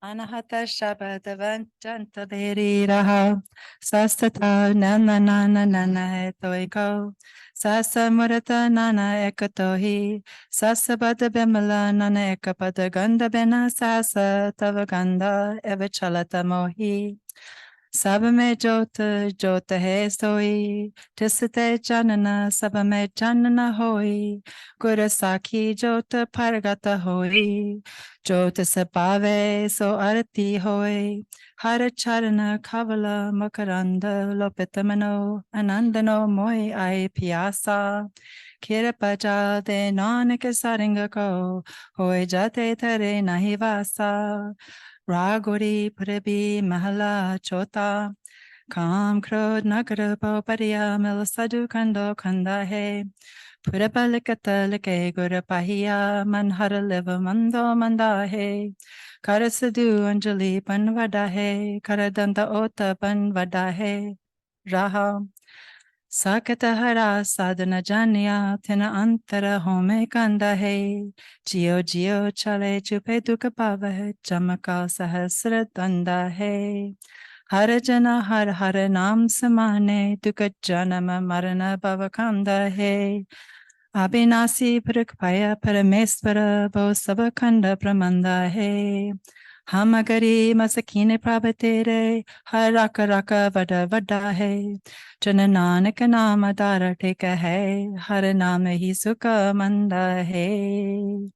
Anahata Shabadavan Janta Beri Raha Sastata Nana Nana Nana Etoiko Sasa Murata Nana Ekatohi Sasa Bada Bimala Nana Ekapada Ganda Bena Sasa Tavaganda Evachalata Mohi Sabame Jota Jota He Soi Tisate Janana Sabame Janana Hoi Gurasaki Jota Paragata Hoi Jota Sabave So Arati Hoi Hara Charana Kavala Makaranda Lopetamano Anandano Moi Ai Piasa Kirapaja De Nanika Saringako Hoi Jate Tare Nahivasa Ragori Purabi Mahala Chota Kam Krod Nagara Pariya Milasadu Kando Kanda He Purapalikata Like Gura Pahiya Manhara Leva Mando Manda He Karasadu Anjali Panvada He Karadanta Ota Panvada He Raha Sakatahara sadhana janya tina antara home kanda hai jio jio chale chupe dukha pava chamaka sahasra danda hai har jana har har naam samane dukha janama marana bhavakanda hai Abhinasi Prakpaya Paramesvara Bo Sabakanda Pramanda He Hamagari Masakine Prabhatere Haraka Raka Vada Vada He Janananaka Nama Dara Teka He Haranama Hi Sukha Manda He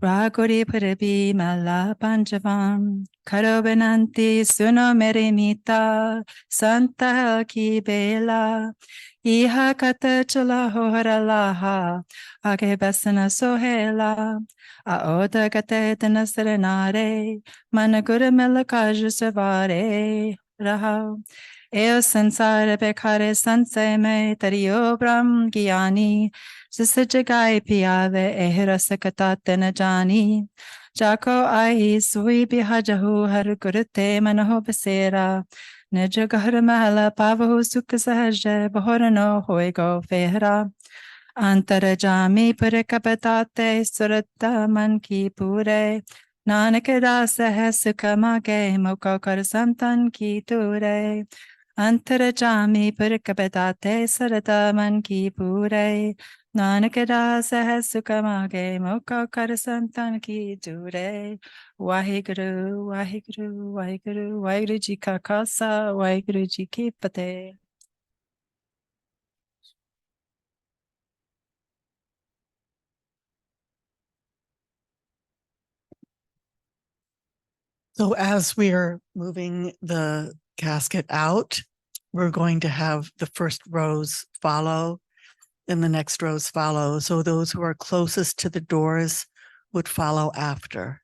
Ragori Parabi Mala Panjavam Karo Benanti Suno Merimita Santa Ki Bela Iha kata chala hohara laha, ake basana sohela, aoda kate tana serenare, managura melakaj savare, raha. Eo sansara bekare sanse me tariyo brahm gyani, jisa jagai piyave ehira sakata tena jani. Jako ai sui bihajahu har gurute manaho basera, Nija Gahara Mahala Pavahu Sukha Sahaja Bahorano Hoigo Vehra Antarajami Purikapatate Surata Manki Pure Nanakada Saha Sukha Mage Moko Santan Ki Ture Antarajami Purikapatate Surata Manki Pure Nanakada Saha Sukha Mage Moko Santan Ki Ture Waheguru, Waheguru, Waheguru, Waheguru Ji Ka Khalsa, Waheguru Ji Ki Fateh. So as we are moving the casket out, we're going to have the first rows follow and the next rows follow. So those who are closest to the doors would follow after.